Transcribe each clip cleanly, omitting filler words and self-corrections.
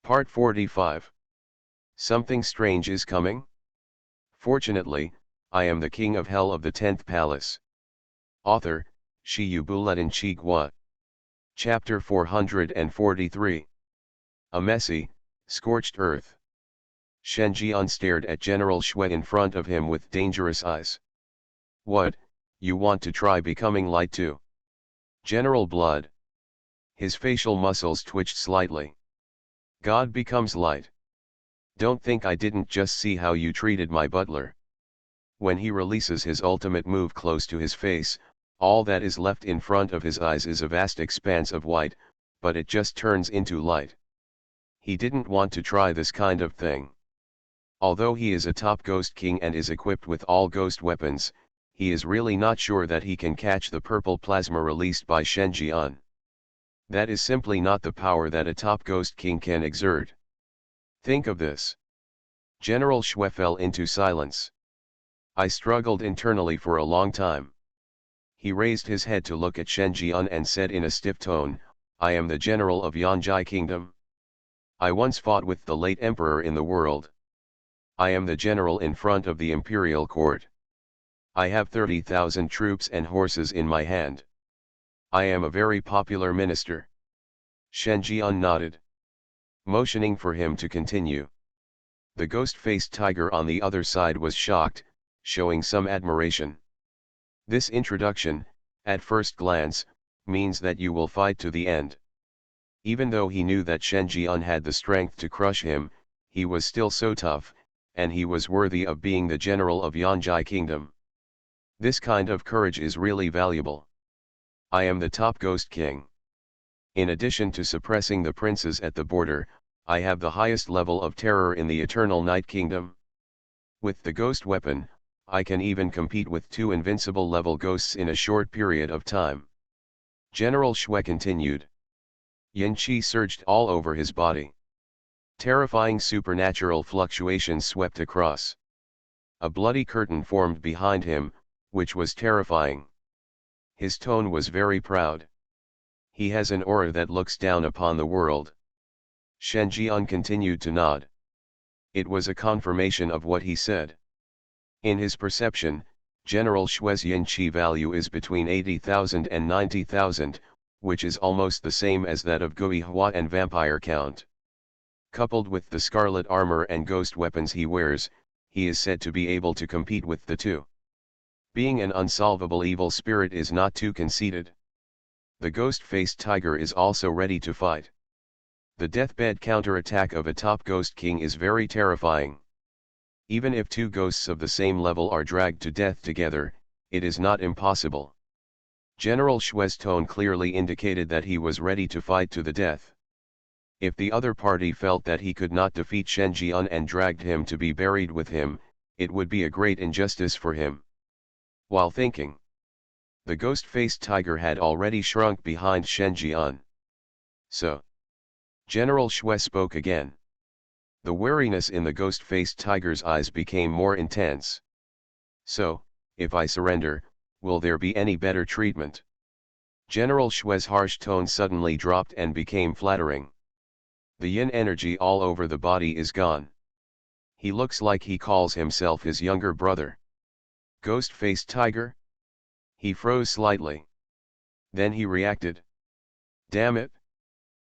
Part 45. Something strange is coming? Fortunately, I am the king of hell of the 10th palace. Author, Shiyu Buletin Chigwa. Chapter 443. A messy, scorched earth. Shen Jian stared at General Shui in front of him with dangerous eyes. What, you want to try becoming light too? General Blood. His facial muscles twitched slightly. God becomes light. Don't think I didn't just see how you treated my butler. When he releases his ultimate move close to his face, all that is left in front of his eyes is a vast expanse of white, but it just turns into light. He didn't want to try this kind of thing. Although he is a top ghost king and is equipped with all ghost weapons, he is really not sure that he can catch the purple plasma released by Shen Jian. That is simply not the power that a top ghost king can exert. Think of this. General Shui fell into silence. I struggled internally for a long time. He raised his head to look at Shen Jian and said in a stiff tone, I am the general of Yanjai Kingdom. I once fought with the late emperor in the world. I am the general in front of the imperial court. I have 30,000 troops and horses in my hand. I am a very popular minister. Shen Jian nodded, motioning for him to continue. The ghost-faced tiger on the other side was shocked, showing some admiration. This introduction, at first glance, means that you will fight to the end. Even though he knew that Shen Jian had the strength to crush him, he was still so tough, and he was worthy of being the general of Yanjai Kingdom. This kind of courage is really valuable. I am the top ghost king. In addition to suppressing the princes at the border, I have the highest level of terror in the Eternal Night Kingdom. With the ghost weapon, I can even compete with 2 invincible level ghosts in a short period of time. General Shui continued. Yin Qi surged all over his body. Terrifying supernatural fluctuations swept across. A bloody curtain formed behind him, which was terrifying. His tone was very proud. He has an aura that looks down upon the world. Shen Jian continued to nod. It was a confirmation of what he said. In his perception, General Shui's Yin Qi value is between 80,000 and 90,000, which is almost the same as that of Gui Hua and Vampire Count. Coupled with the scarlet armor and ghost weapons he wears, he is said to be able to compete with the two. Being an unsolvable evil spirit is not too conceited. The ghost-faced tiger is also ready to fight. The deathbed counterattack of a top ghost king is very terrifying. Even if 2 ghosts of the same level are dragged to death together, it is not impossible. General Shui's tone clearly indicated that he was ready to fight to the death. If the other party felt that he could not defeat Shen Jian and dragged him to be buried with him, it would be a great injustice for him. While thinking, the ghost-faced tiger had already shrunk behind Shen Jian. So, General Shui spoke again. The wariness in the ghost-faced tiger's eyes became more intense. So, if I surrender, will there be any better treatment? General Shui's harsh tone suddenly dropped and became flattering. The yin energy all over the body is gone. He looks like he calls himself his younger brother. Ghost-faced tiger? He froze slightly. Then he reacted. Damn it!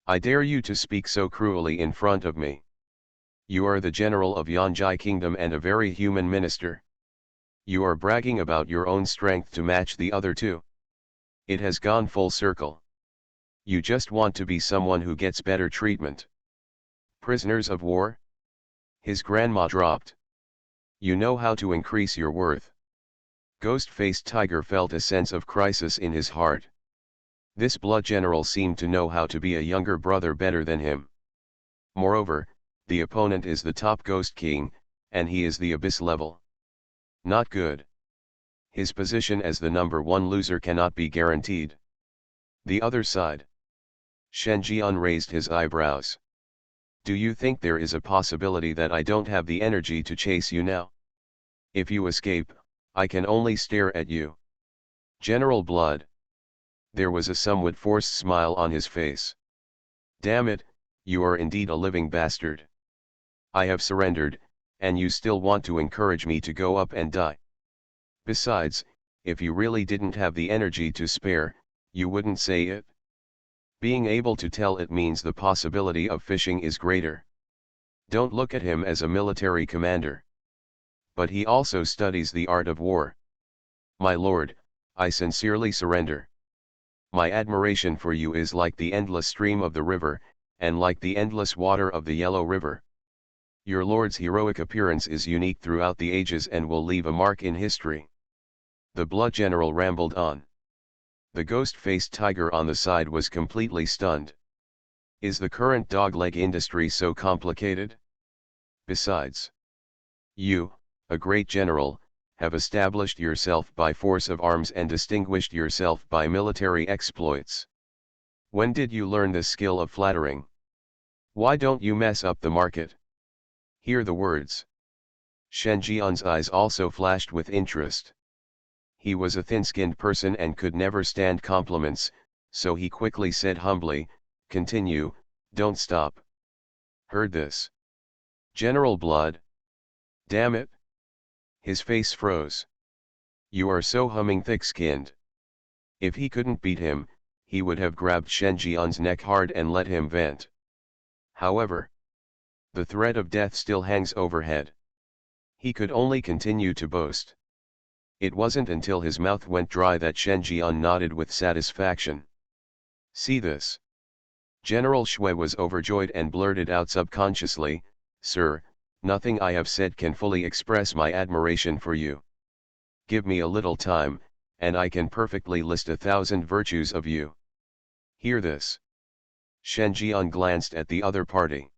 I dare you to speak so cruelly in front of me. You are the general of Yanjai Kingdom and a very human minister. You are bragging about your own strength to match the other two. It has gone full circle. You just want to be someone who gets better treatment. Prisoners of war? His grandma dropped. You know how to increase your worth. Ghost-faced tiger felt a sense of crisis in his heart. This blood general seemed to know how to be a younger brother better than him. Moreover, the opponent is the top ghost king, and he is the abyss level. Not good. His position as the number 1 loser cannot be guaranteed. The other side. Shen Jian raised his eyebrows. Do you think there is a possibility that I don't have the energy to chase you now? If you escape, I can only stare at you. General Blood. There was a somewhat forced smile on his face. Damn it, You are indeed a living bastard. I have surrendered, and you still want to encourage me to go up and die. Besides, if you really didn't have the energy to spare, you wouldn't say it. Being able to tell it means the possibility of fishing is greater. Don't look at him as a military commander. But he also studies the art of war. My lord, I sincerely surrender. My admiration for you is like the endless stream of the river, and like the endless water of the Yellow River. Your lord's heroic appearance is unique throughout the ages and will leave a mark in history. The blood general rambled on. The ghost-faced tiger on the side was completely stunned. Is the current dogleg industry so complicated? Besides, you, a great general, have established yourself by force of arms and distinguished yourself by military exploits. When did you learn this skill of flattering? Why don't you mess up the market? Hear the words. Shen Jian's eyes also flashed with interest. He was a thin-skinned person and could never stand compliments, so he quickly said humbly, "Continue, don't stop." Heard this? General Blood? Damn it! His face froze. You are so humming thick-skinned. If he couldn't beat him, he would have grabbed Shen Jian's neck hard and let him vent. However, the threat of death still hangs overhead. He could only continue to boast. It wasn't until his mouth went dry that Shen Jian nodded with satisfaction. See this? General Shui was overjoyed and blurted out subconsciously, "Sir, nothing I have said can fully express my admiration for you. Give me a little time, and I can perfectly list 1,000 virtues of you." Hear this? Shen Jian glanced at the other party.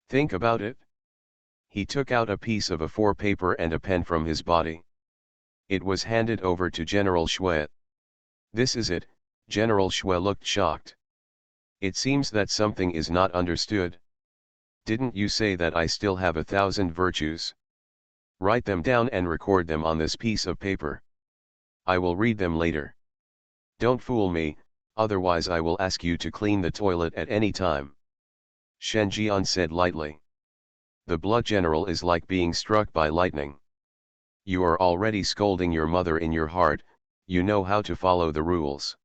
Think about it. He took out a piece of A4 paper and a pen from his body. It was handed over to General Shui. This is it. General Shui looked shocked. It seems that something is not understood. Didn't you say that I still have 1,000 virtues? Write them down and record them on this piece of paper. I will read them later. Don't fool me, otherwise I will ask you to clean the toilet at any time. Shen Jian said lightly. The blood general is like being struck by lightning. You are already scolding your mother in your heart, you know how to follow the rules.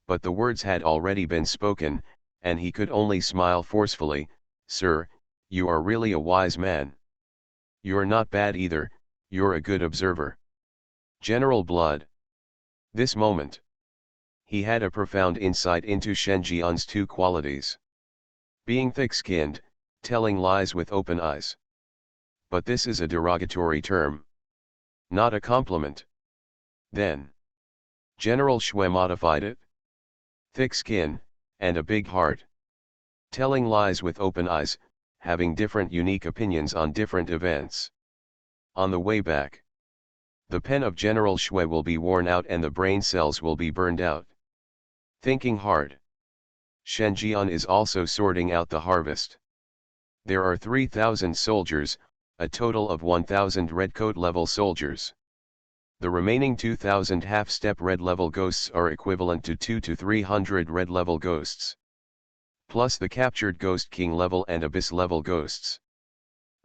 But the words had already been spoken, and he could only smile forcefully. Sir, you are really a wise man. You're not bad either, you're a good observer. General Blood. This moment. He had a profound insight into Shen Jian's two qualities. Being thick-skinned, telling lies with open eyes. But this is a derogatory term. Not a compliment. Then, General Shui modified it. Thick skin, and a big heart. Telling lies with open eyes, having different unique opinions on different events. On the way back, the pen of General Shui will be worn out and the brain cells will be burned out. Thinking hard. Shen Jian is also sorting out the harvest. There are 3,000 soldiers, a total of 1,000 redcoat level soldiers. The remaining 2,000 half-step red level ghosts are equivalent to 200 to 300 red level ghosts. Plus the captured Ghost King level and Abyss level ghosts.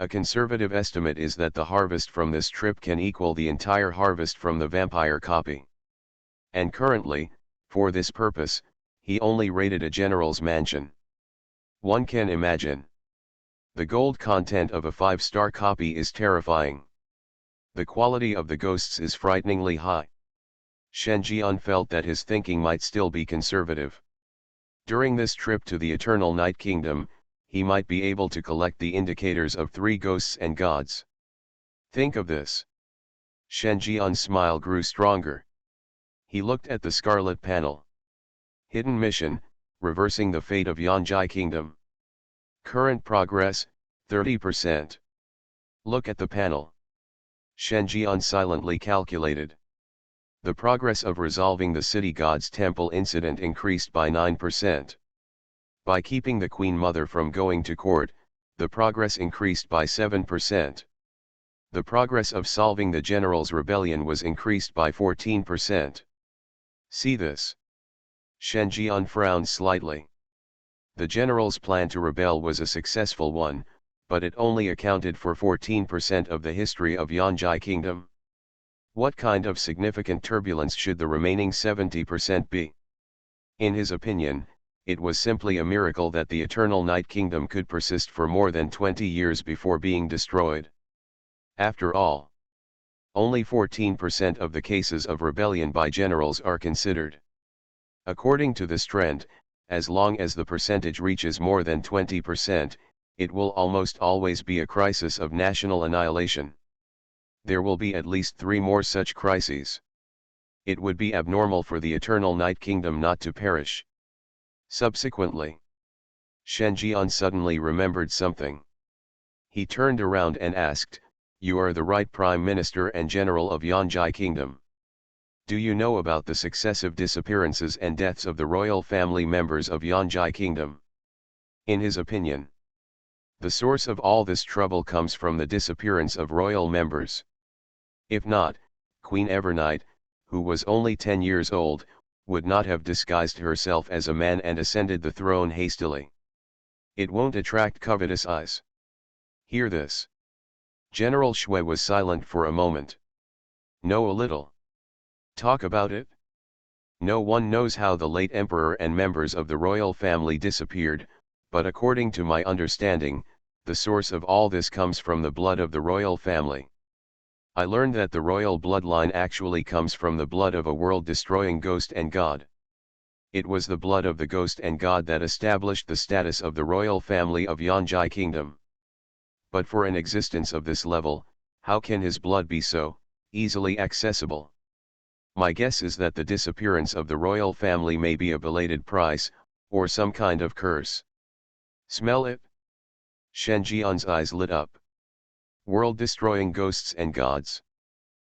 A conservative estimate is that the harvest from this trip can equal the entire harvest from the vampire copy. And currently, for this purpose, he only raided a general's mansion. One can imagine. The gold content of a 5-star copy is terrifying. The quality of the ghosts is frighteningly high. Shen Jian felt that his thinking might still be conservative. During this trip to the Eternal Night Kingdom, he might be able to collect the indicators of 3 ghosts and gods. Think of this. Shen Jian's smile grew stronger. He looked at the scarlet panel. Hidden mission, reversing the fate of Yanjai Kingdom. Current progress, 30%. Look at the panel. Shen Jian silently calculated. The progress of resolving the city god's temple incident increased by 9%. By keeping the Queen Mother from going to court, the progress increased by 7%. The progress of solving the general's rebellion was increased by 14%. See this? Shen Jian frowned slightly. The general's plan to rebel was a successful one, but it only accounted for 14% of the history of Yonjai Kingdom. What kind of significant turbulence should the remaining 70% be? In his opinion, it was simply a miracle that the Eternal Night Kingdom could persist for more than 20 years before being destroyed. After all, only 14% of the cases of rebellion by generals are considered. According to this trend, as long as the percentage reaches more than 20%, it will almost always be a crisis of national annihilation. There will be at least 3 more such crises. It would be abnormal for the Eternal Night Kingdom not to perish. Subsequently, Shen Jian suddenly remembered something. He turned around and asked, "You are the right Prime Minister and General of Yonjai Kingdom. Do you know about the successive disappearances and deaths of the royal family members of Yonjai Kingdom?" In his opinion, the source of all this trouble comes from the disappearance of royal members. If not, Queen Evernight, who was only 10 years old, would not have disguised herself as a man and ascended the throne hastily. It won't attract covetous eyes. Hear this. General Shui was silent for a moment. Know a little. Talk about it. No one knows how the late emperor and members of the royal family disappeared, but according to my understanding, the source of all this comes from the blood of the royal family. I learned that the royal bloodline actually comes from the blood of a world-destroying ghost and god. It was the blood of the ghost and god that established the status of the royal family of Yonjai Kingdom. But for an existence of this level, how can his blood be so easily accessible? My guess is that the disappearance of the royal family may be a belated price, or some kind of curse. Smell it? Shen Jian's eyes lit up. World-destroying ghosts and gods.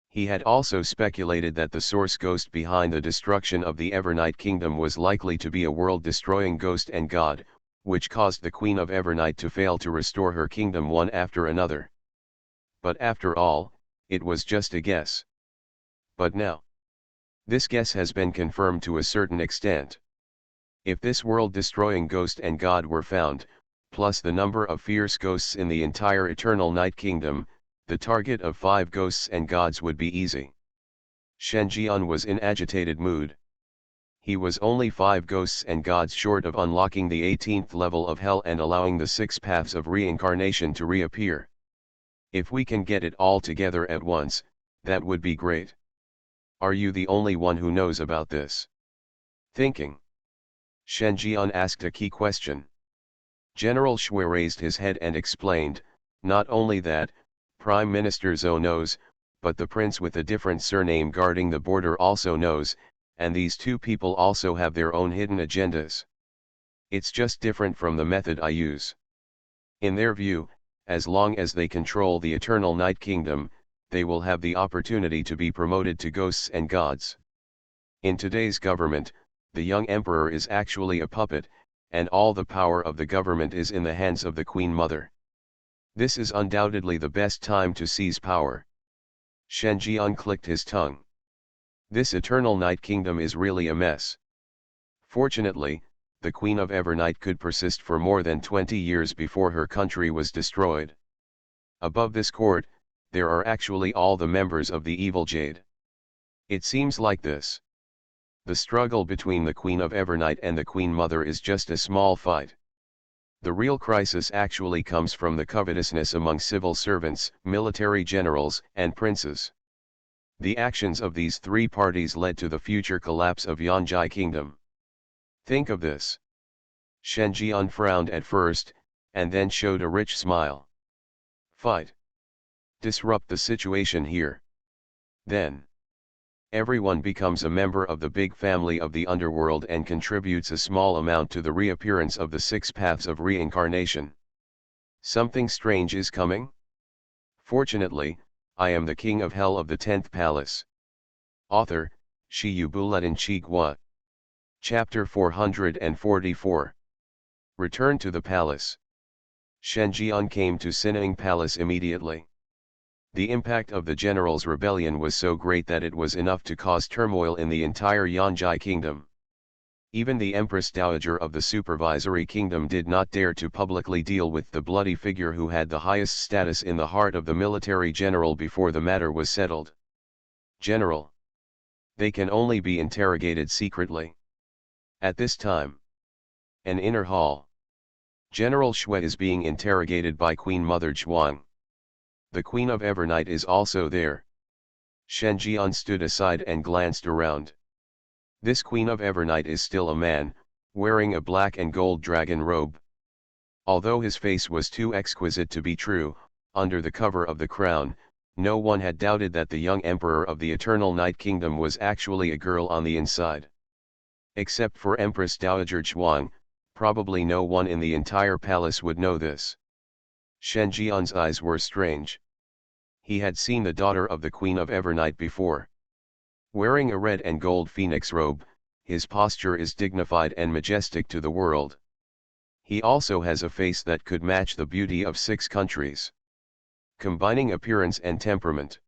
He had also speculated that the source ghost behind the destruction of the Evernight Kingdom was likely to be a world-destroying ghost and god, which caused the Queen of Evernight to fail to restore her kingdom one after another. But after all, it was just a guess. But now, this guess has been confirmed to a certain extent. If this world-destroying ghost and god were found, plus the number of fierce ghosts in the entire Eternal Night Kingdom, the target of 5 ghosts and gods would be easy. Shen Jian was in agitated mood. He was only 5 ghosts and gods short of unlocking the 18th level of hell and allowing the 6 paths of reincarnation to reappear. If we can get it all together at once, that would be great. Are you the only one who knows about this? Thinking. Shen Jian asked a key question. General Shui raised his head and explained, not only that, Prime Minister Zhou knows, but the prince with a different surname guarding the border also knows, and these 2 people also have their own hidden agendas. It's just different from the method I use. In their view, as long as they control the Eternal Night Kingdom, they will have the opportunity to be promoted to ghosts and gods. In today's government, the young emperor is actually a puppet, and all the power of the government is in the hands of the Queen Mother. This is undoubtedly the best time to seize power. Shen Jian clicked his tongue. This Eternal Night Kingdom is really a mess. Fortunately, the Queen of Evernight could persist for more than 20 years before her country was destroyed. Above this court, there are actually all the members of the Evil Jade. It seems like this. The struggle between the Queen of Evernight and the Queen Mother is just a small fight. The real crisis actually comes from the covetousness among civil servants, military generals, and princes. The actions of these 3 parties led to the future collapse of Yonjai Kingdom. Think of this. Shen Jian frowned at first, and then showed a rich smile. Fight. Disrupt the situation here. Then, everyone becomes a member of the big family of the underworld and contributes a small amount to the reappearance of the 6 paths of reincarnation. Something strange is coming? Fortunately, I am the king of hell of the 10th palace. Author, Shi Yubuletin Chigua. Chapter 444. Return to the palace. Shen Jian came to Sining Palace immediately. The impact of the general's rebellion was so great that it was enough to cause turmoil in the entire Yonjai Kingdom. Even the Empress Dowager of the Supervisory Kingdom did not dare to publicly deal with the bloody figure who had the highest status in the heart of the military general before the matter was settled. General. They can only be interrogated secretly. At this time. An inner hall. General Shui is being interrogated by Queen Mother Zhuang. The Queen of Evernight is also there. Shen Jian stood aside and glanced around. This Queen of Evernight is still a man, wearing a black and gold dragon robe. Although his face was too exquisite to be true, under the cover of the crown, no one had doubted that the young emperor of the Eternal Night Kingdom was actually a girl on the inside. Except for Empress Dowager Zhuang, probably no one in the entire palace would know this. Shen Jian's eyes were strange. He had seen the daughter of the Queen of Evernight before. Wearing a red and gold phoenix robe, his posture is dignified and majestic to the world. He also has a face that could match the beauty of 6 countries. Combining appearance and temperament.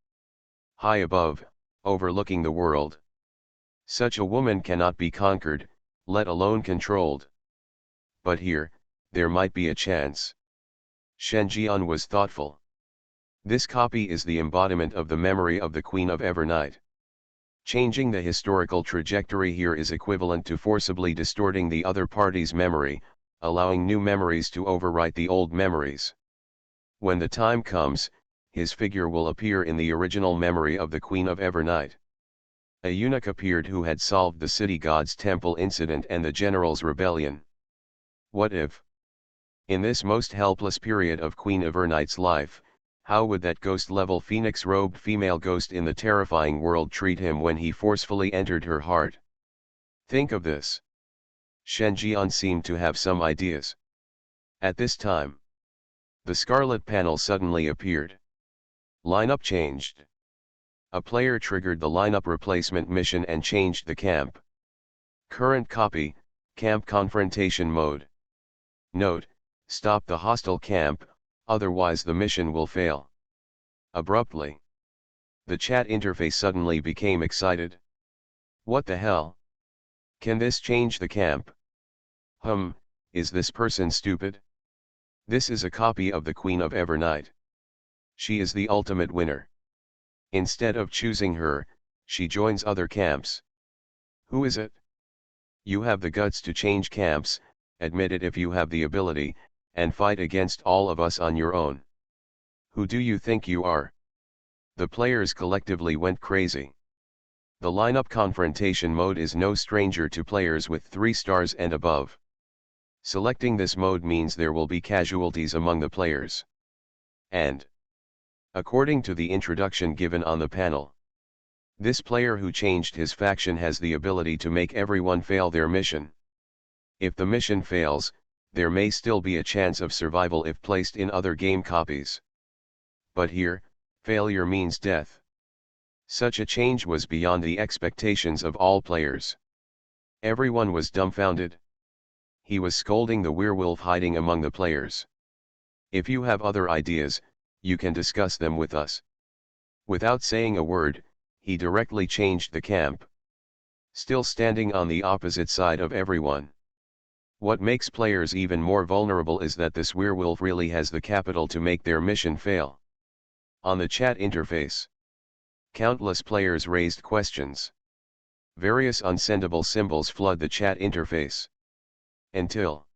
High above, overlooking the world. Such a woman cannot be conquered, let alone controlled. But here, there might be a chance. Shen Jian was thoughtful. This copy is the embodiment of the memory of the Queen of Evernight. Changing the historical trajectory here is equivalent to forcibly distorting the other party's memory, allowing new memories to overwrite the old memories. When the time comes, his figure will appear in the original memory of the Queen of Evernight. A eunuch appeared who had solved the city god's temple incident and the general's rebellion. What if? In this most helpless period of Queen Evernight's life, how would that ghost-level phoenix-robed female ghost in the terrifying world treat him when he forcefully entered her heart? Think of this. Shen Jian seemed to have some ideas. At this time, the scarlet panel suddenly appeared. Lineup changed. A player triggered the lineup replacement mission and changed the camp. Current copy, camp confrontation mode. Note, stop the hostile camp, otherwise the mission will fail. Abruptly, the chat interface suddenly became excited. What the hell? Can this change the camp? Is this person stupid? This is a copy of the Queen of Evernight. She is the ultimate winner. Instead of choosing her, she joins other camps. Who is it? You have the guts to change camps, admit it if you have the ability, and fight against all of us on your own. Who do you think you are? The players collectively went crazy. The lineup confrontation mode is no stranger to players with 3 stars and above. Selecting this mode means there will be casualties among the players. And, according to the introduction given on the panel, this player who changed his faction has the ability to make everyone fail their mission. If the mission fails, there may still be a chance of survival if placed in other game copies. But here, failure means death. Such a change was beyond the expectations of all players. Everyone was dumbfounded. He was scolding the werewolf hiding among the players. If you have other ideas, you can discuss them with us. Without saying a word, he directly changed the camp. Still standing on the opposite side of everyone. What makes players even more vulnerable is that this werewolf really has the capital to make their mission fail. On the chat interface, countless players raised questions. Various unsendable symbols flood the chat interface. Until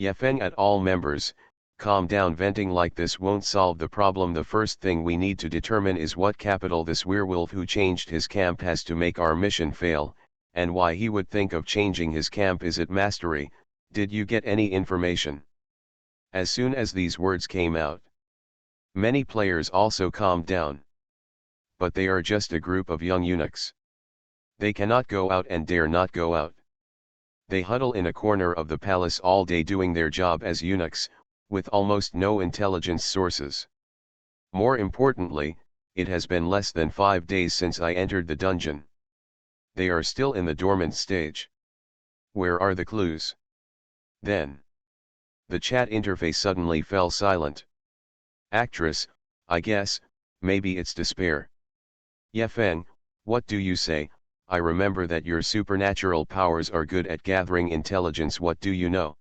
Yefeng at all members, calm down, venting like this won't solve the problem. The first thing we need to determine is what capital this werewolf who changed his camp has to make our mission fail, and why he would think of changing his camp. Is it mastery? Did you get any information? As soon as these words came out, many players also calmed down. But they are just a group of young eunuchs. They cannot go out and dare not go out. They huddle in a corner of the palace all day doing their job as eunuchs, with almost no intelligence sources. More importantly, it has been less than 5 days since I entered the dungeon. They are still in the dormant stage. Where are the clues? Then, the chat interface suddenly fell silent. Actress, I guess, maybe it's despair. Yefeng, what do you say? I remember that your supernatural powers are good at gathering intelligence. What do you know?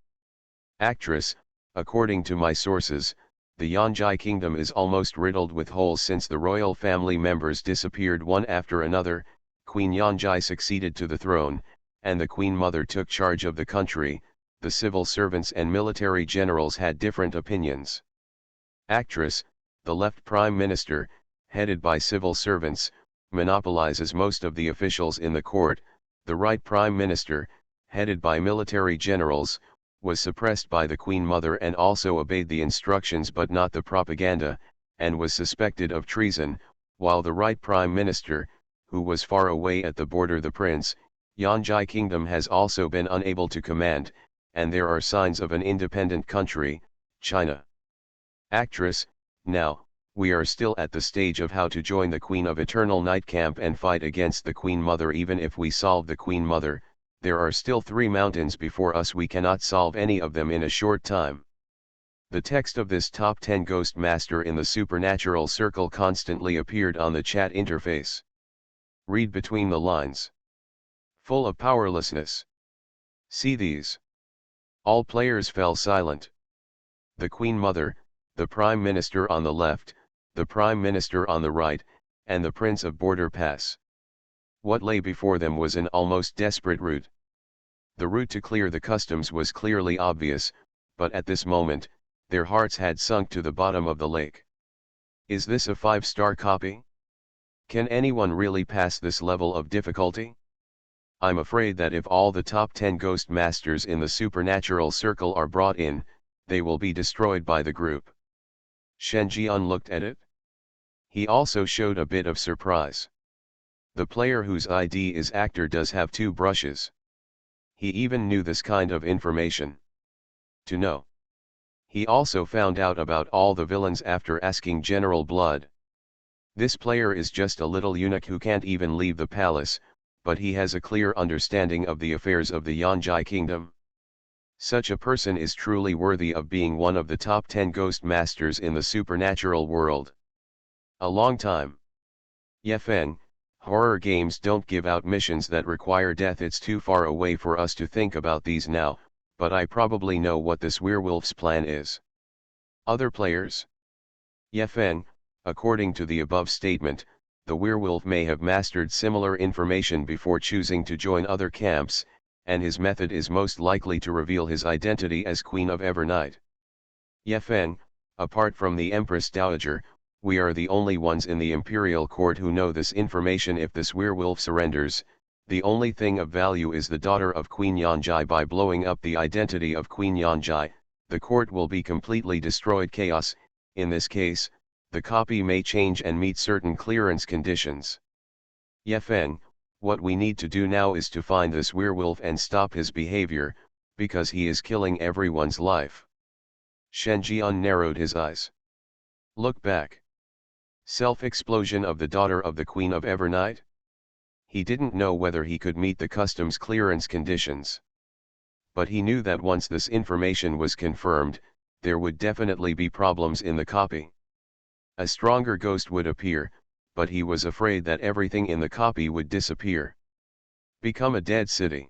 Actress, according to my sources, the Yanjai kingdom is almost riddled with holes since the royal family members disappeared one after another. Queen Yanjai succeeded to the throne, and the Queen Mother took charge of the country. The civil servants and military generals had different opinions. Actress, the left prime minister, headed by civil servants, monopolizes most of the officials in the court. The right prime minister, headed by military generals, was suppressed by the Queen Mother and also obeyed the instructions but not the propaganda, and was suspected of treason, while the right prime minister, who was far away at the border, the prince, Yanjai kingdom, has also been unable to command, and there are signs of an independent country, China. Actress, now, we are still at the stage of how to join the Queen of Eternal Night camp and fight against the Queen Mother. Even if we solve the Queen Mother, there are still 3 mountains before us. We cannot solve any of them in a short time. The text of this top 10 Ghost Master in the Supernatural Circle constantly appeared on the chat interface. Read between the lines. Full of powerlessness. See these. All players fell silent. The Queen Mother, the Prime Minister on the left, the Prime Minister on the right, and the Prince of Border Pass. What lay before them was an almost desperate route. The route to clear the customs was clearly obvious, but at this moment, their hearts had sunk to the bottom of the lake. Is this a 5-star copy? Can anyone really pass this level of difficulty? I'm afraid that if all the top 10 Ghost Masters in the Supernatural Circle are brought in, they will be destroyed by the group. Shen Jian looked at it. He also showed a bit of surprise. The player whose ID is actor does have 2 brushes. He even knew this kind of information. To know. He also found out about all the villains after asking General Blood. This player is just a little eunuch who can't even leave the palace, but he has a clear understanding of the affairs of the Yanjai kingdom. Such a person is truly worthy of being one of the top 10 Ghost Masters in the supernatural world. A long time. Yefeng, horror games don't give out missions that require death. It's too far away for us to think about these now, but I probably know what this werewolf's plan is. Other players? Yefeng, according to the above statement, the werewolf may have mastered similar information before choosing to join other camps, and his method is most likely to reveal his identity as Queen of Evernight. Yefeng, apart from the Empress Dowager, we are the only ones in the Imperial Court who know this information. If this werewolf surrenders, the only thing of value is the daughter of Queen Yanjai. By blowing up the identity of Queen Yanjai, the court will be completely destroyed. Chaos. In this case, the copy may change and meet certain clearance conditions. Yefeng, what we need to do now is to find this werewolf and stop his behavior, because he is killing everyone's life. Shen Jian narrowed his eyes. Look back. Self-explosion of the daughter of the Queen of Evernight? He didn't know whether he could meet the customs clearance conditions. But he knew that once this information was confirmed, there would definitely be problems in the copy. A stronger ghost would appear, but he was afraid that everything in the copy would disappear. Become a dead city.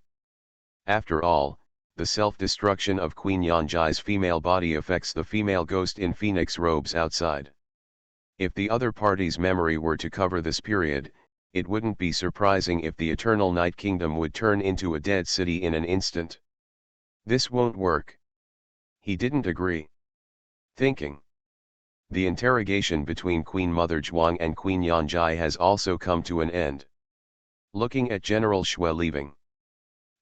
After all, the self-destruction of Queen Yanjai's female body affects the female ghost in phoenix robes outside. If the other party's memory were to cover this period, it wouldn't be surprising if the Eternal Night Kingdom would turn into a dead city in an instant. This won't work. He didn't agree. Thinking. The interrogation between Queen Mother Zhuang and Queen Yanjai has also come to an end. Looking at General Shui leaving.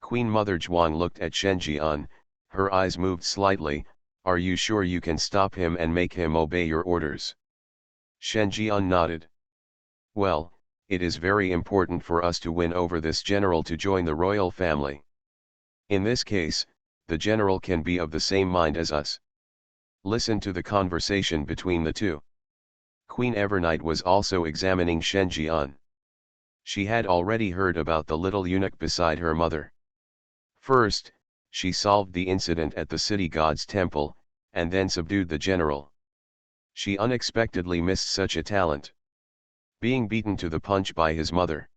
Queen Mother Zhuang looked at Shen Jian, her eyes moved slightly. Are you sure you can stop him and make him obey your orders? Shen Jian nodded. Well, it is very important for us to win over this general to join the royal family. In this case, the general can be of the same mind as us. Listen to the conversation between the two. Queen Evernight was also examining Shen Jian. She had already heard about the little eunuch beside her mother. First, she solved the incident at the city god's temple, and then subdued the general. She unexpectedly missed such a talent. Being beaten to the punch by his mother.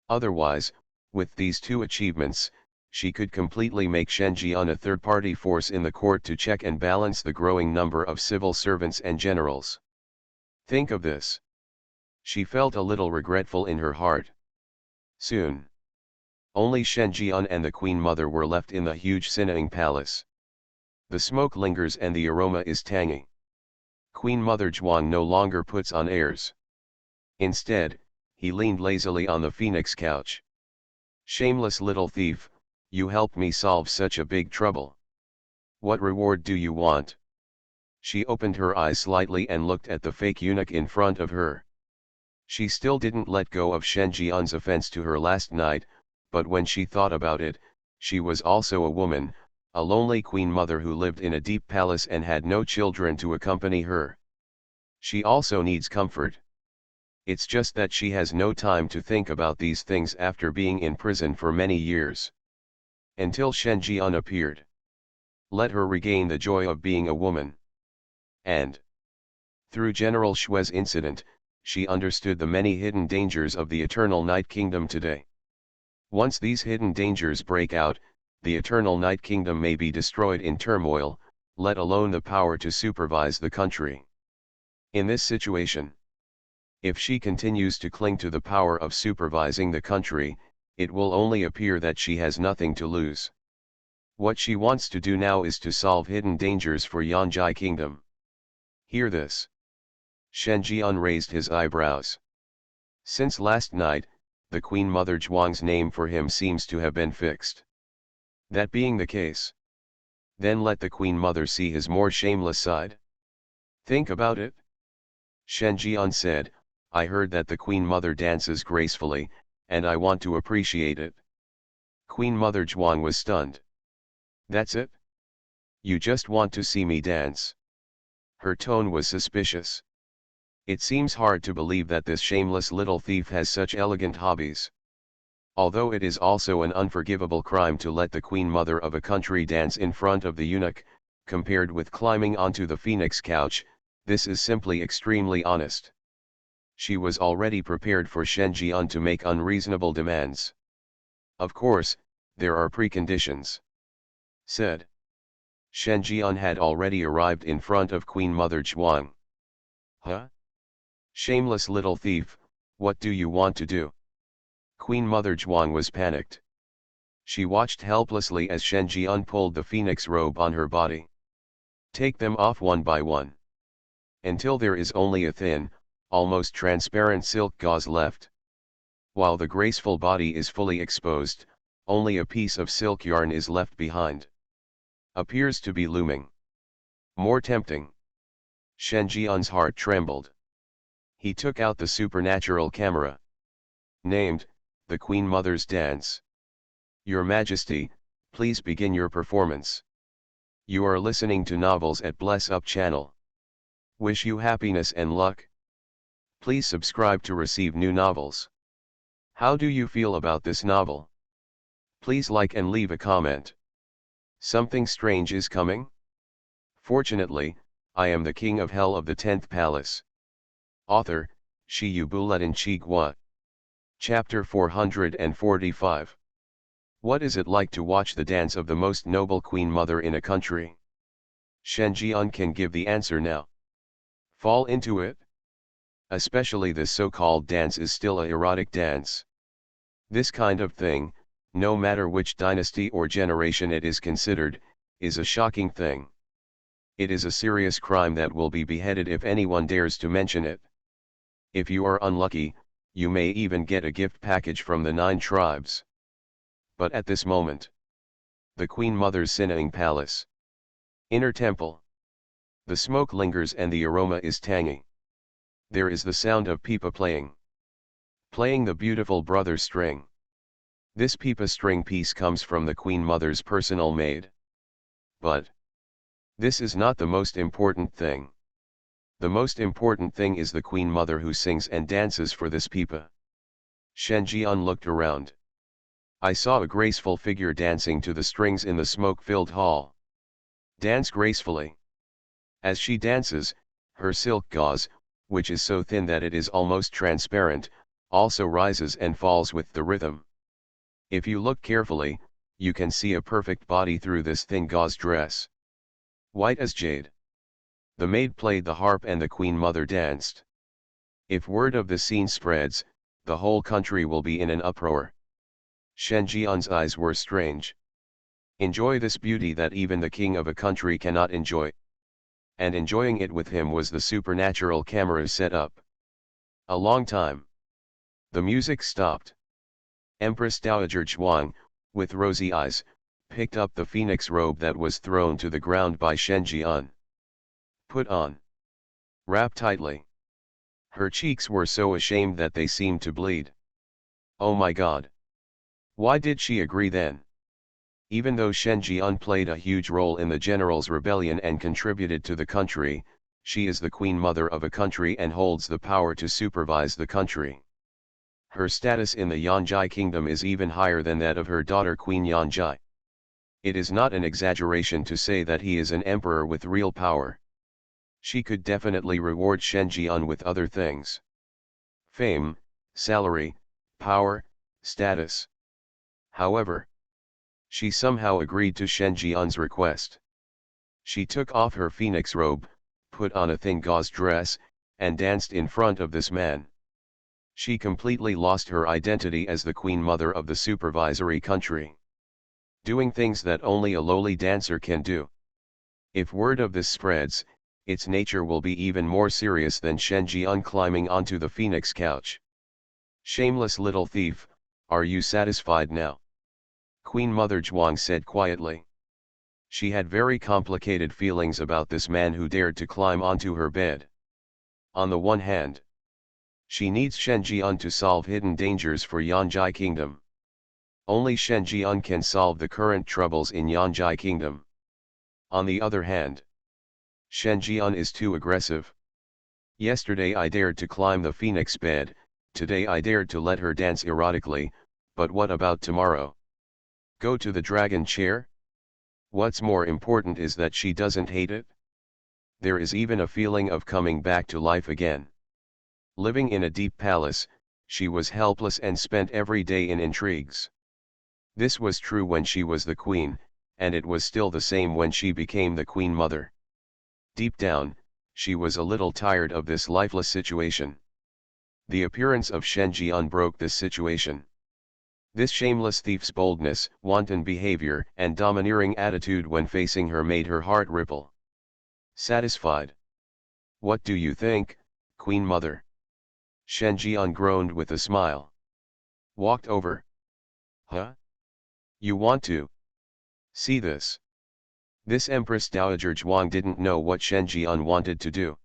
Otherwise, with these two achievements, she could completely make Shen Jian a third-party force in the court to check and balance the growing number of civil servants and generals. Think of this. She felt a little regretful in her heart. Soon, only Shen Jian and the Queen Mother were left in the huge Sinning Palace. The smoke lingers and the aroma is tangy. Queen Mother Zhuang no longer puts on airs. Instead, he leaned lazily on the phoenix couch. "Shameless little thief, you helped me solve such a big trouble. What reward do you want?" She opened her eyes slightly and looked at the fake eunuch in front of her. She still didn't let go of Shen Jian's offense to her last night, but when she thought about it, she was also a woman, a lonely queen mother who lived in a deep palace and had no children to accompany her. She also needs comfort. It's just that she has no time to think about these things after being in prison for many years. Until Shen Jian appeared. Let her regain the joy of being a woman. And through General Shui's incident, she understood the many hidden dangers of the Eternal Night Kingdom today. Once these hidden dangers break out, the Eternal Night Kingdom may be destroyed in turmoil, let alone the power to supervise the country. In this situation, if she continues to cling to the power of supervising the country, it will only appear that she has nothing to lose. What she wants to do now is to solve hidden dangers for Yanjai Kingdom. Hear this. Shen Jian raised his eyebrows. Since last night, the Queen Mother Zhuang's name for him seems to have been fixed. That being the case, then let the Queen Mother see his more shameless side. Think about it. Shen Jian said, "I heard that the Queen Mother dances gracefully, and I want to appreciate it." Queen Mother Zhuang was stunned. "That's it? You just want to see me dance?" Her tone was suspicious. It seems hard to believe that this shameless little thief has such elegant hobbies. Although it is also an unforgivable crime to let the Queen Mother of a country dance in front of the eunuch, compared with climbing onto the phoenix couch, this is simply extremely honest. She was already prepared for Shen Jian to make unreasonable demands. "Of course, there are preconditions," said. Shen Jian had already arrived in front of Queen Mother Zhuang. "Huh? Shameless little thief, what do you want to do?" Queen Mother Zhuang was panicked. She watched helplessly as Shen Jian pulled the phoenix robe on her body. "Take them off one by one, until there is only a thin, almost transparent silk gauze left. While the graceful body is fully exposed, only a piece of silk yarn is left behind. Appears to be looming. More tempting." Shen Jian's heart trembled. He took out the supernatural camera. Named, "The Queen Mother's Dance." "Your Majesty, please begin your performance." You are listening to Novels at Bless Up channel. Wish you happiness and luck. Please subscribe to receive new novels. How do you feel about this novel? Please like and leave a comment. Something strange is coming? Fortunately, I am the king of hell of the 10th palace. Author, Shi Yubuletin Chigua. Chapter 445. What is it like to watch the dance of the most noble queen mother in a country? Shen Jian can give the answer now. Fall into it? Especially this so-called dance is still a erotic dance. This kind of thing, no matter which dynasty or generation it is considered, is a shocking thing. It is a serious crime that will be beheaded if anyone dares to mention it. If you are unlucky, you may even get a gift package from the 9 tribes. But at this moment, the Queen Mother's Sinning Palace. Inner Temple. The smoke lingers and the aroma is tangy. There is the sound of pipa playing. Playing the beautiful brother string. This pipa string piece comes from the Queen Mother's personal maid. But this is not the most important thing. The most important thing is the Queen Mother who sings and dances for this pipa. Shen Jian looked around. I saw a graceful figure dancing to the strings in the smoke-filled hall. Dance gracefully. As she dances, her silk gauze, which is so thin that it is almost transparent, also rises and falls with the rhythm. If you look carefully, you can see a perfect body through this thin gauze dress. White as jade. The maid played the harp and the Queen Mother danced. If word of the scene spreads, the whole country will be in an uproar. Shen Jian's eyes were strange. Enjoy this beauty that even the king of a country cannot enjoy. And enjoying it with him was the supernatural cameras set up. A long time. The music stopped. Empress Dowager Zhuang, with rosy eyes, picked up the phoenix robe that was thrown to the ground by Shen Jian. Put on. Wrap tightly. Her cheeks were so ashamed that they seemed to bleed. Oh my God! Why did she agree then? Even though Shen Jian played a huge role in the general's rebellion and contributed to the country, she is the queen mother of a country and holds the power to supervise the country. Her status in the Yanjai kingdom is even higher than that of her daughter Queen Yanjai. It is not an exaggeration to say that he is an emperor with real power. She could definitely reward Shen Jian with other things. Fame, salary, power, status. However, she somehow agreed to Shen Jian's request. She took off her phoenix robe, put on a thin gauze dress, and danced in front of this man. She completely lost her identity as the queen mother of the supervisory country. Doing things that only a lowly dancer can do. If word of this spreads, its nature will be even more serious than Shen Jian climbing onto the phoenix couch. Shameless little thief, are you satisfied now? Queen Mother Zhuang said quietly. She had very complicated feelings about this man who dared to climb onto her bed. On the one hand, she needs Shen Jian to solve hidden dangers for Yanjai Kingdom. Only Shen Jian can solve the current troubles in Yanjai Kingdom. On the other hand, Shen Jian is too aggressive. Yesterday I dared to climb the phoenix bed, today I dared to let her dance erotically, but what about tomorrow? Go to the dragon chair? What's more important is that she doesn't hate it. There is even a feeling of coming back to life again. Living in a deep palace, she was helpless and spent every day in intrigues. This was true when she was the queen, and it was still the same when she became the queen mother. Deep down, she was a little tired of this lifeless situation. The appearance of Shen Jian broke this situation. This shameless thief's boldness, wanton behavior, and domineering attitude when facing her made her heart ripple. Satisfied? What do you think, Queen Mother? Shen Jian groaned with a smile. Walked over. Huh? You want to see this? This Empress Dowager Zhuang didn't know what Shen Jian wanted to do.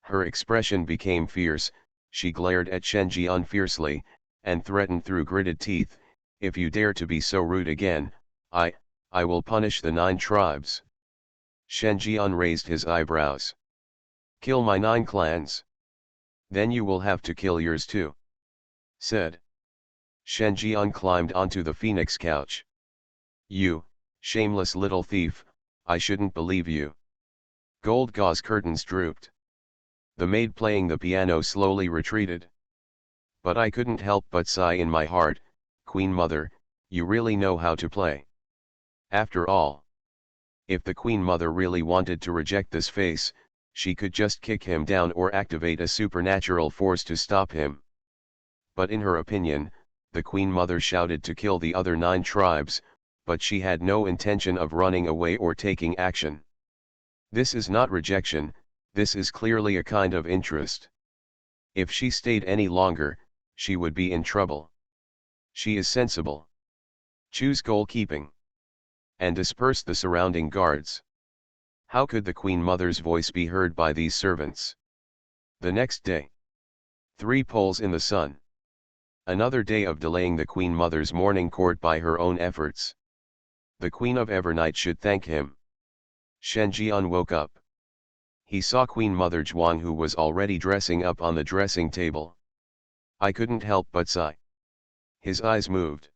Her expression became fierce, she glared at Shen Jian fiercely, and threatened through gritted teeth, if you dare to be so rude again, I will punish the 9 tribes. Shen Jian raised his eyebrows. Kill my 9 clans. Then you will have to kill yours too. Said. Shen Jian climbed onto the phoenix couch. You, shameless little thief, I shouldn't believe you. Gold gauze curtains drooped. The maid playing the piano slowly retreated. But I couldn't help but sigh in my heart, Queen Mother, you really know how to play. After all, if the Queen Mother really wanted to reject this face, she could just kick him down or activate a supernatural force to stop him. But in her opinion, the Queen Mother shouted to kill the other 9 tribes, but she had no intention of running away or taking action. This is not rejection, this is clearly a kind of interest. If she stayed any longer, she would be in trouble. She is sensible. Choose goalkeeping. And disperse the surrounding guards. How could the Queen Mother's voice be heard by these servants? The next day. 3 poles in the sun. Another day of delaying the Queen Mother's morning court by her own efforts. The Queen of Evernight should thank him. Shen Jian woke up. He saw Queen Mother Zhuang who was already dressing up on the dressing table. I couldn't help but sigh. His eyes moved.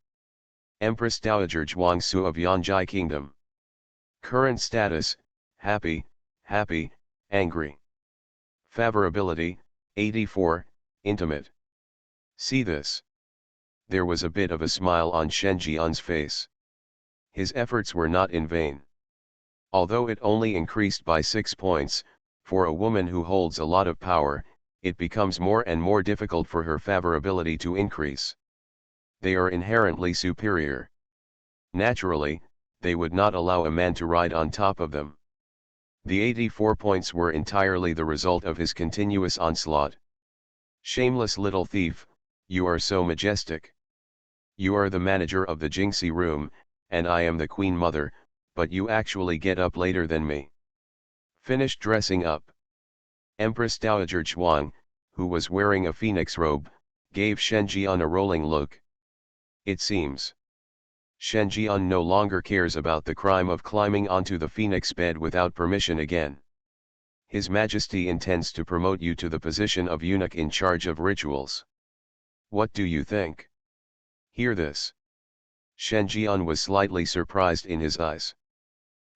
Empress Dowager Zhuang Su of Yanjai Kingdom. Current status, happy, happy, angry. Favorability, 84, intimate. See this. There was a bit of a smile on Shen Jian's face. His efforts were not in vain. Although it only increased by 6 points, for a woman who holds a lot of power, it becomes more and more difficult for her favorability to increase. They are inherently superior. Naturally, they would not allow a man to ride on top of them. The 84 points were entirely the result of his continuous onslaught. Shameless little thief, you are so majestic. You are the manager of the Jingxi room, and I am the queen mother, but you actually get up later than me. Finished dressing up. Empress Dowager Chuang, who was wearing a phoenix robe, gave Shen Jian a rolling look. It seems Shen Jian no longer cares about the crime of climbing onto the phoenix bed without permission again. His Majesty intends to promote you to the position of eunuch in charge of rituals. What do you think? Hear this. Shen Jian was slightly surprised in his eyes.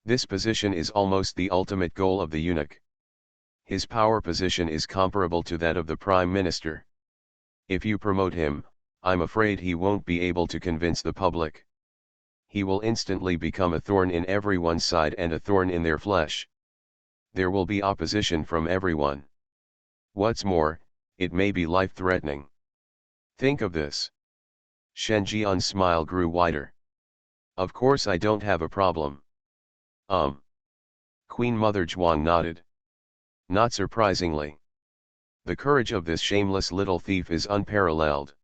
This position is almost the ultimate goal of the eunuch. His power position is comparable to that of the Prime Minister. If you promote him, I'm afraid he won't be able to convince the public. He will instantly become a thorn in everyone's side and a thorn in their flesh. There will be opposition from everyone. What's more, it may be life-threatening. Think of this. Shen Jian's smile grew wider. Of course I don't have a problem. Queen Mother Zhuang nodded. Not surprisingly. The courage of this shameless little thief is unparalleled.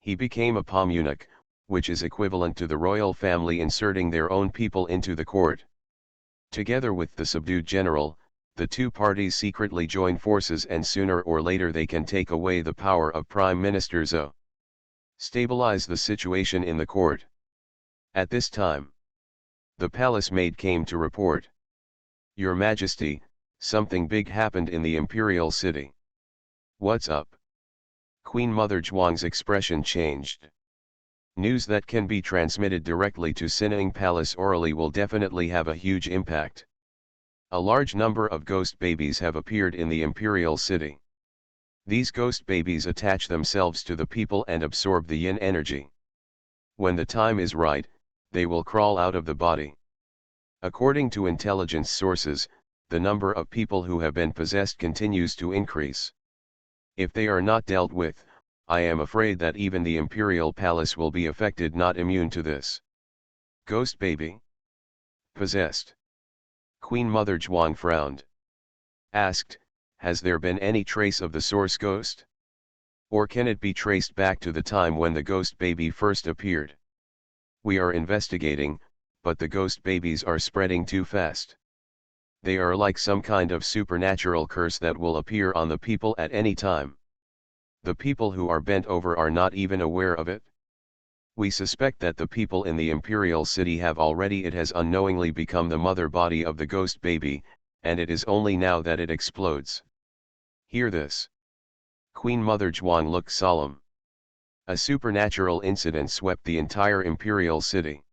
He became a palm eunuch, which is equivalent to the royal family inserting their own people into the court. Together with the subdued general, the two parties secretly join forces and sooner or later they can take away the power of Prime Minister Zhou. Stabilize the situation in the court. At this time, the palace maid came to report. Your Majesty, something big happened in the imperial city. What's up? Queen Mother Zhuang's expression changed. News that can be transmitted directly to Sinning Palace orally will definitely have a huge impact. A large number of ghost babies have appeared in the imperial city. These ghost babies attach themselves to the people and absorb the yin energy. When the time is right, they will crawl out of the body. According to intelligence sources, the number of people who have been possessed continues to increase. If they are not dealt with, I am afraid that even the imperial palace will be affected, not immune to this. Ghost baby? Possessed? Queen Mother Zhuang frowned. Asked, has there been any trace of the source ghost? Or can it be traced back to the time when the ghost baby first appeared? We are investigating, but the ghost babies are spreading too fast. They are like some kind of supernatural curse that will appear on the people at any time. The people who are bent over are not even aware of it. We suspect that the people in the imperial city have already. It has unknowingly become the mother body of the ghost baby, and it is only now that it explodes. Hear this. Queen Mother Zhuang looked solemn. A supernatural incident swept the entire imperial city.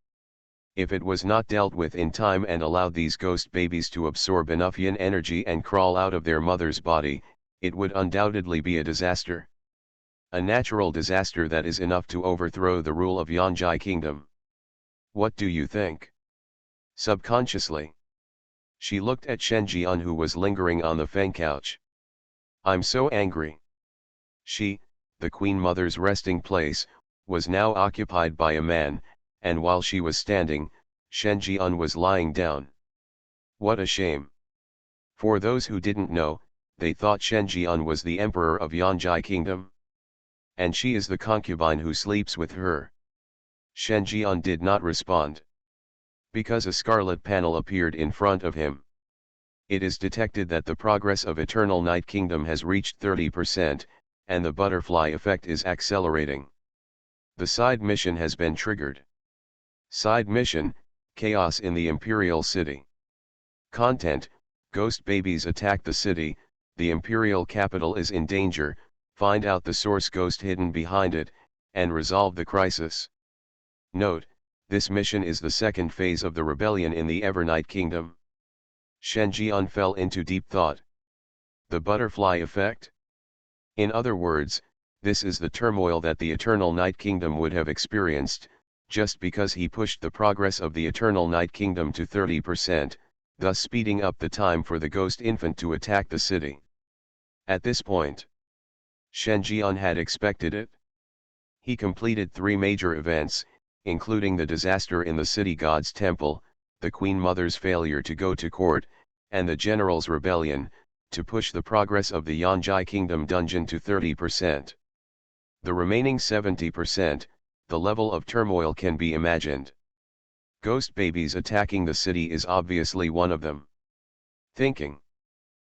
If it was not dealt with in time and allowed these ghost babies to absorb enough yin energy and crawl out of their mother's body, it would undoubtedly be a disaster. A natural disaster that is enough to overthrow the rule of Yanjai Kingdom. What do you think? Subconsciously, she looked at Shen Jian, who was lingering on the Feng couch. I'm so angry. She, the Queen Mother's resting place, was now occupied by a man, and while she was standing, Shen Jian was lying down. What a shame. For those who didn't know, they thought Shen Jian was the emperor of Yanjai Kingdom. And she is the concubine who sleeps with her. Shen Jian did not respond. Because a scarlet panel appeared in front of him. It is detected that the progress of Eternal Night Kingdom has reached 30%, and the butterfly effect is accelerating. The side mission has been triggered. Side mission, Chaos in the Imperial City. Content, Ghost babies attack the city, the Imperial capital is in danger, find out the source ghost hidden behind it, and resolve the crisis. Note, this mission is the second phase of the rebellion in the Evernight Kingdom. Shen Jian fell into deep thought. The butterfly effect? In other words, This is the turmoil that the Eternal Night Kingdom would have experienced, just because he pushed the progress of the Eternal Night Kingdom to 30%, thus speeding up the time for the Ghost Infant to attack the city. At this point, Shen Jian had expected it. He completed 3 major events, including the disaster in the city god's temple, the Queen Mother's failure to go to court, and the general's rebellion, to push the progress of the Yanjai Kingdom dungeon to 30%. The remaining 70%, the level of turmoil can be imagined. Ghost babies attacking the city is obviously one of them. Thinking.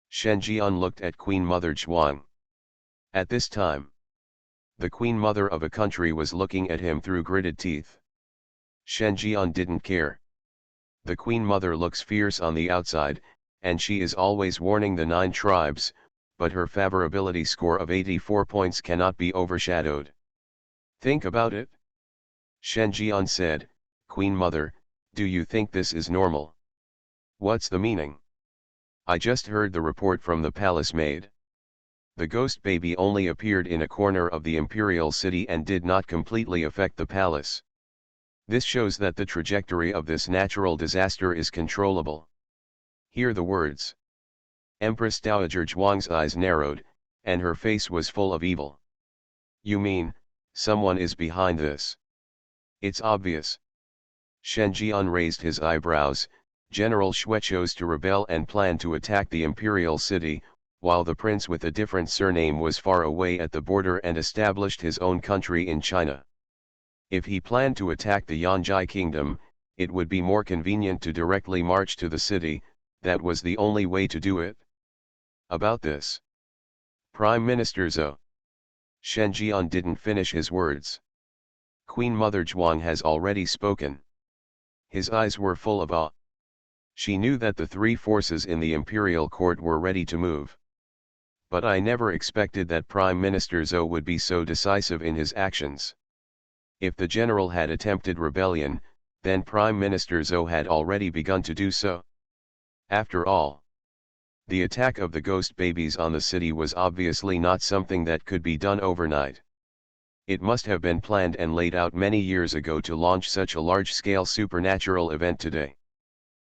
Shen Jian looked at Queen Mother Zhuang. At this time, the Queen Mother of a country was looking at him through gritted teeth. Shen Jian didn't care. The Queen Mother looks fierce on the outside, and she is always warning the 9 tribes, but her favorability score of 84 points cannot be overshadowed. Think about it. Shen Jian said, Queen Mother, do you think this is normal? What's the meaning? I just heard the report from the palace maid. The ghost baby only appeared in a corner of the imperial city and did not completely affect the palace. This shows that the trajectory of this natural disaster is controllable. Hear the words. Empress Dowager Zhuang's eyes narrowed, and her face was full of evil. You mean, someone is behind this? It's obvious. Shen Jian raised his eyebrows. General Xue chose to rebel and plan to attack the imperial city, while the prince with a different surname was far away at the border and established his own country in China. If he planned to attack the Yanjai kingdom, it would be more convenient to directly march to the city. That was the only way to do it. About this, Prime Minister Zhou. Shen Jian didn't finish his words. Queen Mother Zhuang has already spoken. His eyes were full of awe. She knew that the 3 forces in the imperial court were ready to move. But I never expected that Prime Minister Zhou would be so decisive in his actions. If the general had attempted rebellion, then Prime Minister Zhou had already begun to do so. After all, the attack of the ghost babies on the city was obviously not something that could be done overnight. It must have been planned and laid out many years ago to launch such a large-scale supernatural event today.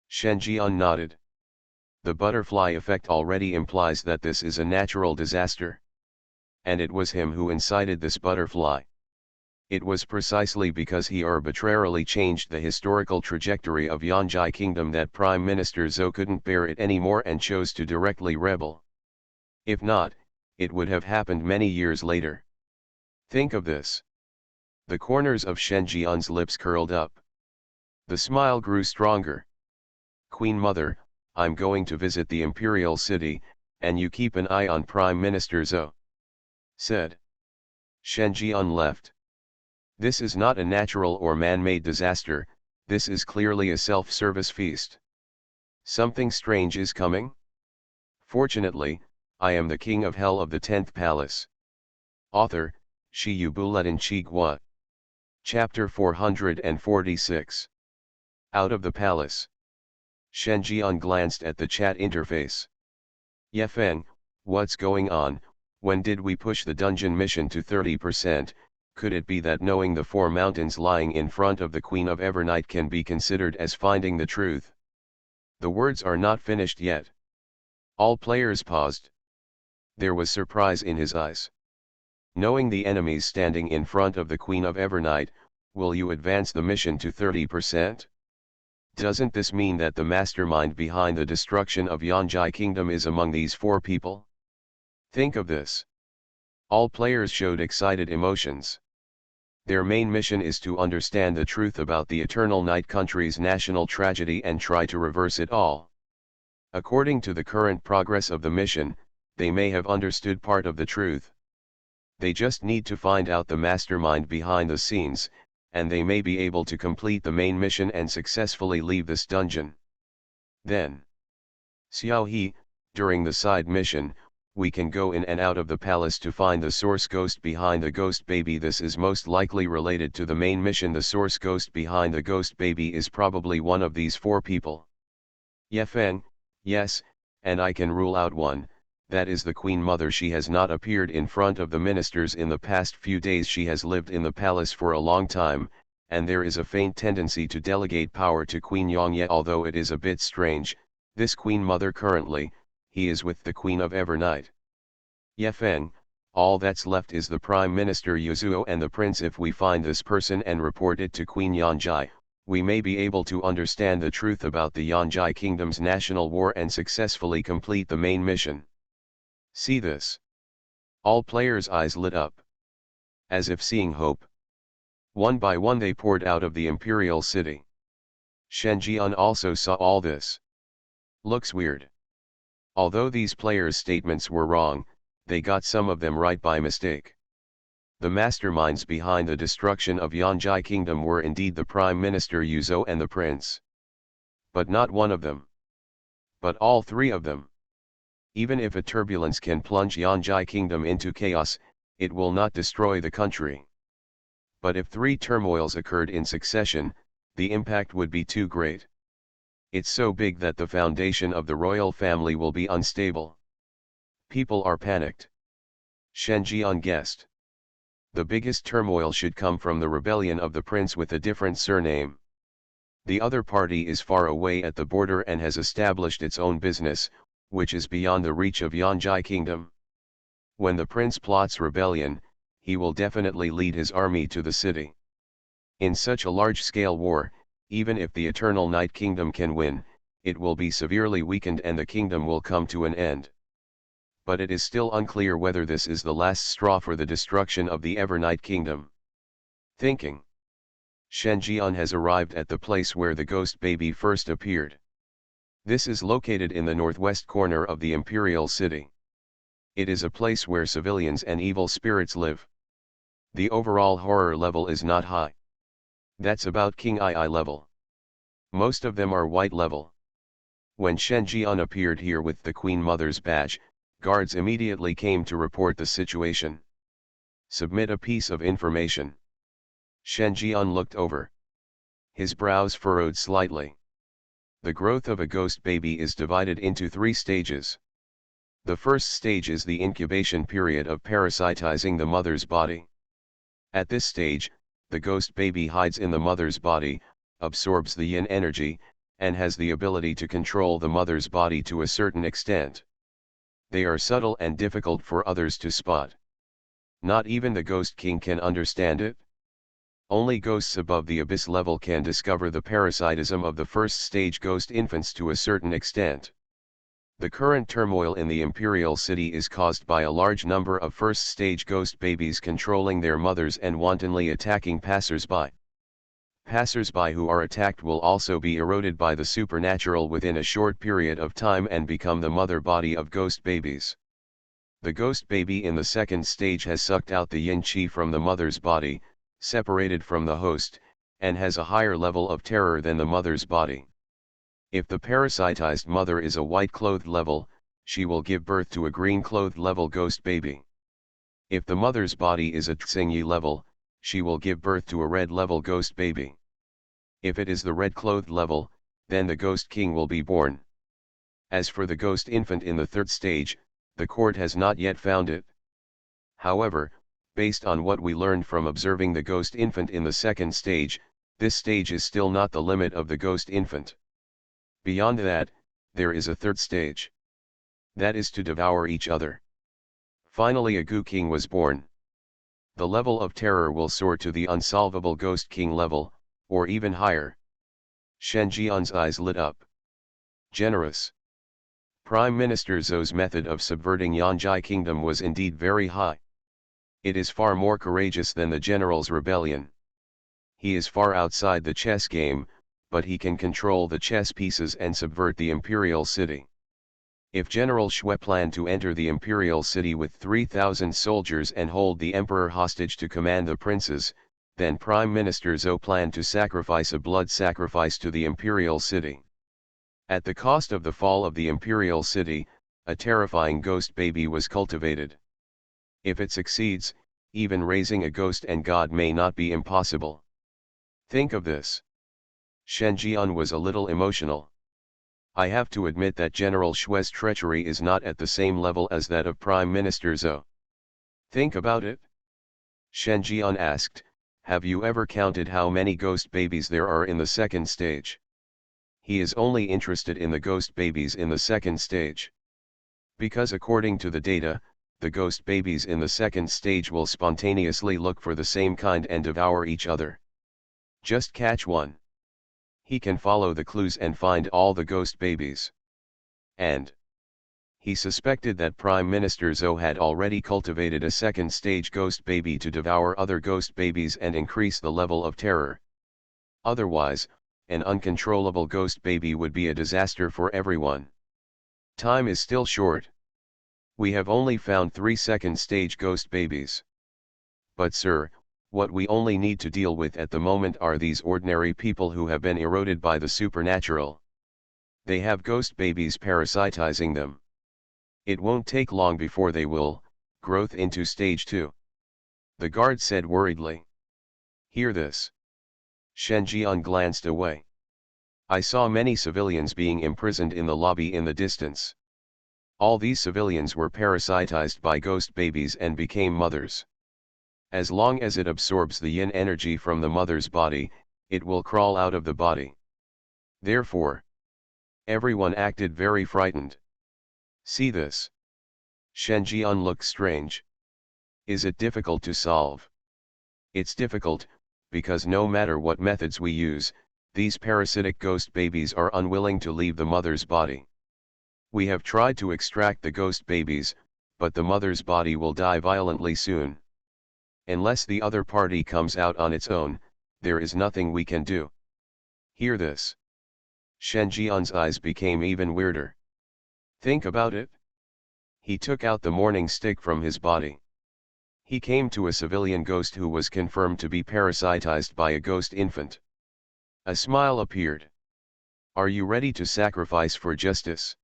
Shen Jian nodded. The butterfly effect already implies that this is a natural disaster. And it was him who incited this butterfly. It was precisely because he arbitrarily changed the historical trajectory of Yanjai Kingdom that Prime Minister Zhou couldn't bear it anymore and chose to directly rebel. If not, it would have happened many years later. Think of this. The corners of Shen Jian's lips curled up. The smile grew stronger. Queen Mother, I'm going to visit the imperial city, and you keep an eye on Prime Minister Zhou. Said. Shen Jian left. This is not a natural or man-made disaster, this is clearly a self-service feast. Something strange is coming? Fortunately, I am the king of hell of the 10th palace. Author, Shi Yu Buletin Chi Gua. Chapter 446. Out of the palace. Shen Jian glanced at the chat interface. Yefeng, what's going on? When did we push the dungeon mission to 30%? Could it be that knowing the 4 mountains lying in front of the Queen of Evernight can be considered as finding the truth? The words are not finished yet. All players paused. There was surprise in his eyes. Knowing the enemies standing in front of the Queen of Evernight, will you advance the mission to 30%? Doesn't this mean that the mastermind behind the destruction of Yanjai Kingdom is among these 4 people? Think of this. All players showed excited emotions. Their main mission is to understand the truth about the Eternal Night Country's national tragedy and try to reverse it all. According to the current progress of the mission, they may have understood part of the truth. They just need to find out the mastermind behind the scenes, and they may be able to complete the main mission and successfully leave this dungeon. Then, Xiao He, during the side mission, we can go in and out of the palace to find the source ghost behind the ghost baby. This is most likely related to the main mission. The source ghost behind the ghost baby is probably one of these 4 people. Yefeng, yes, and I can rule out one, that is the Queen Mother. She has not appeared in front of the ministers in the past few days. She has lived in the palace for a long time, and there is a faint tendency to delegate power to Queen Yang. Yet although it is a bit strange, this Queen Mother currently, he is with the Queen of Evernight. Yefeng, all that's left is the Prime Minister Yuzuo and the Prince. If we find this person and report it to Queen Yanjai, we may be able to understand the truth about the Yanjai Kingdom's national war and successfully complete the main mission. See this. All players' eyes lit up. As if seeing hope. One by one they poured out of the imperial city. Shen Jian also saw all this. Looks weird. Although these players' statements were wrong, they got some of them right by mistake. The masterminds behind the destruction of Yanjai Kingdom were indeed the Prime Minister Yuzo and the Prince. But not one of them. But all three of them. Even if a turbulence can plunge Yanjai Kingdom into chaos, it will not destroy the country. But if three turmoils occurred in succession, the impact would be too great. It's so big that the foundation of the royal family will be unstable. People are panicked. Shen Jian guessed. The biggest turmoil should come from the rebellion of the prince with a different surname. The other party is far away at the border and has established its own business, which is beyond the reach of Yanjai Kingdom. When the prince plots rebellion, he will definitely lead his army to the city. In such a large-scale war, even if the Eternal Night Kingdom can win, it will be severely weakened and the kingdom will come to an end. But it is still unclear whether this is the last straw for the destruction of the Evernight Kingdom. Thinking. Shen Jian has arrived at the place where the ghost baby first appeared. This is located in the northwest corner of the imperial city. It is a place where civilians and evil spirits live. The overall horror level is not high. That's about King II level. Most of them are white level. When Shen Jian appeared here with the Queen Mother's badge, guards immediately came to report the situation. Submit a piece of information. Shen Jian looked over. His brows furrowed slightly. The growth of a ghost baby is divided into 3 stages. The first stage is the incubation period of parasitizing the mother's body. At this stage, the ghost baby hides in the mother's body, absorbs the yin energy, and has the ability to control the mother's body to a certain extent. They are subtle and difficult for others to spot. Not even the Ghost King can understand it. Only ghosts above the abyss level can discover the parasitism of the first stage ghost infants to a certain extent. The current turmoil in the imperial city is caused by a large number of first stage ghost babies controlling their mothers and wantonly attacking passers-by. Passers-by who are attacked will also be eroded by the supernatural within a short period of time and become the mother body of ghost babies. The ghost baby in the second stage has sucked out the yin qi from the mother's body, separated from the host, and has a higher level of terror than the mother's body. If the parasitized mother is a white-clothed level, she will give birth to a green-clothed level ghost baby. If the mother's body is a Tsingyi level, she will give birth to a red-level ghost baby. If it is the red-clothed level, then the ghost king will be born. As for the ghost infant in the third stage, the court has not yet found it. However, based on what we learned from observing the ghost infant in the second stage, this stage is still not the limit of the ghost infant. Beyond that, there is a third stage. That is to devour each other. Finally a Goo King was born. The level of terror will soar to the unsolvable Ghost King level, or even higher. Shen Jian's eyes lit up. Generous. Prime Minister Zhou's method of subverting Yanjai Kingdom was indeed very high. It is far more courageous than the general's rebellion. He is far outside the chess game, but he can control the chess pieces and subvert the imperial city. If General Shui planned to enter the imperial city with 3,000 soldiers and hold the emperor hostage to command the princes, then Prime Minister Zhou planned to sacrifice a blood sacrifice to the imperial city. At the cost of the fall of the imperial city, a terrifying ghost baby was cultivated. If it succeeds, even raising a ghost and god may not be impossible. Think of this. Shen Jian was a little emotional. I have to admit that General Shue's treachery is not at the same level as that of Prime Minister Zhou. Think about it? Shen Jian asked, have you ever counted how many ghost babies there are in the second stage? He is only interested in the ghost babies in the second stage. Because according to the data, the ghost babies in the second stage will spontaneously look for the same kind and devour each other. Just catch one. He can follow the clues and find all the ghost babies. And he suspected that Prime Minister Zhou had already cultivated a second stage ghost baby to devour other ghost babies and increase the level of terror. Otherwise, an uncontrollable ghost baby would be a disaster for everyone. Time is still short. We have only found 3 second stage ghost babies. But sir, what we only need to deal with at the moment are these ordinary people who have been eroded by the supernatural. They have ghost babies parasitizing them. It won't take long before they will growth into stage 2. The guard said worriedly. Hear this. Shen Jian glanced away. I saw many civilians being imprisoned in the lobby in the distance. All these civilians were parasitized by ghost babies and became mothers. As long as it absorbs the yin energy from the mother's body, it will crawl out of the body. Therefore, everyone acted very frightened. See this. Shen Jian looked strange. Is it difficult to solve? It's difficult, because no matter what methods we use, these parasitic ghost babies are unwilling to leave the mother's body. We have tried to extract the ghost babies, but the mother's body will die violently soon. Unless the other party comes out on its own, there is nothing we can do. Hear this. Shen Jian's eyes became even weirder. Think about it. He took out the morning stick from his body. He came to a civilian ghost who was confirmed to be parasitized by a ghost infant. A smile appeared. Are you ready to sacrifice for justice?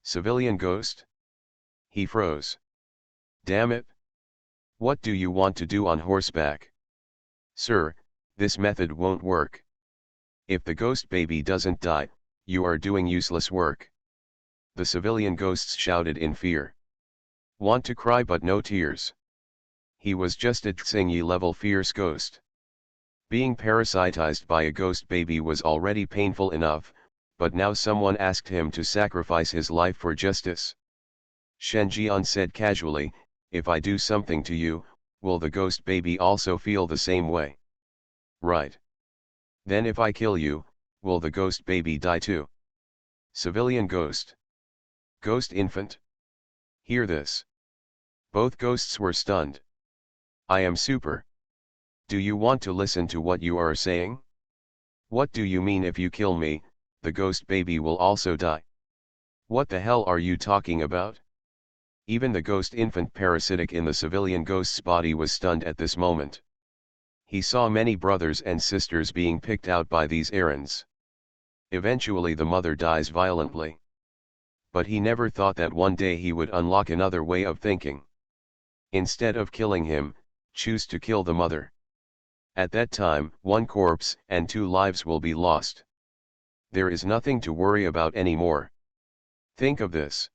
Civilian ghost? He froze. Damn it. What do you want to do on horseback? Sir, this method won't work. If the ghost baby doesn't die, you are doing useless work. The civilian ghosts shouted in fear. Want to cry but no tears. He was just a Xingyi level fierce ghost. Being parasitized by a ghost baby was already painful enough, but now someone asked him to sacrifice his life for justice. Shen Jian said casually, if I do something to you, will the ghost baby also feel the same way? Right. Then if I kill you, will the ghost baby die too? Civilian ghost. Ghost infant. Hear this. Both ghosts were stunned. I am super. Do you want to listen to what you are saying? What do you mean if you kill me, the ghost baby will also die? What the hell are you talking about? Even the ghost infant parasitic in the civilian ghost's body was stunned at this moment. He saw many brothers and sisters being picked out by these errands. Eventually the mother dies violently. But he never thought that one day he would unlock another way of thinking. Instead of killing him, choose to kill the mother. At that time, 1 corpse and 2 lives will be lost. There is nothing to worry about anymore. Think of this.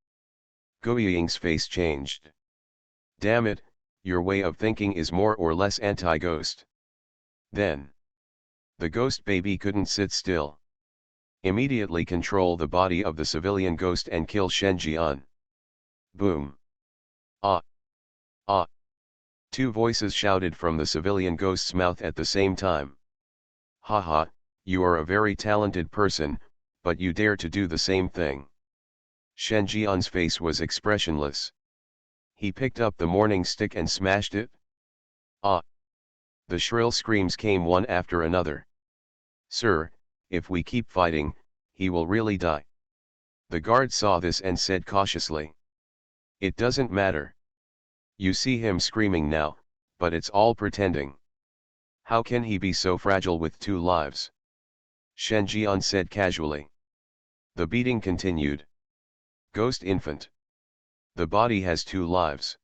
Guiying's face changed. Damn it, your way of thinking is more or less anti-ghost. Then, the ghost baby couldn't sit still. Immediately control the body of the civilian ghost and kill Shen Jian. Boom. Ah. Ah. 2 voices shouted from the civilian ghost's mouth at the same time. Haha, you are a very talented person, but you dare to do the same thing. Shen Jian's face was expressionless. He picked up the morning stick and smashed it. Ah! The shrill screams came one after another. Sir, if we keep fighting, he will really die. The guard saw this and said cautiously. It doesn't matter. You see him screaming now, but it's all pretending. How can he be so fragile with 2 lives? Shen Jian said casually. The beating continued. Ghost infant. The body has 2 lives.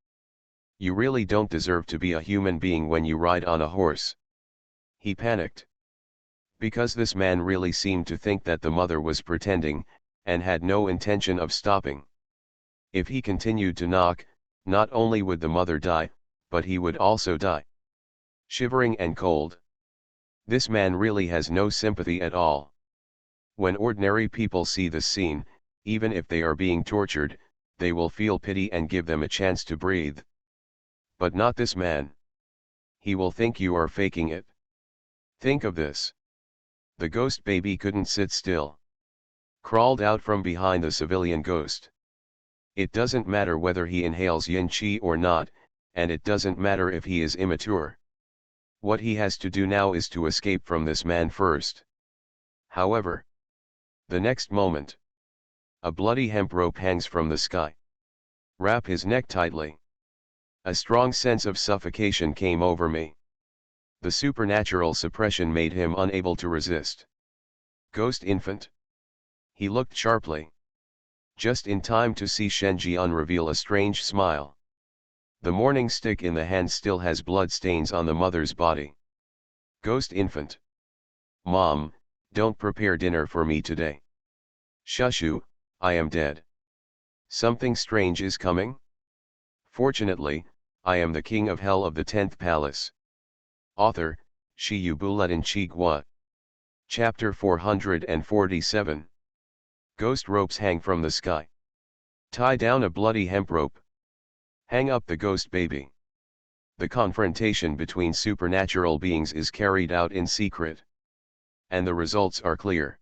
You really don't deserve to be a human being when you ride on a horse. He panicked. Because this man really seemed to think that the mother was pretending, and had no intention of stopping. If he continued to knock, not only would the mother die, but he would also die. Shivering and cold. This man really has no sympathy at all. When ordinary people see this scene, even if they are being tortured, they will feel pity and give them a chance to breathe. But not this man. He will think you are faking it. Think of this. The ghost baby couldn't sit still. Crawled out from behind the civilian ghost. It doesn't matter whether he inhales yin qi or not, and it doesn't matter if he is immature. What he has to do now is to escape from this man first. However, the next moment, a bloody hemp rope hangs from the sky. Wrap his neck tightly. A strong sense of suffocation came over me. The supernatural suppression made him unable to resist. Ghost infant. He looked sharply. Just in time to see Shen Jian reveal a strange smile. The morning stick in the hand still has blood stains on the mother's body. Ghost infant. Mom, don't prepare dinner for me today. Shushu, I am dead. Something strange is coming? Fortunately, I am the king of hell of the 10th palace. Author, Shi Yu Buletin Chi Gua. Chapter 447. Ghost ropes hang from the sky. Tie down a bloody hemp rope. Hang up the ghost baby. The confrontation between supernatural beings is carried out in secret. And the results are clear.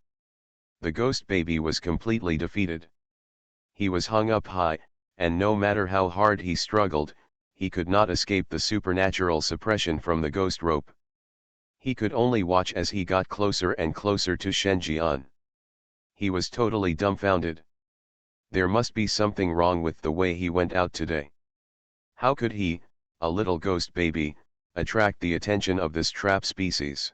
The ghost baby was completely defeated. He was hung up high, and no matter how hard he struggled, he could not escape the supernatural suppression from the ghost rope. He could only watch as he got closer and closer to Shen Jian. He was totally dumbfounded. There must be something wrong with the way he went out today. How could he, a little ghost baby, attract the attention of this trap species?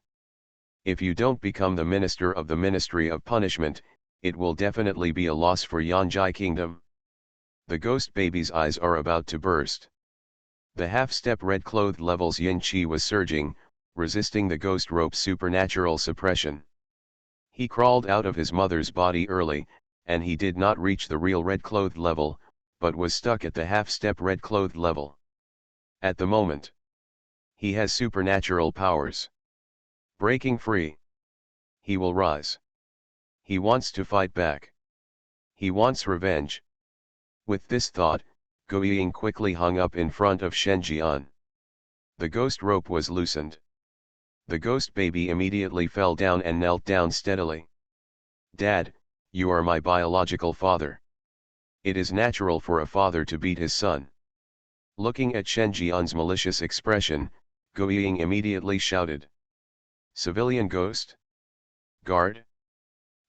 If you don't become the minister of the Ministry of Punishment, it will definitely be a loss for Yanjai Kingdom. The ghost baby's eyes are about to burst. The half-step red-clothed level's yin qi was surging, resisting the ghost rope's supernatural suppression. He crawled out of his mother's body early, and he did not reach the real red-clothed level, but was stuck at the half-step red-clothed level. At the moment, he has supernatural powers. Breaking free. He will rise. He wants to fight back. He wants revenge. With this thought, Guiying quickly hung up in front of Shen Jian. The ghost rope was loosened. The ghost baby immediately fell down and knelt down steadily. Dad, you are my biological father. It is natural for a father to beat his son. Looking at Shen Jian's malicious expression, Guiying immediately shouted. Civilian ghost? Guard?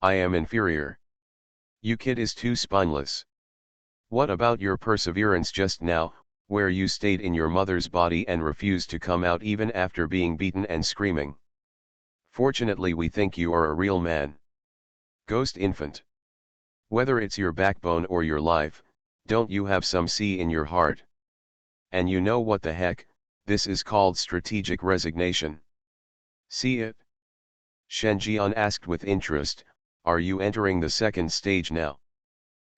I am inferior. You kid is too spineless. What about your perseverance just now, where you stayed in your mother's body and refused to come out even after being beaten and screaming? Fortunately we think you are a real man. Ghost infant. Whether it's your backbone or your life, don't you have some C in your heart? And you know what the heck, this is called strategic resignation. See it? Shen Jian asked with interest, are you entering the second stage now?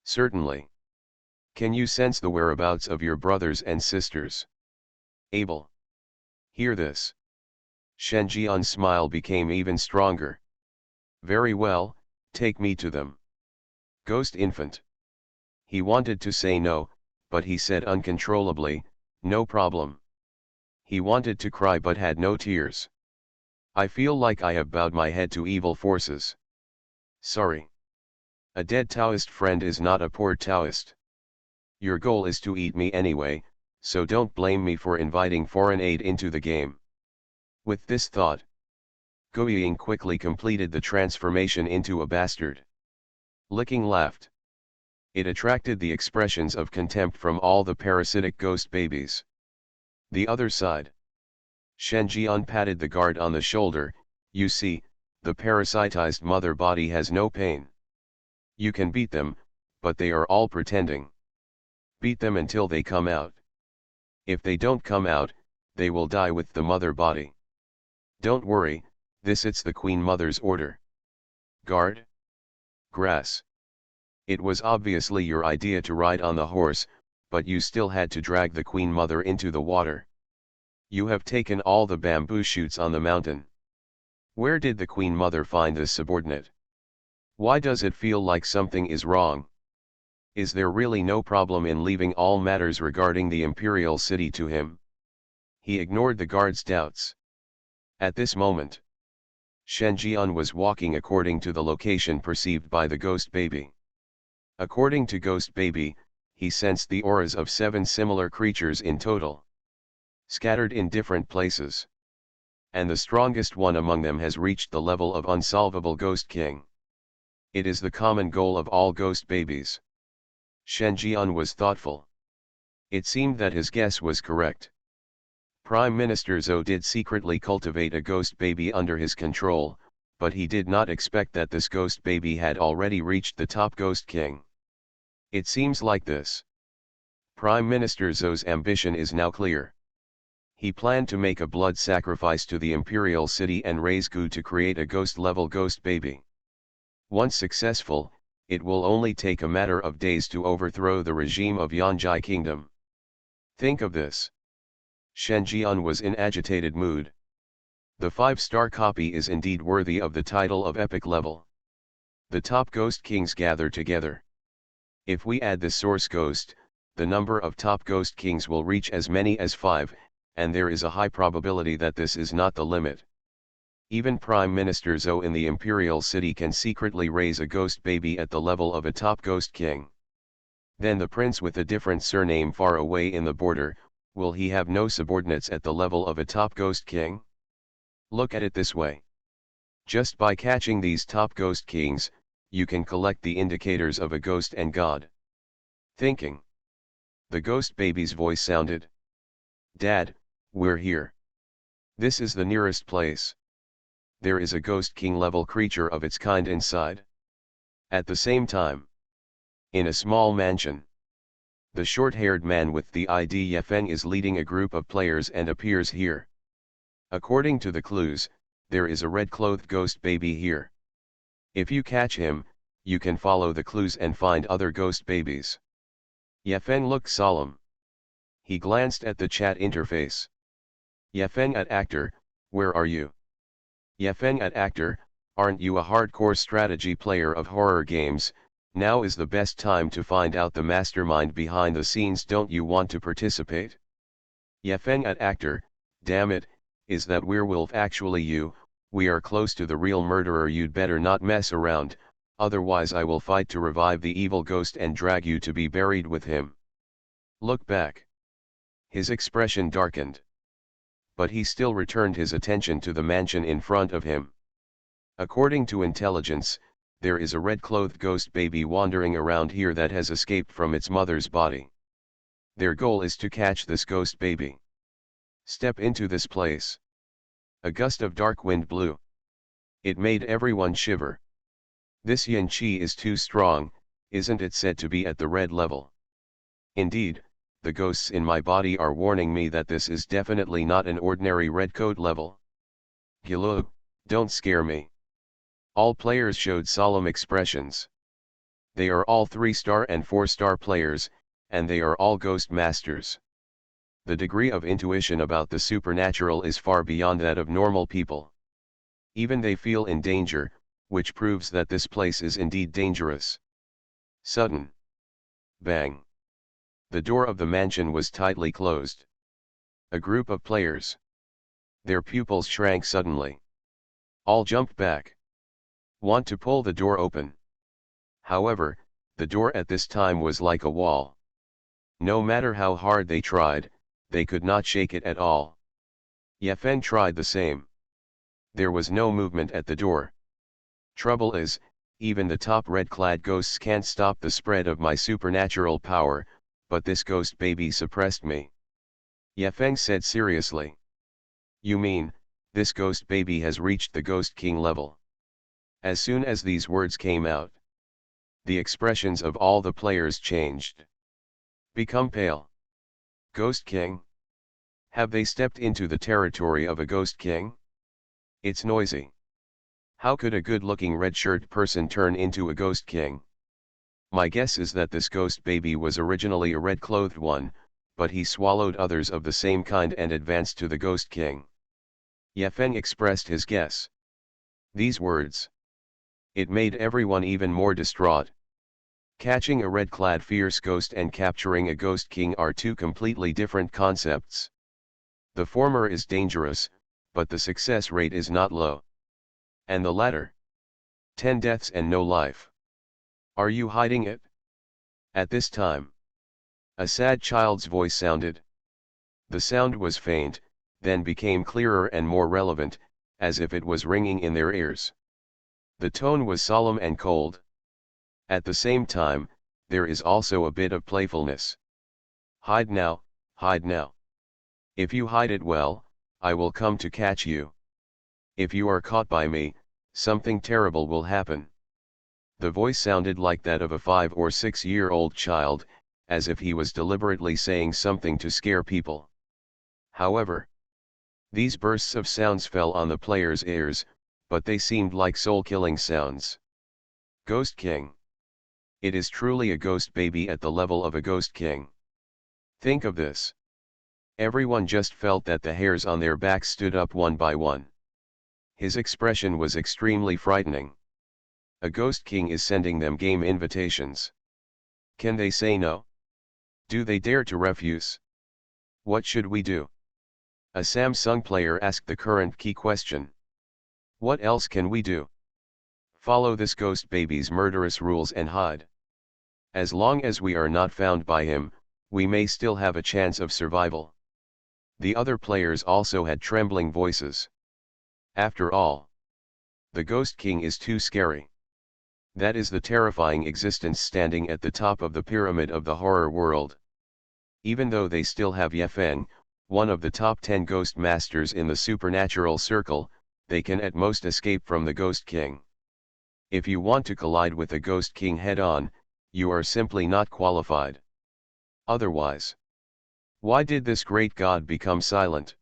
Certainly. Can you sense the whereabouts of your brothers and sisters? Able. Hear this. Shen Jian's smile became even stronger. Very well, take me to them. Ghost infant. He wanted to say no, but he said uncontrollably, no problem. He wanted to cry but had no tears. I feel like I have bowed my head to evil forces. Sorry. A dead Taoist friend is not a poor Taoist. Your goal is to eat me anyway, so don't blame me for inviting foreign aid into the game. With this thought, Guiying quickly completed the transformation into a bastard. Licking laughed. It attracted the expressions of contempt from all the parasitic ghost babies. The other side. Shen Jian patted the guard on the shoulder. You see, the parasitized mother body has no pain. You can beat them, but they are all pretending. Beat them until they come out. If they don't come out, they will die with the mother body. Don't worry, this it's the Queen Mother's order. Guard? Grass. It was obviously your idea to ride on the horse, but you still had to drag the Queen Mother into the water. You have taken all the bamboo shoots on the mountain. Where did the Queen Mother find this subordinate? Why does it feel like something is wrong? Is there really no problem in leaving all matters regarding the imperial city to him? He ignored the guard's doubts. At this moment, Shen Jian was walking according to the location perceived by the ghost baby. According to Ghost Baby, he sensed the auras of 7 similar creatures in total, scattered in different places. And the strongest one among them has reached the level of unsolvable Ghost King. It is the common goal of all ghost babies. Shen Jian was thoughtful. It seemed that his guess was correct. Prime Minister Zhou did secretly cultivate a ghost baby under his control, but he did not expect that this ghost baby had already reached the top Ghost King. It seems like this. Prime Minister Zhou's ambition is now clear. He planned to make a blood sacrifice to the imperial city and raise Gu to create a ghost-level ghost baby. Once successful, it will only take a matter of days to overthrow the regime of Yanjai Kingdom. Think of this. Shen Jian was in agitated mood. The 5-star copy is indeed worthy of the title of epic level. The top ghost kings gather together. If we add this source ghost, the number of top ghost kings will reach as many as 5, and there is a high probability that this is not the limit. Even Prime Minister Zhou in the imperial city can secretly raise a ghost baby at the level of a top ghost king. Then the prince with a different surname far away in the border, will he have no subordinates at the level of a top ghost king? Look at it this way. Just by catching these top ghost kings, you can collect the indicators of a ghost and god. Thinking. The ghost baby's voice sounded. Dad, we're here. This is the nearest place. There is a ghost king level creature of its kind inside. At the same time, in a small mansion, the short-haired man with the ID Yefeng is leading a group of players and appears here. According to the clues, there is a red-clothed ghost baby here. If you catch him, you can follow the clues and find other ghost babies. Yefeng looked solemn. He glanced at the chat interface. Yefeng at actor, where are you? Yefeng at actor, aren't you a hardcore strategy player of horror games? Now is the best time to find out the mastermind behind the scenes. Don't you want to participate? Yefeng at actor, damn it, is that werewolf actually you? We are close to the real murderer. You'd better not mess around, otherwise I will fight to revive the evil ghost and drag you to be buried with him. Look back. His expression darkened. But he still returned his attention to the mansion in front of him. According to intelligence, there is a red-clothed ghost baby wandering around here that has escaped from its mother's body. Their goal is to catch this ghost baby. Step into this place. A gust of dark wind blew. It made everyone shiver. This yin qi is too strong, isn't it said to be at the red level? Indeed, the ghosts in my body are warning me that this is definitely not an ordinary red code level. Gilo, don't scare me. All players showed solemn expressions. They are all 3-star and 4-star players, and they are all ghost masters. The degree of intuition about the supernatural is far beyond that of normal people. Even they feel in danger, which proves that this place is indeed dangerous. Sudden. Bang. The door of the mansion was tightly closed. A group of players. Their pupils shrank suddenly. All jumped back. Want to pull the door open. However, the door at this time was like a wall. No matter how hard they tried, they could not shake it at all. Yefeng tried the same. There was no movement at the door. Trouble is, even the top red-clad ghosts can't stop the spread of my supernatural power, but this ghost baby suppressed me. Yefeng said seriously. You mean, this ghost baby has reached the Ghost King level? As soon as these words came out, the expressions of all the players changed. Become pale. Ghost King? Have they stepped into the territory of a Ghost King? It's noisy. How could a good-looking red-shirt person turn into a Ghost King? My guess is that this ghost baby was originally a red-clothed one, but he swallowed others of the same kind and advanced to the Ghost King. Ye Feng expressed his guess. These words. It made everyone even more distraught. Catching a red-clad fierce ghost and capturing a Ghost King are two completely different concepts. The former is dangerous, but the success rate is not low. And the latter? 10 deaths and no life. Are you hiding it? At this time, a sad child's voice sounded. The sound was faint, then became clearer and more relevant, as if it was ringing in their ears. The tone was solemn and cold. At the same time, there is also a bit of playfulness. Hide now, hide now. If you hide it well, I will come to catch you. If you are caught by me, something terrible will happen. The voice sounded like that of a 5 or 6-year-old child, as if he was deliberately saying something to scare people. However, these bursts of sounds fell on the players' ears, but they seemed like soul-killing sounds. Ghost King. It is truly a ghost baby at the level of a Ghost King. Think of this. Everyone just felt that the hairs on their backs stood up one by one. His expression was extremely frightening. A Ghost King is sending them game invitations. Can they say no? Do they dare to refuse? What should we do? A Samsung player asked the current key question. What else can we do? Follow this ghost baby's murderous rules and hide. As long as we are not found by him, we may still have a chance of survival. The other players also had trembling voices. After all, the Ghost King is too scary. That is the terrifying existence standing at the top of the pyramid of the horror world. Even though they still have Ye Feng, one of the top 10 ghost masters in the supernatural circle, they can at most escape from the Ghost King. If you want to collide with the Ghost King head-on, you are simply not qualified. Otherwise, why did this great god become silent?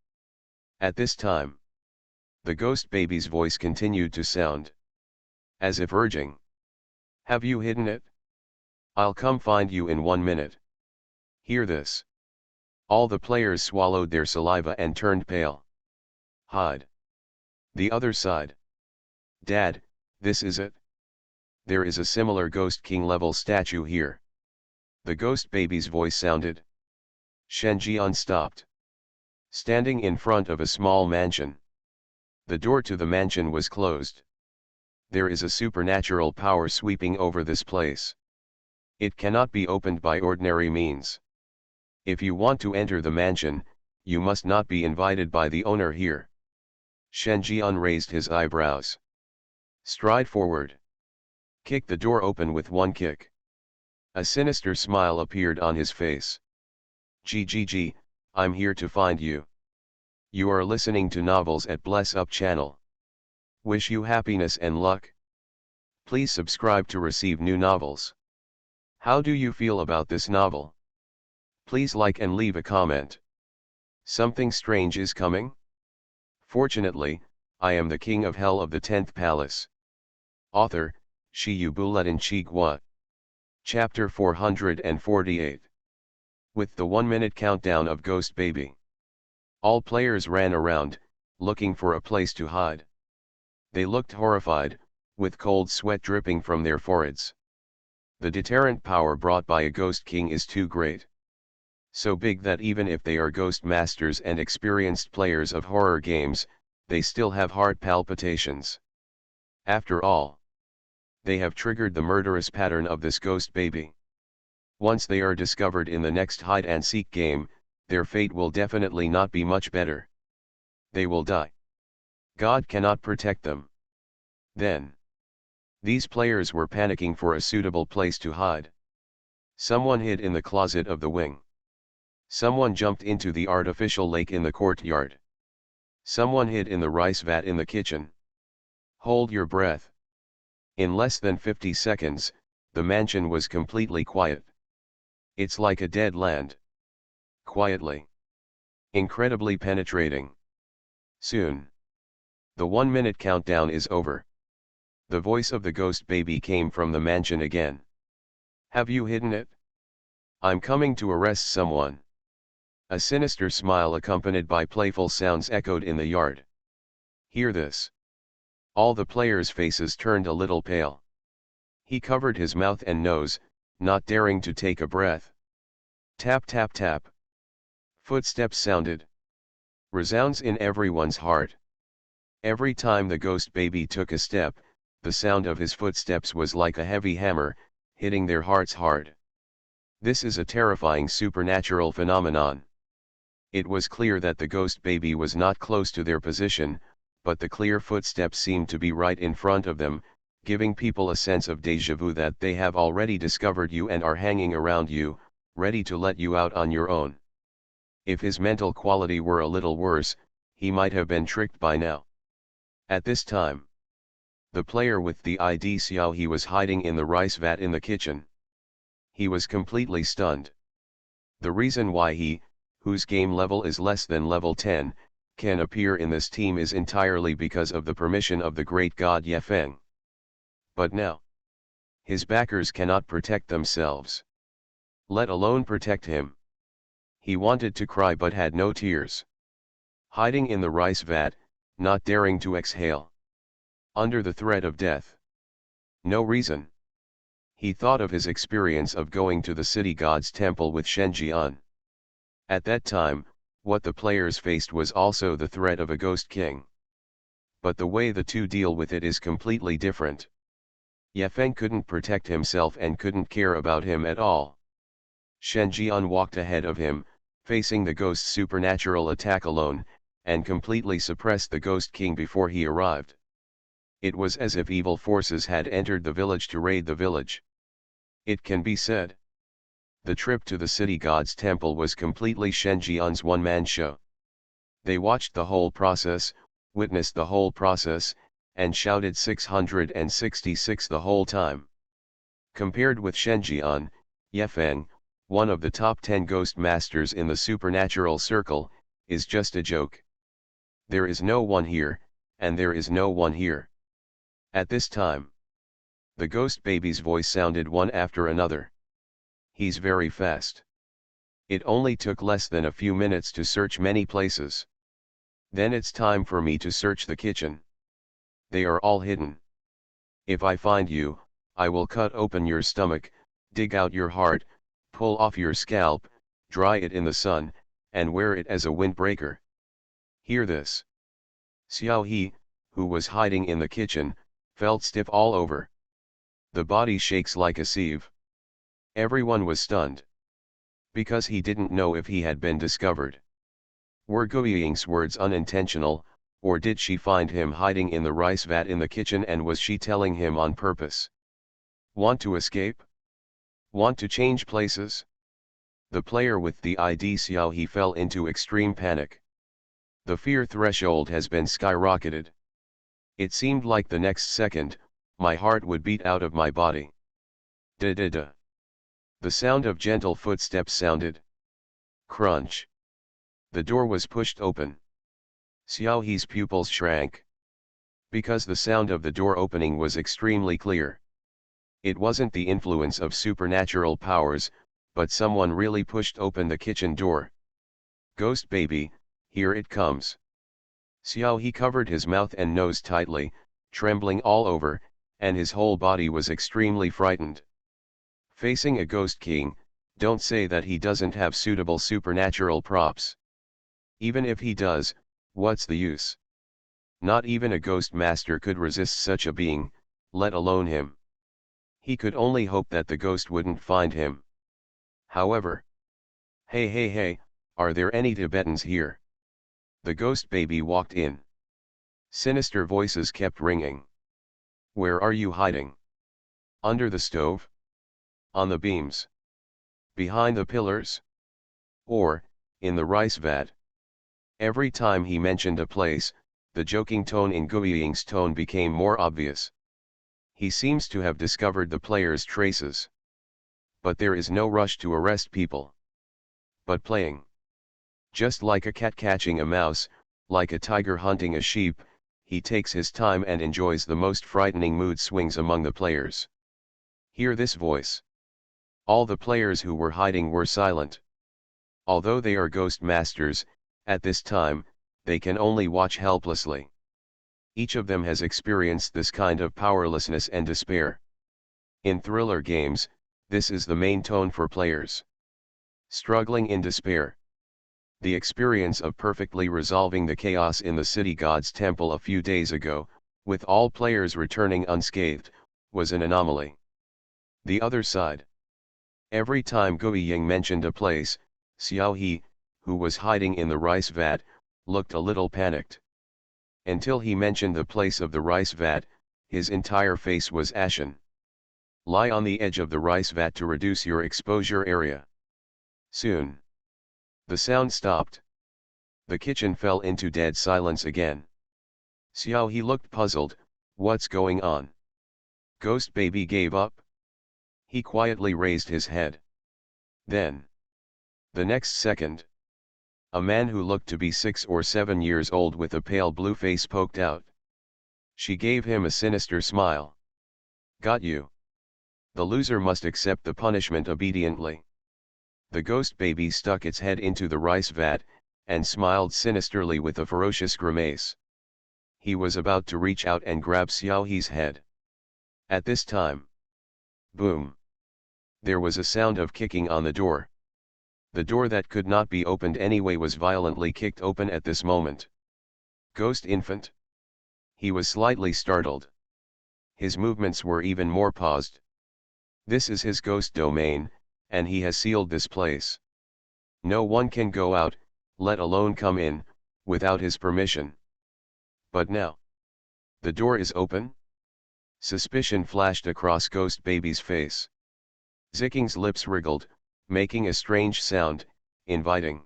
At this time, the ghost baby's voice continued to sound, as if urging. Have you hidden it? I'll come find you in 1 minute. Hear this. All the players swallowed their saliva and turned pale. Hide. The other side. Dad, this is it. There is a similar Ghost King level statue here. The ghost baby's voice sounded. Shen Jian stopped. Standing in front of a small mansion. The door to the mansion was closed. There is a supernatural power sweeping over this place. It cannot be opened by ordinary means. If you want to enter the mansion, you must not be invited by the owner here. Shen Jian raised his eyebrows. Stride forward. Kick the door open with one kick. A sinister smile appeared on his face. GGG, I'm here to find you. You are listening to Novels at Bless Up channel. Wish you happiness and luck. Please subscribe to receive new novels. How do you feel about this novel? Please like and leave a comment. Something strange is coming? Fortunately, I am the king of hell of the 10th palace. Author, Shi Yubuletin Chigua. Chapter 448. With the 1-minute countdown of Ghost Baby. All players ran around, looking for a place to hide. They looked horrified, with cold sweat dripping from their foreheads. The deterrent power brought by a Ghost King is too great. So big that even if they are ghost masters and experienced players of horror games, they still have heart palpitations. After all, they have triggered the murderous pattern of this ghost baby. Once they are discovered in the next hide-and-seek game, their fate will definitely not be much better. They will die. God cannot protect them. Then, these players were panicking for a suitable place to hide. Someone hid in the closet of the wing. Someone jumped into the artificial lake in the courtyard. Someone hid in the rice vat in the kitchen. Hold your breath. In less than 50 seconds, the mansion was completely quiet. It's like a dead land. Quietly. Incredibly penetrating. Soon. The 1-minute countdown is over. The voice of the ghost baby came from the mansion again. Have you hidden it? I'm coming to arrest someone. A sinister smile accompanied by playful sounds echoed in the yard. Hear this. All the players' faces turned a little pale. He covered his mouth and nose, not daring to take a breath. Tap tap tap. Footsteps sounded. Resounds in everyone's heart. Every time the ghost baby took a step, the sound of his footsteps was like a heavy hammer, hitting their hearts hard. This is a terrifying supernatural phenomenon. It was clear that the ghost baby was not close to their position, but the clear footsteps seemed to be right in front of them, giving people a sense of déjà vu that they have already discovered you and are hanging around you, ready to let you out on your own. If his mental quality were a little worse, he might have been tricked by now. At this time, the player with the ID Xiao He was hiding in the rice vat in the kitchen. He was completely stunned. The reason why he, whose game level is less than level 10, can appear in this team is entirely because of the permission of the great god Yefeng. But now, his backers cannot protect themselves, let alone protect him. He wanted to cry but had no tears. Hiding in the rice vat, not daring to exhale. Under the threat of death. No reason. He thought of his experience of going to the city god's temple with Shenjian. At that time, what the players faced was also the threat of a ghost king. But the way the two deal with it is completely different. Yefeng couldn't protect himself and couldn't care about him at all. Shenjian walked ahead of him, facing the ghost's supernatural attack alone, and completely suppressed the ghost king before he arrived. It was as if evil forces had entered the village to raid the village. It can be said. The trip to the city god's temple was completely Shenjian's one-man show. They watched the whole process, witnessed the whole process, and shouted 666 the whole time. Compared with Shenjian, Yefeng, one of the top 10 ghost masters in the supernatural circle, is just a joke. There is no one here, and there is no one here. At this time, the ghost baby's voice sounded one after another. He's very fast. It only took less than a few minutes to search many places. Then it's time for me to search the kitchen. They are all hidden. If I find you, I will cut open your stomach, dig out your heart, pull off your scalp, dry it in the sun, and wear it as a windbreaker. Hear this. Xiao He, who was hiding in the kitchen, felt stiff all over. The body shakes like a sieve. Everyone was stunned. Because he didn't know if he had been discovered. Were Guiying's words unintentional, or did she find him hiding in the rice vat in the kitchen and was she telling him on purpose? Want to escape? Want to change places? The player with the ID Xiao He fell into extreme panic. The fear threshold has been skyrocketed. It seemed like the next second, my heart would beat out of my body. Da-da-da. The sound of gentle footsteps sounded. Crunch. The door was pushed open. Xiao He's pupils shrank. Because the sound of the door opening was extremely clear. It wasn't the influence of supernatural powers, but someone really pushed open the kitchen door. Ghost baby, here it comes. Xiao He covered his mouth and nose tightly, trembling all over, and his whole body was extremely frightened. Facing a ghost king, don't say that he doesn't have suitable supernatural props. Even if he does, what's the use? Not even a ghost master could resist such a being, let alone him. He could only hope that the ghost wouldn't find him. However, hey, are there any Tibetans here? The ghost baby walked in. Sinister voices kept ringing. Where are you hiding? Under the stove? On the beams? Behind the pillars? Or, in the rice vat? Every time he mentioned a place, the joking tone in Guiying's tone became more obvious. He seems to have discovered the player's traces. But there is no rush to arrest people. But playing. Just like a cat catching a mouse, like a tiger hunting a sheep, he takes his time and enjoys the most frightening mood swings among the players. Hear this voice. All the players who were hiding were silent. Although they are ghost masters, at this time, they can only watch helplessly. Each of them has experienced this kind of powerlessness and despair. In thriller games, this is the main tone for players. Struggling in despair. The experience of perfectly resolving the chaos in the city god's temple a few days ago, with all players returning unscathed, was an anomaly. The other side. Every time Guiying mentioned a place, Xiao He, who was hiding in the rice vat, looked a little panicked. Until he mentioned the place of the rice vat, his entire face was ashen. Lie on the edge of the rice vat to reduce your exposure area. Soon. The sound stopped. The kitchen fell into dead silence again. Xiao He looked puzzled. What's going on? Ghost baby gave up? He quietly raised his head. Then. The next second. A man who looked to be 6 or 7 years old with a pale blue face poked out. She gave him a sinister smile. Got you. The loser must accept the punishment obediently. The ghost baby stuck its head into the rice vat, and smiled sinisterly with a ferocious grimace. He was about to reach out and grab Xiao He's head. At this time. Boom. There was a sound of kicking on the door. The door that could not be opened anyway was violently kicked open at this moment. Ghost infant. He was slightly startled. His movements were even more paused. This is his ghost domain, and he has sealed this place. No one can go out, let alone come in, without his permission. But now. The door is open? Suspicion flashed across Ghost Baby's face. Ziking's lips wriggled, making a strange sound, inviting.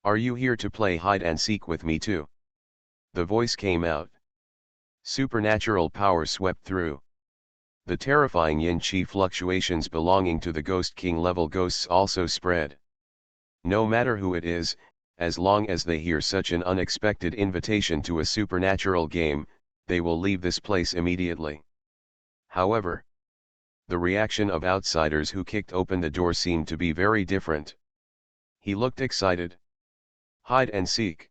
Are you here to play hide and seek with me too? The voice came out. Supernatural power swept through. The terrifying yin-chi fluctuations belonging to the Ghost King level ghosts also spread. No matter who it is, as long as they hear such an unexpected invitation to a supernatural game, they will leave this place immediately. However, the reaction of outsiders who kicked open the door seemed to be very different. He looked excited. Hide and seek.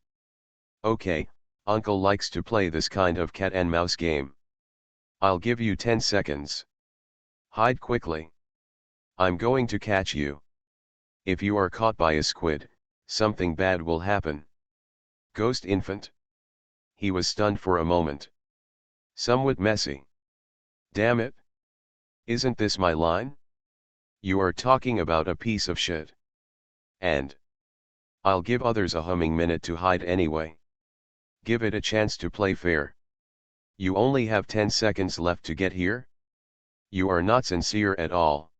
Okay, Uncle likes to play this kind of cat and mouse game. I'll give you 10 seconds. Hide quickly. I'm going to catch you. If you are caught by a squid, something bad will happen. Ghost infant. He was stunned for a moment. Somewhat messy. Damn it. Isn't this my line? You are talking about a piece of shit. And I'll give others a humming minute to hide anyway. Give it a chance to play fair. You only have 10 seconds left to get here? You are not sincere at all.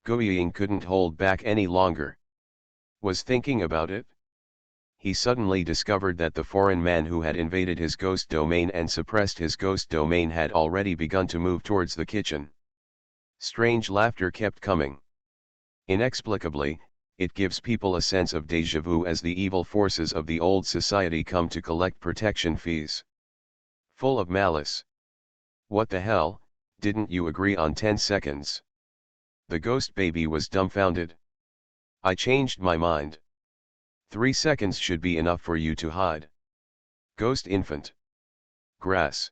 Guiying couldn't hold back any longer. Was thinking about it? He suddenly discovered that the foreign man who had invaded his ghost domain and suppressed his ghost domain had already begun to move towards the kitchen. Strange laughter kept coming. Inexplicably, it gives people a sense of déjà vu as the evil forces of the old society come to collect protection fees. Full of malice. What the hell, didn't you agree on 10 seconds? The ghost baby was dumbfounded. I changed my mind. 3 seconds should be enough for you to hide. Ghost infant. Grass.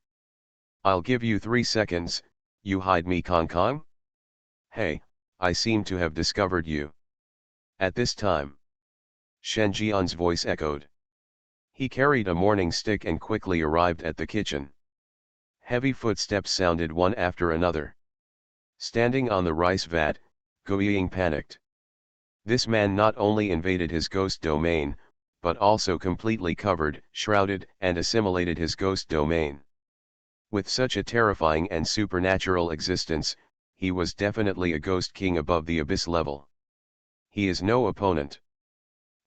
I'll give you 3 seconds, you hide me Kong Kong? Hey, I seem to have discovered you. At this time. Shen Jian's voice echoed. He carried a morning stick and quickly arrived at the kitchen. Heavy footsteps sounded one after another. Standing on the rice vat, Guiying panicked. This man not only invaded his ghost domain, but also completely covered, shrouded, and assimilated his ghost domain. With such a terrifying and supernatural existence, he was definitely a ghost king above the abyss level. He is no opponent.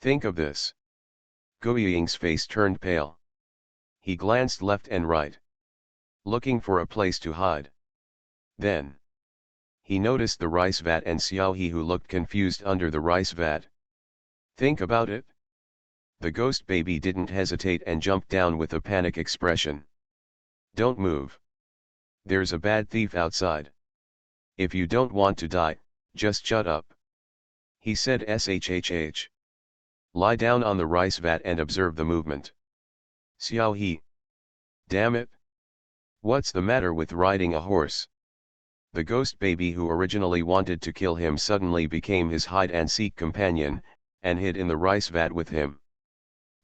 Think of this. Guiying's face turned pale. He glanced left and right, looking for a place to hide. Then he noticed the rice vat and Xiao He, who looked confused under the rice vat. Think about it. The ghost baby didn't hesitate and jumped down with a panic expression. Don't move. There's a bad thief outside. If you don't want to die, Just shut up. He said shhh. Lie down on the rice vat and observe the movement. Xiao he. Damn it. What's the matter with riding a horse? The ghost baby who originally wanted to kill him suddenly became his hide-and-seek companion, and hid in the rice vat with him.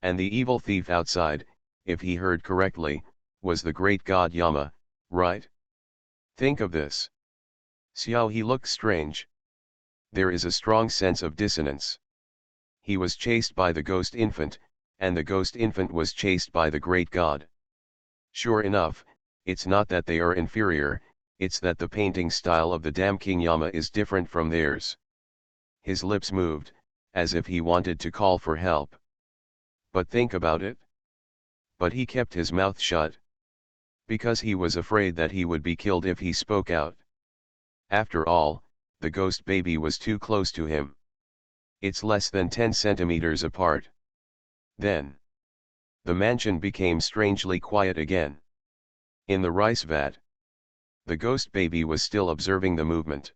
And the evil thief outside, if he heard correctly, was the great god Yama, right? Think of this. Xiao he looked strange. There is a strong sense of dissonance. He was chased by the ghost infant, and the ghost infant was chased by the great god. Sure enough, it's not that they are inferior, it's that the painting style of the damn King Yama is different from theirs. His lips moved, as if he wanted to call for help. But think about it. But he kept his mouth shut. Because he was afraid that he would be killed if he spoke out. After all, the ghost baby was too close to him. It's less than 10 centimeters apart. Then, the mansion became strangely quiet again. In the rice vat, the ghost baby was still observing the movement.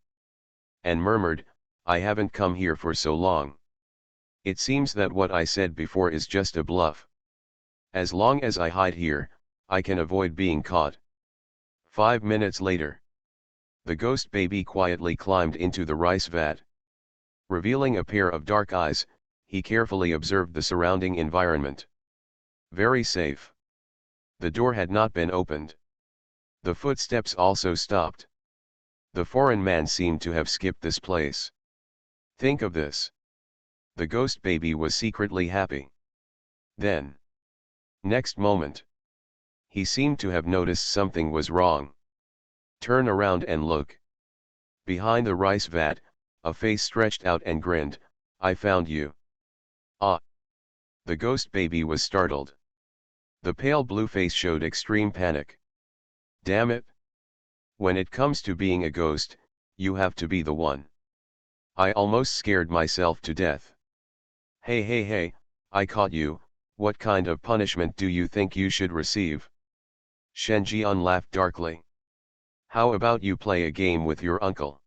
And murmured, I haven't come here for so long. It seems that what I said before is just a bluff. As long as I hide here, I can avoid being caught. 5 minutes later, the ghost baby quietly climbed into the rice vat. Revealing a pair of dark eyes, he carefully observed the surrounding environment. Very safe. The door had not been opened. The footsteps also stopped. The foreign man seemed to have skipped this place. Think of this. The ghost baby was secretly happy. Then, next moment, he seemed to have noticed something was wrong. Turn around and look. Behind the rice vat, a face stretched out and grinned, I found you. Ah! The ghost baby was startled. The pale blue face showed extreme panic. Damn it! When it comes to being a ghost, you have to be the one. I almost scared myself to death. Hey, I caught you, what kind of punishment do you think you should receive? Shen Jian laughed darkly. How about you play a game with your uncle?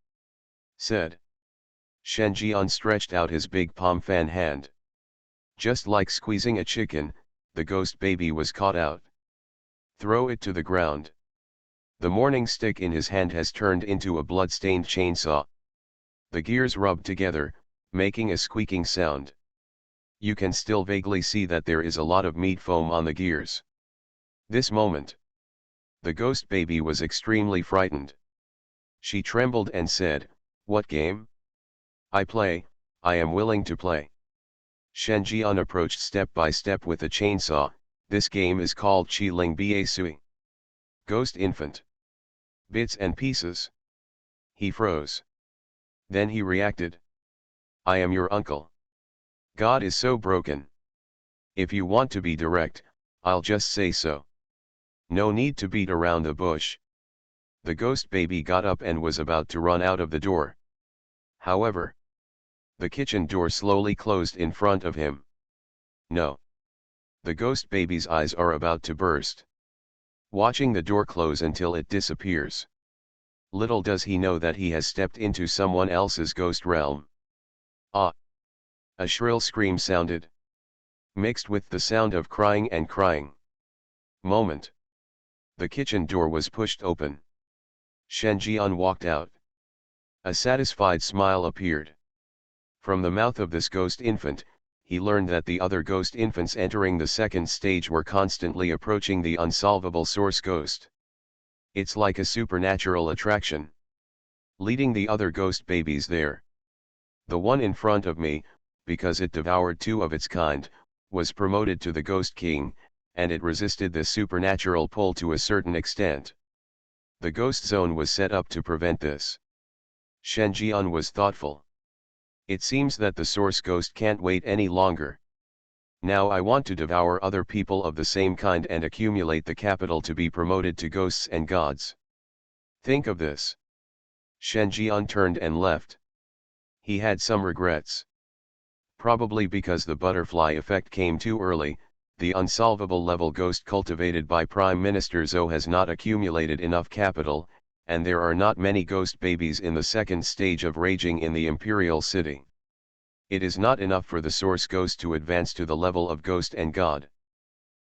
Said. Shen Jian stretched out his big palm fan hand. Just like squeezing a chicken, the ghost baby was caught out. Throw it to the ground. The morning stick in his hand has turned into a blood-stained chainsaw. The gears rubbed together, making a squeaking sound. You can still vaguely see that there is a lot of meat foam on the gears. This moment, the ghost baby was extremely frightened. She trembled and said, What game? I play, I am willing to play. Shen Jian approached step by step with a chainsaw. This game is called Chi Ling Ba Sui. Ghost infant. Bits and pieces. He froze. Then he reacted. I am your uncle. God is so broken. If you want to be direct, I'll just say so. No need to beat around the bush. The ghost baby got up and was about to run out of the door. However, the kitchen door slowly closed in front of him. No. The ghost baby's eyes are about to burst. Watching the door close until it disappears. Little does he know that he has stepped into someone else's ghost realm. Ah! A shrill scream sounded. Mixed with the sound of crying and crying. Moment. The kitchen door was pushed open. Shen Jian walked out. A satisfied smile appeared. From the mouth of this ghost infant, he learned that the other ghost infants entering the second stage were constantly approaching the unsolvable source ghost. It's like a supernatural attraction. Leading the other ghost babies there. The one in front of me, because it devoured two of its kind, was promoted to the Ghost King, and it resisted this supernatural pull to a certain extent. The ghost zone was set up to prevent this. Shen Jian was thoughtful. It seems that the source ghost can't wait any longer. Now I want to devour other people of the same kind and accumulate the capital to be promoted to ghosts and gods. Think of this. Shen Jian turned and left. He had some regrets. Probably because the butterfly effect came too early, the unsolvable level ghost cultivated by Prime Minister Zhou has not accumulated enough capital, and there are not many ghost babies in the second stage of raging in the Imperial City. It is not enough for the source ghost to advance to the level of ghost and god.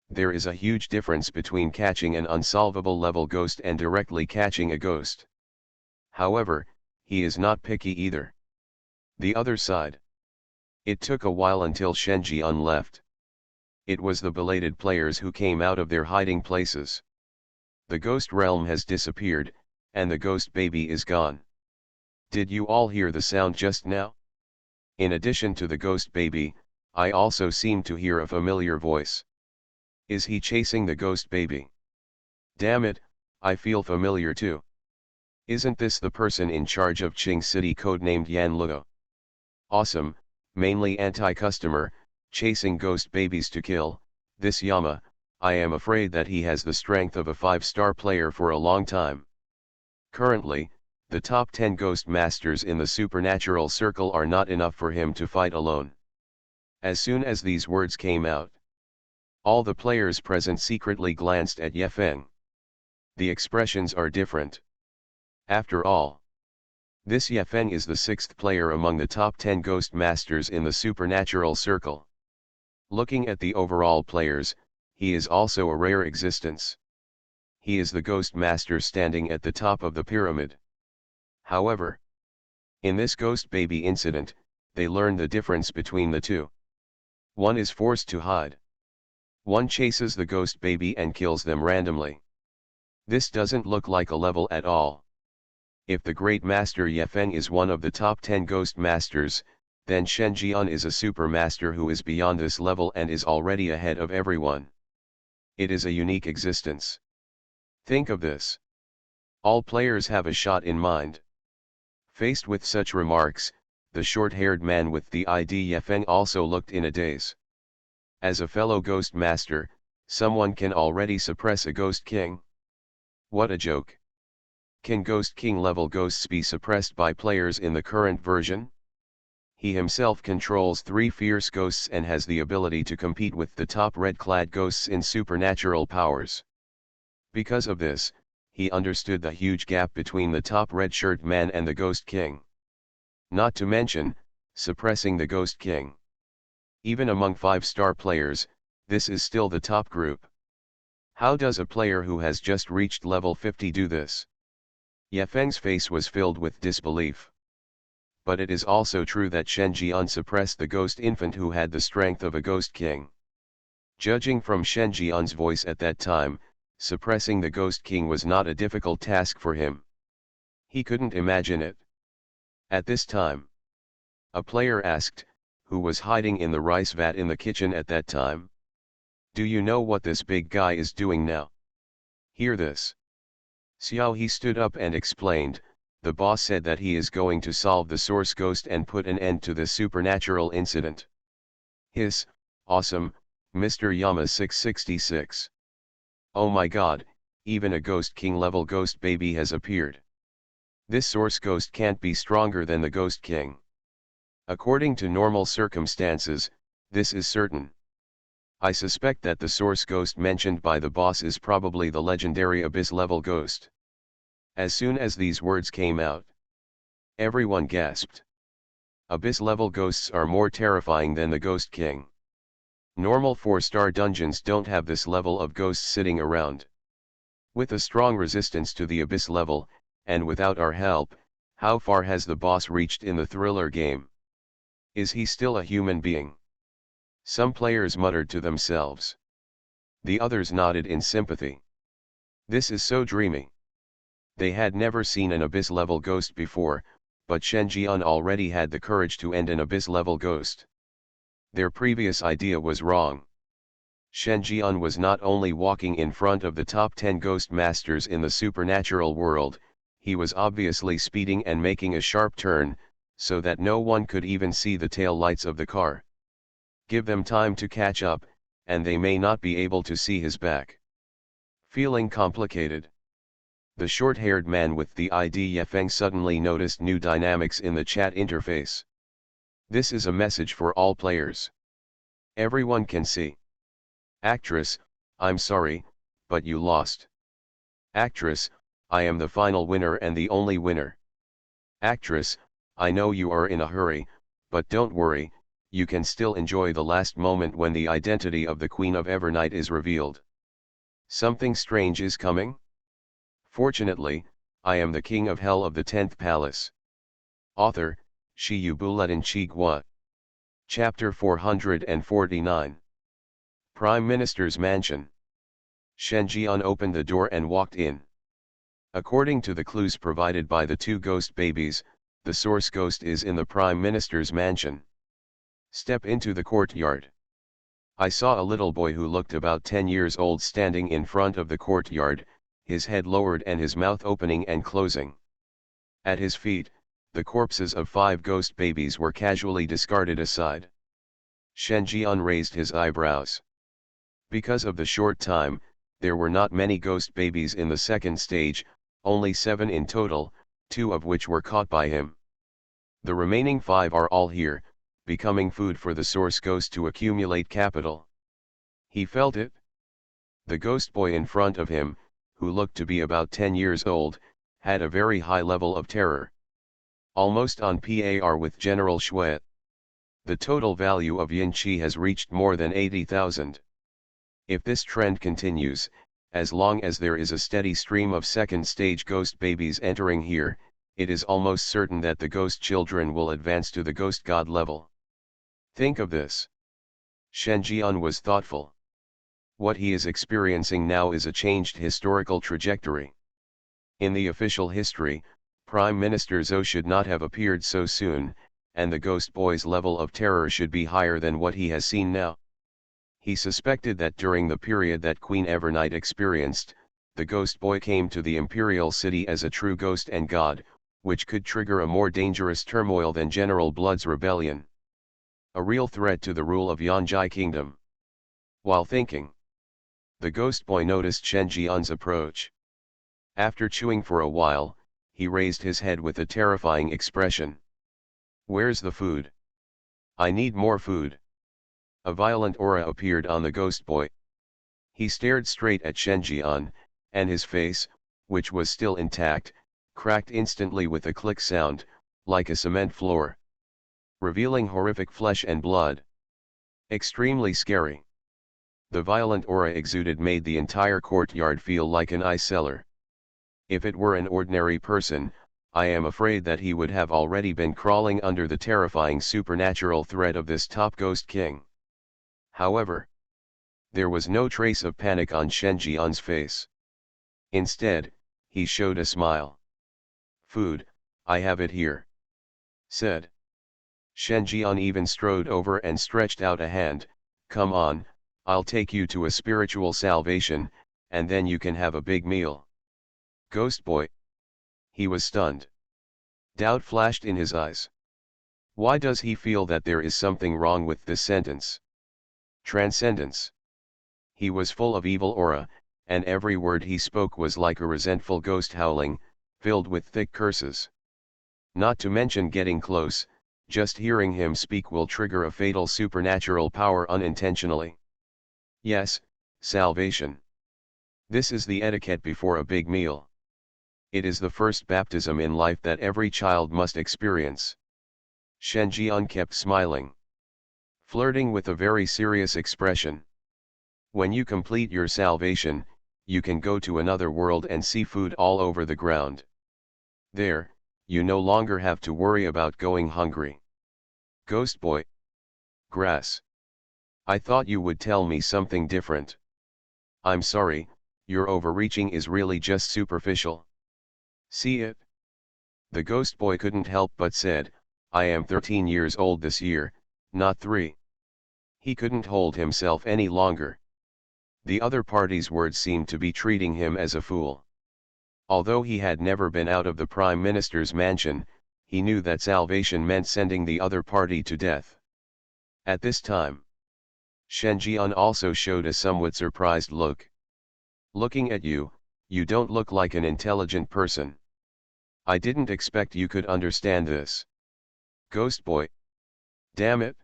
There is a huge difference between catching an unsolvable level ghost and directly catching a ghost. However, he is not picky either. The other side. It took a while until Shen Jian left. It was the belated players who came out of their hiding places. The ghost realm has disappeared, and the ghost baby is gone. Did you all hear the sound just now? In addition to the ghost baby, I also seem to hear a familiar voice. Is he chasing the ghost baby? Damn it, I feel familiar too. Isn't this the person in charge of Qing City codenamed Yan Luo? Awesome, mainly anti-customer, chasing ghost babies to kill. This Yama, I am afraid that he has the strength of a 5-star player for a long time. Currently, the top 10 ghost masters in the supernatural circle are not enough for him to fight alone. As soon as these words came out, all the players present secretly glanced at Ye Feng. The expressions are different. After all, this Ye Feng is the 6th player among the top 10 ghost masters in the supernatural circle. Looking at the overall players, he is also a rare existence. He is the ghost master standing at the top of the pyramid. However, in this ghost baby incident, they learn the difference between the two. One is forced to hide. One chases the ghost baby and kills them randomly. This doesn't look like a level at all. If the great master Ye Feng is one of the top 10 ghost masters, then Shen Jian is a super master who is beyond this level and is already ahead of everyone. It is a unique existence. Think of this. All players have a shot in mind. Faced with such remarks, the short-haired man with the ID Ye Feng also looked in a daze. As a fellow ghost master, someone can already suppress a ghost king? What a joke. Can Ghost King level ghosts be suppressed by players in the current version? He himself controls 3 fierce ghosts and has the ability to compete with the top red-clad ghosts in supernatural powers. Because of this, he understood the huge gap between the top red-shirt man and the Ghost King. Not to mention, suppressing the Ghost King. Even among 5-star players, this is still the top group. How does a player who has just reached level 50 do this? Ye Feng's face was filled with disbelief. But it is also true that Shen Jian suppressed the ghost infant who had the strength of a ghost king. Judging from Shen Jian's voice at that time, suppressing the ghost king was not a difficult task for him. He couldn't imagine it. At this time, a player asked, who was hiding in the rice vat in the kitchen at that time? Do you know what this big guy is doing now? Hear this. Xiao He stood up and explained, the boss said that he is going to solve the source ghost and put an end to this supernatural incident. Hiss, awesome, Mr. Yama 666. Oh my god, even a Ghost King level ghost baby has appeared. This source ghost can't be stronger than the Ghost King. According to normal circumstances, this is certain. I suspect that the source ghost mentioned by the boss is probably the legendary Abyss level ghost. As soon as these words came out, everyone gasped. Abyss level ghosts are more terrifying than the Ghost King. Normal 4-star dungeons don't have this level of ghosts sitting around. With a strong resistance to the Abyss level, and without our help, how far has the boss reached in the thriller game? Is he still a human being? Some players muttered to themselves. The others nodded in sympathy. This is so dreamy. They had never seen an Abyss level ghost before, but Shen Jian already had the courage to end an Abyss level ghost. Their previous idea was wrong. Shen Jian was not only walking in front of the top 10 ghost masters in the supernatural world, he was obviously speeding and making a sharp turn, so that no one could even see the tail lights of the car. Give them time to catch up, and they may not be able to see his back. Feeling complicated? The short-haired man with the ID Ye Feng suddenly noticed new dynamics in the chat interface. This is a message for all players. Everyone can see. Actress, I'm sorry, but you lost. Actress, I am the final winner and the only winner. Actress, I know you are in a hurry, but don't worry, you can still enjoy the last moment when the identity of the Queen of Evernight is revealed. Something strange is coming? Fortunately, I am the King of Hell of the 10th Palace. Author, Shiyubuletin Chigwa. Chapter 449. Prime Minister's Mansion. Shen Jian opened the door and walked in. According to the clues provided by the two ghost babies, the source ghost is in the Prime Minister's mansion. Step into the courtyard. I saw a little boy who looked about 10 years old standing in front of the courtyard, his head lowered and his mouth opening and closing. At his feet, the corpses of 5 ghost babies were casually discarded aside. Shen Jian raised his eyebrows. Because of the short time, there were not many ghost babies in the second stage, only 7 in total, 2 of which were caught by him. The remaining 5 are all here, becoming food for the source ghost to accumulate capital. He felt it. The ghost boy in front of him, who looked to be about 10 years old, had a very high level of terror. Almost on par with General Shui. The total value of Yin Qi has reached more than 80,000. If this trend continues, as long as there is a steady stream of second stage ghost babies entering here, it is almost certain that the ghost children will advance to the ghost god level. Think of this. Shen Jian was thoughtful. What he is experiencing now is a changed historical trajectory. In the official history, Prime Minister Zhou should not have appeared so soon, and the ghost boy's level of terror should be higher than what he has seen now. He suspected that during the period that Queen Evernight experienced, the ghost boy came to the imperial city as a true ghost and god, which could trigger a more dangerous turmoil than General Blood's rebellion. A real threat to the rule of Yanjai Kingdom. While thinking, the ghost boy noticed Shen Jian's approach. After chewing for a while, he raised his head with a terrifying expression. "Where's the food? I need more food." A violent aura appeared on the ghost boy. He stared straight at Shen Jian, and his face, which was still intact, cracked instantly with a click sound, like a cement floor, revealing horrific flesh and blood. Extremely scary. The violent aura exuded made the entire courtyard feel like an eye cellar. If it were an ordinary person, I am afraid that he would have already been crawling under the terrifying supernatural threat of this top ghost king. However, there was no trace of panic on Shen Jian's face. Instead, he showed a smile. "Food, I have it here," said. Shen Jian even strode over and stretched out a hand. "Come on, I'll take you to a spiritual salvation, and then you can have a big meal." Ghost boy. He was stunned. Doubt flashed in his eyes. Why does he feel that there is something wrong with this sentence? Transcendence. He was full of evil aura, and every word he spoke was like a resentful ghost howling, filled with thick curses. Not to mention getting close, just hearing him speak will trigger a fatal supernatural power unintentionally. Yes, salvation. This is the etiquette before a big meal. It is the first baptism in life that every child must experience. Shen Jian kept smiling, flirting with a very serious expression. When you complete your salvation, you can go to another world and see food all over the ground. There, you no longer have to worry about going hungry. Ghost boy. Grass. I thought you would tell me something different. I'm sorry, your overreaching is really just superficial. See it? The ghost boy couldn't help but said, I am 13 years old this year, not 3. He couldn't hold himself any longer. The other party's words seemed to be treating him as a fool. Although he had never been out of the Prime Minister's mansion, he knew that salvation meant sending the other party to death. At this time, Shen Jian also showed a somewhat surprised look. Looking at you, you don't look like an intelligent person. I didn't expect you could understand this. Ghost boy. Damn it.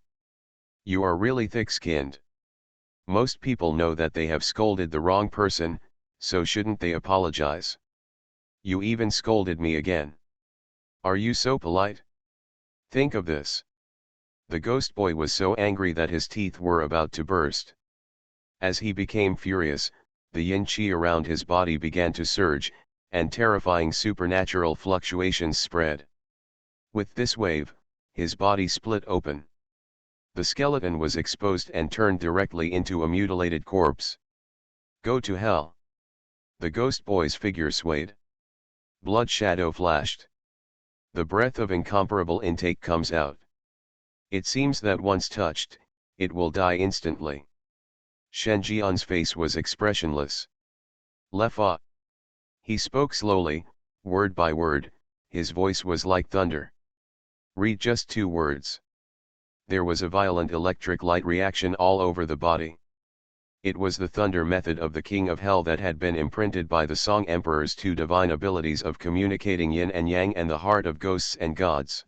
You are really thick-skinned. Most people know that they have scolded the wrong person, so shouldn't they apologize? You even scolded me again. Are you so polite? Think of this. The ghost boy was so angry that his teeth were about to burst. As he became furious, the yin qi around his body began to surge, and terrifying supernatural fluctuations spread. With this wave, his body split open. The skeleton was exposed and turned directly into a mutilated corpse. Go to hell. The ghost boy's figure swayed. Blood shadow flashed. The breath of incomparable intake comes out. It seems that once touched, it will die instantly. Shen Jian's face was expressionless. Lefa. He spoke slowly, word by word, his voice was like thunder. Read just 2 words. There was a violent electric light reaction all over the body. It was the thunder method of the King of Hell that had been imprinted by the Song Emperor's 2 divine abilities of communicating yin and yang and the heart of ghosts and gods.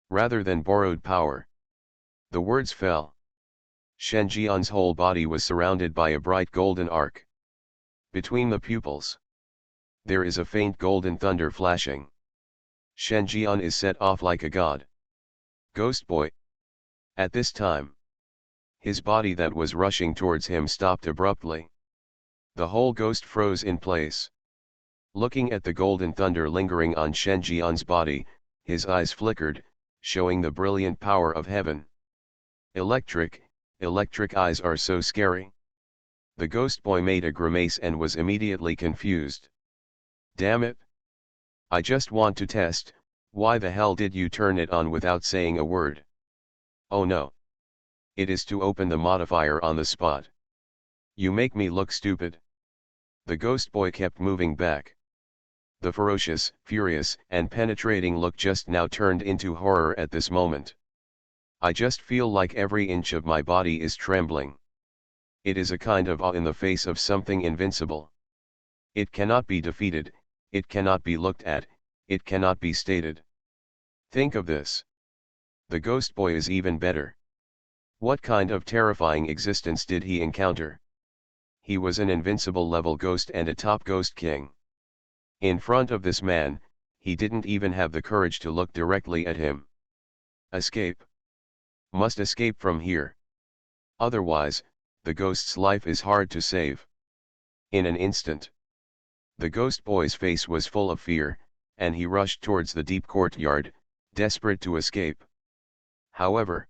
Rather than borrowed power. The words fell. Shen Jian's whole body was surrounded by a bright golden arc. Between the pupils, there is a faint golden thunder flashing. Shen Jian is set off like a god. Ghost boy. At this time, his body that was rushing towards him stopped abruptly. The whole ghost froze in place. Looking at the golden thunder lingering on Shen Jian's body, his eyes flickered, showing the brilliant power of heaven. Electric eyes are so scary. The ghost boy made a grimace and was immediately confused. Damn it! I just want to test, why the hell did you turn it on without saying a word? Oh no. It is to open the modifier on the spot. You make me look stupid. The ghost boy kept moving back. The ferocious, furious, and penetrating look just now turned into horror at this moment. I just feel like every inch of my body is trembling. It is a kind of awe in the face of something invincible. It cannot be defeated, it cannot be looked at, it cannot be stated. Think of this. The ghost boy is even better. What kind of terrifying existence did he encounter? He was an invincible level ghost and a top ghost king. In front of this man, he didn't even have the courage to look directly at him. Escape. Must escape from here. Otherwise, the ghost's life is hard to save. In an instant, the ghost boy's face was full of fear, and he rushed towards the deep courtyard, desperate to escape. However,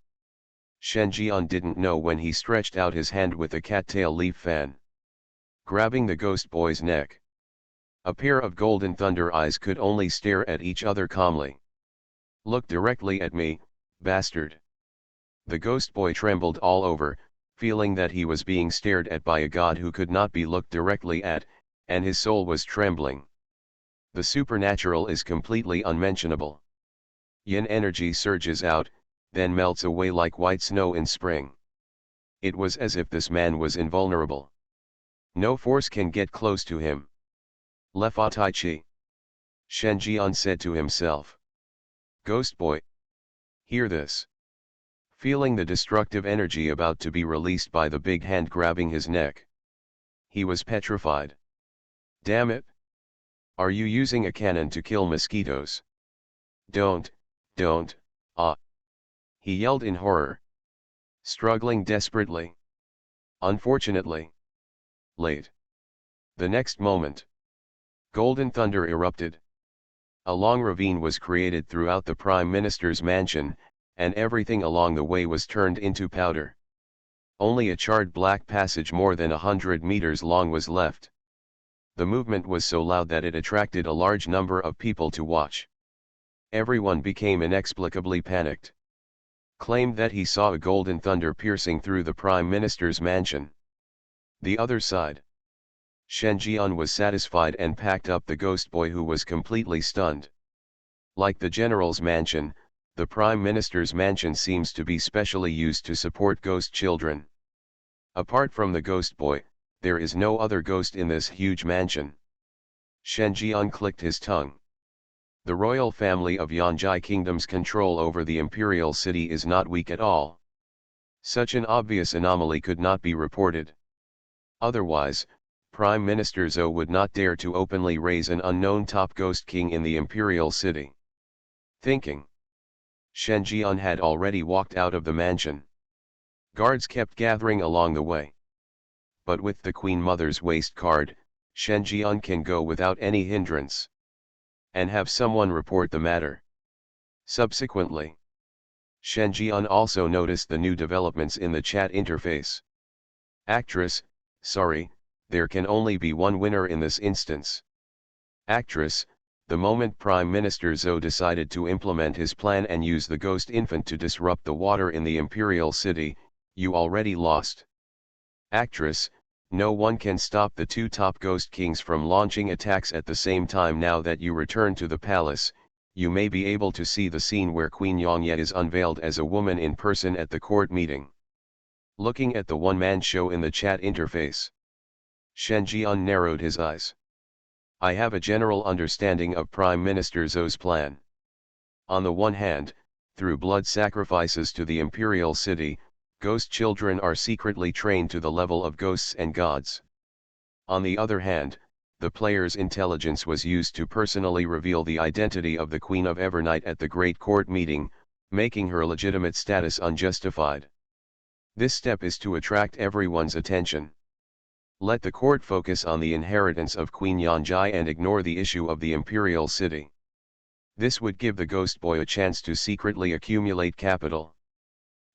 Shen Jian didn't know when he stretched out his hand with a cattail leaf fan, grabbing the ghost boy's neck. A pair of golden thunder eyes could only stare at each other calmly. Look directly at me, bastard. The ghost boy trembled all over, feeling that he was being stared at by a god who could not be looked directly at, and his soul was trembling. The supernatural is completely unmentionable. Yin energy surges out, then melts away like white snow in spring. It was as if this man was invulnerable. No force can get close to him. Le Fa Tai Chi. Shen Jian said to himself. Ghost boy. Hear this. Feeling the destructive energy about to be released by the big hand grabbing his neck. He was petrified. Damn it! Are you using a cannon to kill mosquitoes? Don't, ah! He yelled in horror. Struggling desperately. Unfortunately. Late. The next moment. Golden thunder erupted. A long ravine was created throughout the Prime Minister's mansion, and everything along the way was turned into powder. Only a charred black passage more than 100 meters long was left. The movement was so loud that it attracted a large number of people to watch. Everyone became inexplicably panicked. Claimed that he saw a golden thunder piercing through the Prime Minister's mansion. The other side. Shen Jian was satisfied and packed up the ghost boy, who was completely stunned. Like the general's mansion, the Prime Minister's mansion seems to be specially used to support ghost children. Apart from the ghost boy, there is no other ghost in this huge mansion. Shen Jian clicked his tongue. The royal family of Yanjai Kingdom's control over the imperial city is not weak at all. Such an obvious anomaly could not be reported. Otherwise, Prime Minister Zhou would not dare to openly raise an unknown top ghost king in the imperial city. Thinking. Shen Jian had already walked out of the mansion. Guards kept gathering along the way. But with the Queen Mother's waist card, Shen Jian can go without any hindrance. And have someone report the matter. Subsequently, Shen Jian also noticed the new developments in the chat interface. Actress, sorry, there can only be one winner in this instance. Actress, the moment Prime Minister Zhou decided to implement his plan and use the ghost infant to disrupt the water in the imperial city, you already lost. Actress, no one can stop the two top ghost kings from launching attacks at the same time. Now that you return to the palace, you may be able to see the scene where Queen Yongye is unveiled as a woman in person at the court meeting. Looking at the one-man show in the chat interface, Shen Jian narrowed his eyes. I have a general understanding of Prime Minister Zhou's plan. On the one hand, through blood sacrifices to the imperial city, ghost children are secretly trained to the level of ghosts and gods. On the other hand, the player's intelligence was used to personally reveal the identity of the Queen of Evernight at the Great Court meeting, making her legitimate status unjustified. This step is to attract everyone's attention. Let the court focus on the inheritance of Queen Yongye and ignore the issue of the imperial city. This would give the ghost boy a chance to secretly accumulate capital.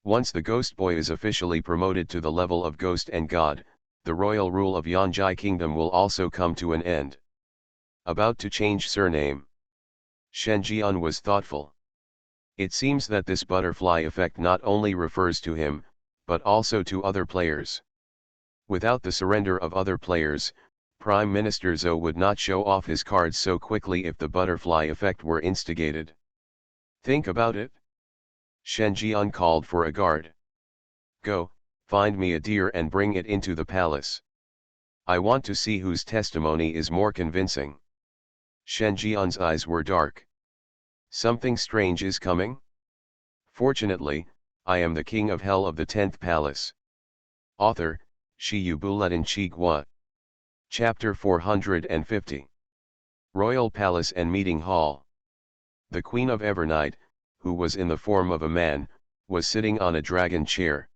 Once the ghost boy is officially promoted to the level of ghost and god, the royal rule of Yongye Kingdom will also come to an end. About to change surname. Shen Jian was thoughtful. It seems that this butterfly effect not only refers to him, but also to other players. Without the surrender of other players, Prime Minister Zhou would not show off his cards so quickly if the butterfly effect were instigated. Think about it. Shen Jian called for a guard. Go, find me a deer and bring it into the palace. I want to see whose testimony is more convincing. Shen Jian's eyes were dark. Something strange is coming? Fortunately, I am the king of hell of the 10th palace. Author, Shi Yubuletin Chigua. Chapter 450. Royal Palace and Meeting Hall. The Queen of Evernight, who was in the form of a man, was sitting on a dragon chair.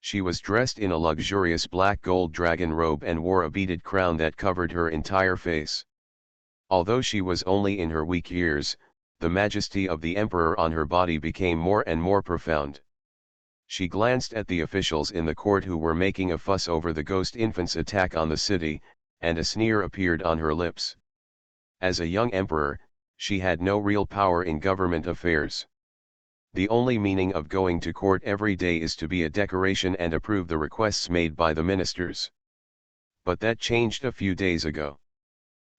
She was dressed in a luxurious black gold dragon robe and wore a beaded crown that covered her entire face. Although she was only in her weak years, the majesty of the emperor on her body became more and more profound. She glanced at the officials in the court who were making a fuss over the ghost infant's attack on the city, and a sneer appeared on her lips. As a young emperor, she had no real power in government affairs. The only meaning of going to court every day is to be a decoration and approve the requests made by the ministers. But that changed a few days ago.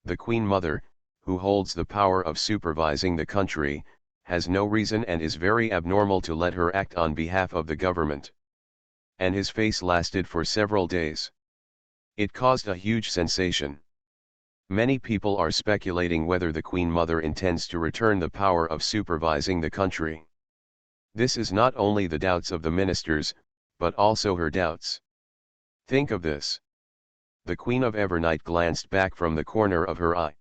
The Queen Mother, who holds the power of supervising the country, has no reason and is very abnormal to let her act on behalf of the government. And his face lasted for several days. It caused a huge sensation. Many people are speculating whether the Queen Mother intends to return the power of supervising the country. This is not only the doubts of the ministers, but also her doubts. Think of this. The Queen of Evernight glanced back from the corner of her eye.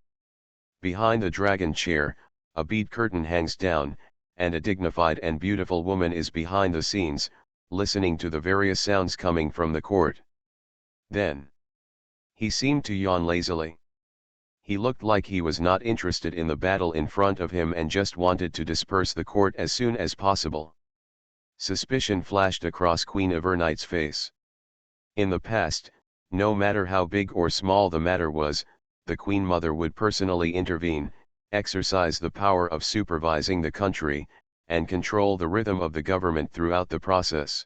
Behind the dragon chair, a bead curtain hangs down, and a dignified and beautiful woman is behind the scenes, listening to the various sounds coming from the court. Then, he seemed to yawn lazily. He looked like he was not interested in the battle in front of him and just wanted to disperse the court as soon as possible. Suspicion flashed across Queen Evernight's face. In the past, no matter how big or small the matter was, the Queen Mother would personally intervene, exercise the power of supervising the country, and control the rhythm of the government throughout the process.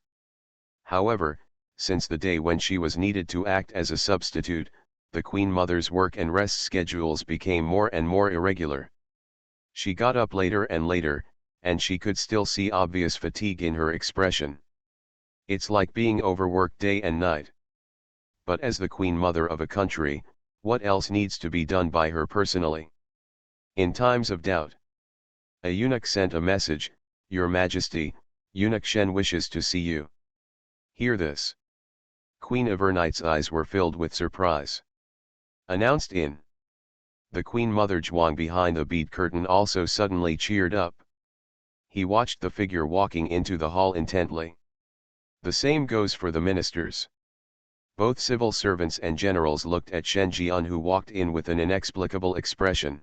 However, since the day when she was needed to act as a substitute, the Queen Mother's work and rest schedules became more and more irregular. She got up later and later, and she could still see obvious fatigue in her expression. It's like being overworked day and night. But as the Queen Mother of a country, what else needs to be done by her personally? In times of doubt, a eunuch sent a message, "Your Majesty, Eunuch Shen wishes to see you." Hear this. Queen Evernight's eyes were filled with surprise. Announced in. The Queen Mother Zhuang behind the bead curtain also suddenly cheered up. He watched the figure walking into the hall intently. The same goes for the ministers. Both civil servants and generals looked at Shen Jian, who walked in with an inexplicable expression.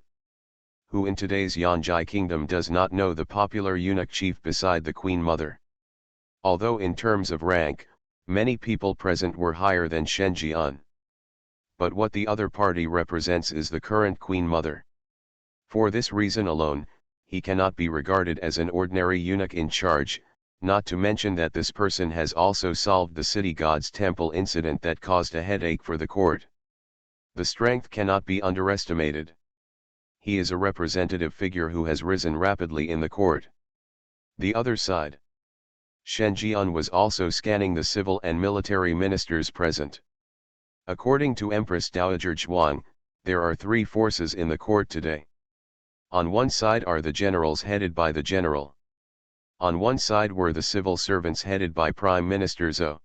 Who in today's Yanjai kingdom does not know the popular eunuch chief beside the Queen Mother? Although in terms of rank, many people present were higher than Shen Jian. But what the other party represents is the current Queen Mother. For this reason alone, he cannot be regarded as an ordinary eunuch in charge, not to mention that this person has also solved the city god's temple incident that caused a headache for the court. The strength cannot be underestimated. He is a representative figure who has risen rapidly in the court. The other side. Shen Jian was also scanning the civil and military ministers present. According to Empress Dowager Zhuang, there are three forces in the court today. On one side are the generals headed by the general. On one side were the civil servants headed by Prime Minister Zhou.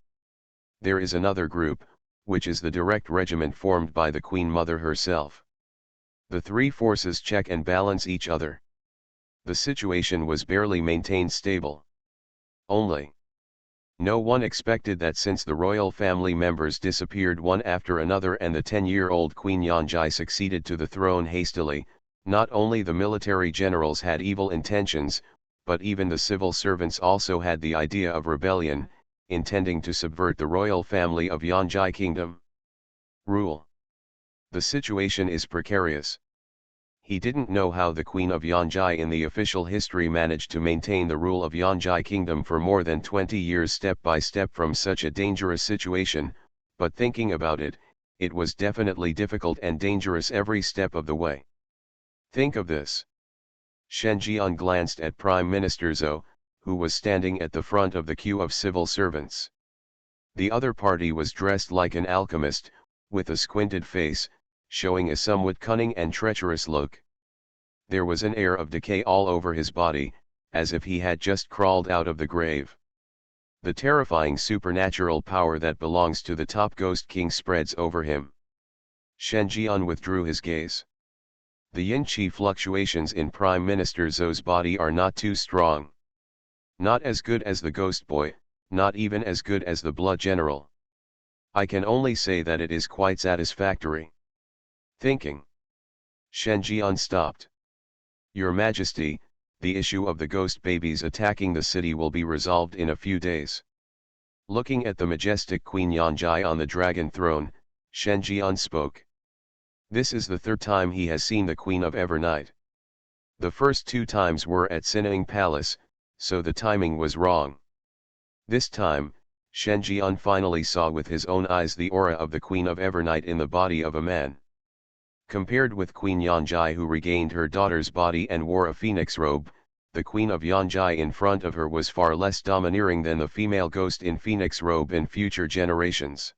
There is another group, which is the direct regiment formed by the Queen Mother herself. The three forces check and balance each other. The situation was barely maintained stable. Only. No one expected that since the royal family members disappeared one after another and the 10-year-old Queen Yanjai succeeded to the throne hastily, not only the military generals had evil intentions, but even the civil servants also had the idea of rebellion, intending to subvert the royal family of Yanjai kingdom. Rule. The situation is precarious. He didn't know how the Queen of Yanjai in the official history managed to maintain the rule of Yanjai kingdom for more than 20 years step by step from such a dangerous situation, but thinking about it, it was definitely difficult and dangerous every step of the way. Think of this. Shen Jian glanced at Prime Minister Zhou, who was standing at the front of the queue of civil servants. The other party was dressed like an alchemist, with a squinted face, showing a somewhat cunning and treacherous look. There was an air of decay all over his body, as if he had just crawled out of the grave. The terrifying supernatural power that belongs to the top ghost king spreads over him. Shen Jian withdrew his gaze. The yin-qi fluctuations in Prime Minister Zhou's body are not too strong. Not as good as the ghost boy, not even as good as the blood general. I can only say that it is quite satisfactory. Thinking. Shen Jian stopped. Your Majesty, the issue of the ghost babies attacking the city will be resolved in a few days. Looking at the majestic Queen Yanjai on the dragon throne, Shen Jian spoke. This is the third time he has seen the Queen of Evernight. The first two times were at Sining Palace, so the timing was wrong. This time, Shen Jian finally saw with his own eyes the aura of the Queen of Evernight in the body of a man. Compared with Queen Yanjai, who regained her daughter's body and wore a phoenix robe, the Queen of Yanjai in front of her was far less domineering than the female ghost in phoenix robe in future generations.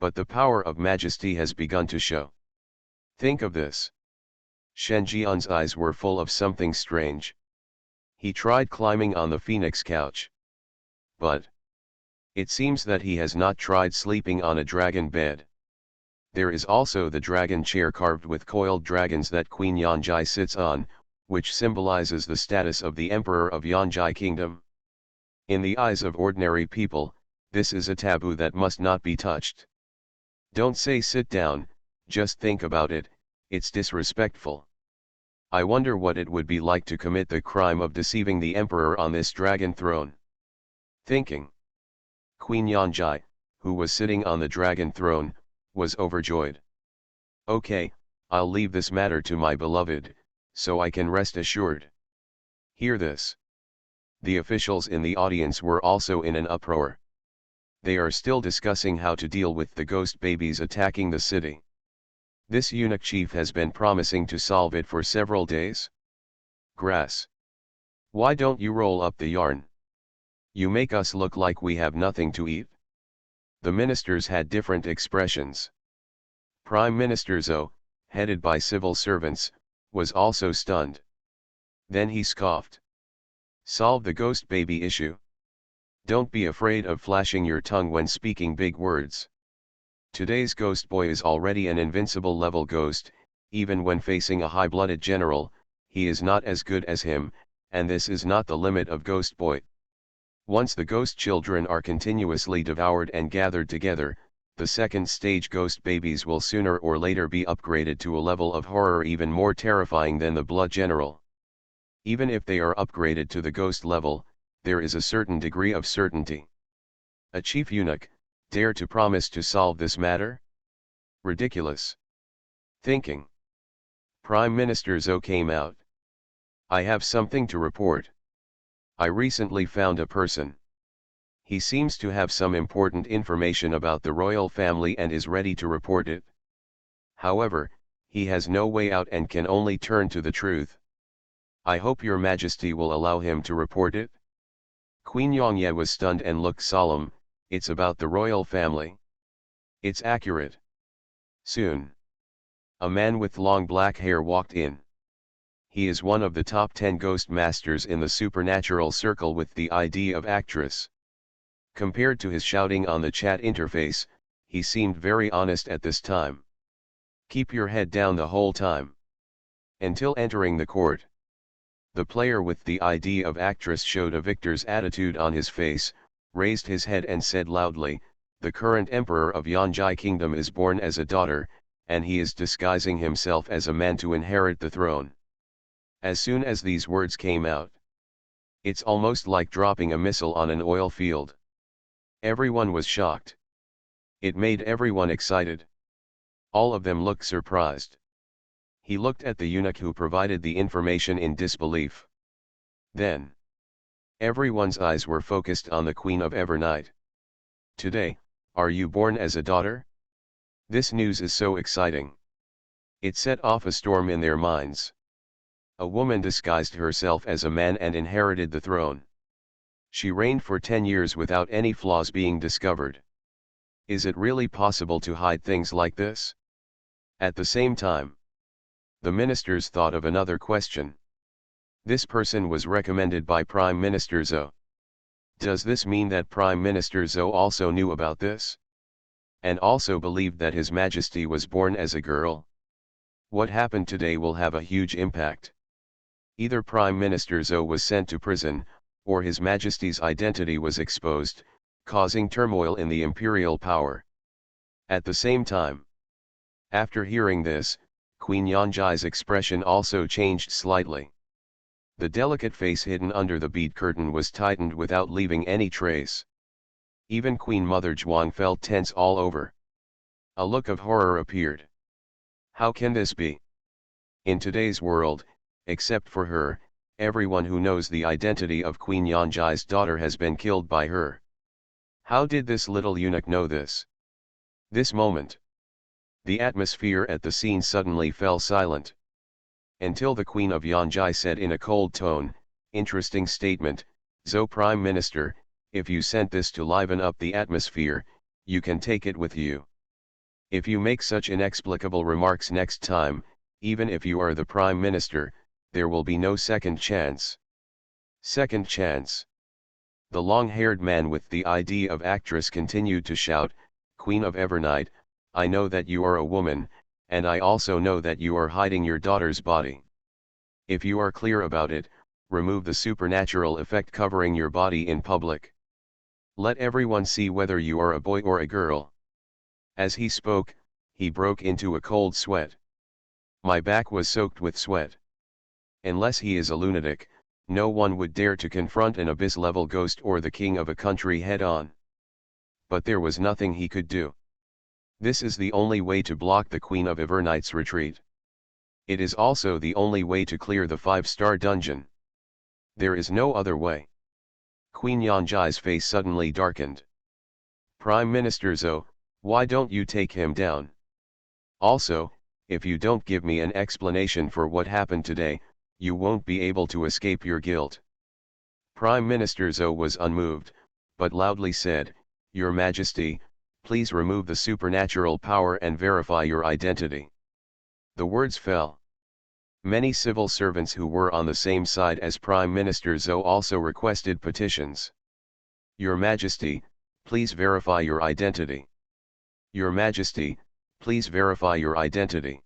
But the power of majesty has begun to show. Think of this. Shen Jian's eyes were full of something strange. He tried climbing on the phoenix couch. But it seems that he has not tried sleeping on a dragon bed. There is also the dragon chair carved with coiled dragons that Queen Yanjai sits on, which symbolizes the status of the Emperor of Yanjai Kingdom. In the eyes of ordinary people, this is a taboo that must not be touched. Don't say sit down, just think about it, it's disrespectful. I wonder what it would be like to commit the crime of deceiving the Emperor on this dragon throne. Thinking. Queen Yanjai, who was sitting on the dragon throne, was overjoyed. Okay, I'll leave this matter to my beloved, so I can rest assured. Hear this. The officials in the audience were also in an uproar. They are still discussing how to deal with the ghost babies attacking the city. This eunuch chief has been promising to solve it for several days. Grass. Why don't you roll up the yarn? You make us look like we have nothing to eat. The ministers had different expressions. Prime Minister Zhou, headed by civil servants, was also stunned. Then he scoffed. Solve the ghost baby issue. Don't be afraid of flashing your tongue when speaking big words. Today's Ghost Boy is already an invincible level ghost, even when facing a high-blooded general, he is not as good as him, and this is not the limit of Ghost Boy. Once the ghost children are continuously devoured and gathered together, the second stage ghost babies will sooner or later be upgraded to a level of horror even more terrifying than the blood general. Even if they are upgraded to the ghost level, there is a certain degree of certainty. A chief eunuch, dare to promise to solve this matter? Ridiculous thinking. Prime Minister Zhou came out. I have something to report. I recently found a person. He seems to have some important information about the royal family and is ready to report it. However, he has no way out and can only turn to the truth. I hope your majesty will allow him to report it. Queen Yongye was stunned and looked solemn. It's about the royal family. It's accurate. Soon. A man with long black hair walked in. He is one of the top 10 ghost masters in the supernatural circle with the ID of actress. Compared to his shouting on the chat interface, he seemed very honest at this time. Keep your head down the whole time. Until entering the court. The player with the ID of actress showed a victor's attitude on his face, raised his head and said loudly, the current emperor of Yanjai Kingdom is born as a daughter, and he is disguising himself as a man to inherit the throne. As soon as these words came out, it's almost like dropping a missile on an oil field. Everyone was shocked. It made everyone excited. All of them looked surprised. He looked at the eunuch who provided the information in disbelief. Then, everyone's eyes were focused on the Queen of Evernight. Today, are you born as a daughter? This news is so exciting. It set off a storm in their minds. A woman disguised herself as a man and inherited the throne. She reigned for 10 years without any flaws being discovered. Is it really possible to hide things like this? At the same time, the ministers thought of another question. This person was recommended by Prime Minister Zhou. Does this mean that Prime Minister Zhou also knew about this? And also believed that His Majesty was born as a girl? What happened today will have a huge impact. Either Prime Minister Zhou was sent to prison, or His Majesty's identity was exposed, causing turmoil in the imperial power. At the same time, after hearing this, Queen Yanjai's expression also changed slightly. The delicate face hidden under the bead curtain was tightened without leaving any trace. Even Queen Mother Zhuang felt tense all over. A look of horror appeared. How can this be? In today's world, except for her, everyone who knows the identity of Queen Yanjai's daughter has been killed by her. How did this little eunuch know this? This moment, the atmosphere at the scene suddenly fell silent. Until the Queen of Yanjai said in a cold tone, interesting statement, Zhou Prime Minister, if you sent this to liven up the atmosphere, you can take it with you. If you make such inexplicable remarks next time, even if you are the Prime Minister, there will be no second chance. Second chance. The long-haired man with the ID of actress continued to shout, Queen of Evernight, I know that you are a woman, and I also know that you are hiding your daughter's body. If you are clear about it, remove the supernatural effect covering your body in public. Let everyone see whether you are a boy or a girl. As he spoke, he broke into a cold sweat. My back was soaked with sweat. Unless he is a lunatic, no one would dare to confront an abyss-level ghost or the king of a country head-on. But there was nothing he could do. This is the only way to block the Queen of Evernight's retreat. It is also the only way to clear the 5-star dungeon. There is no other way. Queen Yanjai's face suddenly darkened. Prime Minister Zhou, why don't you take him down? Also, if you don't give me an explanation for what happened today, you won't be able to escape your guilt. Prime Minister Zhou was unmoved, but loudly said, Your Majesty, please remove the supernatural power and verify your identity. The words fell. Many civil servants who were on the same side as Prime Minister Zhou also requested petitions. Your Majesty, please verify your identity. Your Majesty, please verify your identity.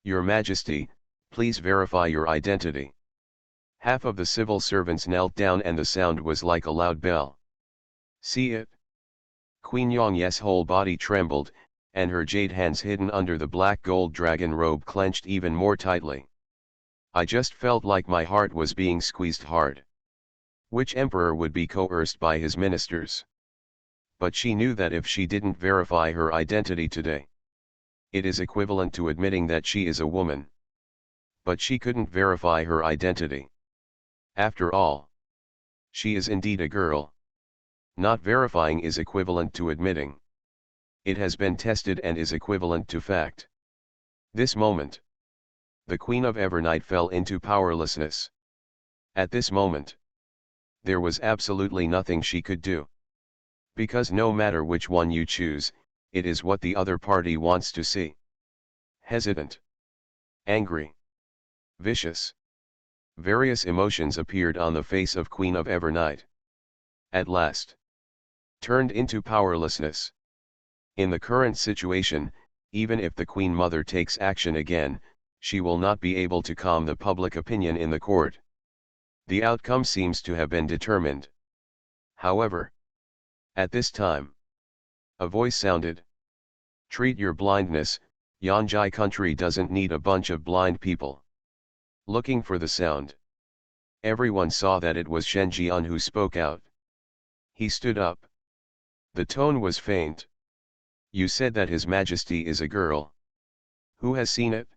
Your Majesty, please verify your identity. Half of the civil servants knelt down and the sound was like a loud bell. See it? Queen Yongye's whole body trembled, and her jade hands hidden under the black gold dragon robe clenched even more tightly. I just felt like my heart was being squeezed hard. Which emperor would be coerced by his ministers? But she knew that if she didn't verify her identity today, it is equivalent to admitting that she is a woman. But she couldn't verify her identity. After all, she is indeed a girl. Not verifying is equivalent to admitting. It has been tested and is equivalent to fact. This moment, the Queen of Evernight fell into powerlessness. At this moment, there was absolutely nothing she could do. Because no matter which one you choose, it is what the other party wants to see. Hesitant, angry, vicious. Various emotions appeared on the face of Queen of Evernight. At last, turned into powerlessness. In the current situation, even if the Queen Mother takes action again, she will not be able to calm the public opinion in the court. The outcome seems to have been determined. However, at this time, a voice sounded. Treat your blindness, Yanjai country doesn't need a bunch of blind people. Looking for the sound. Everyone saw that it was Shen Jian who spoke out. He stood up. The tone was faint. You said that His Majesty is a girl. Who has seen it?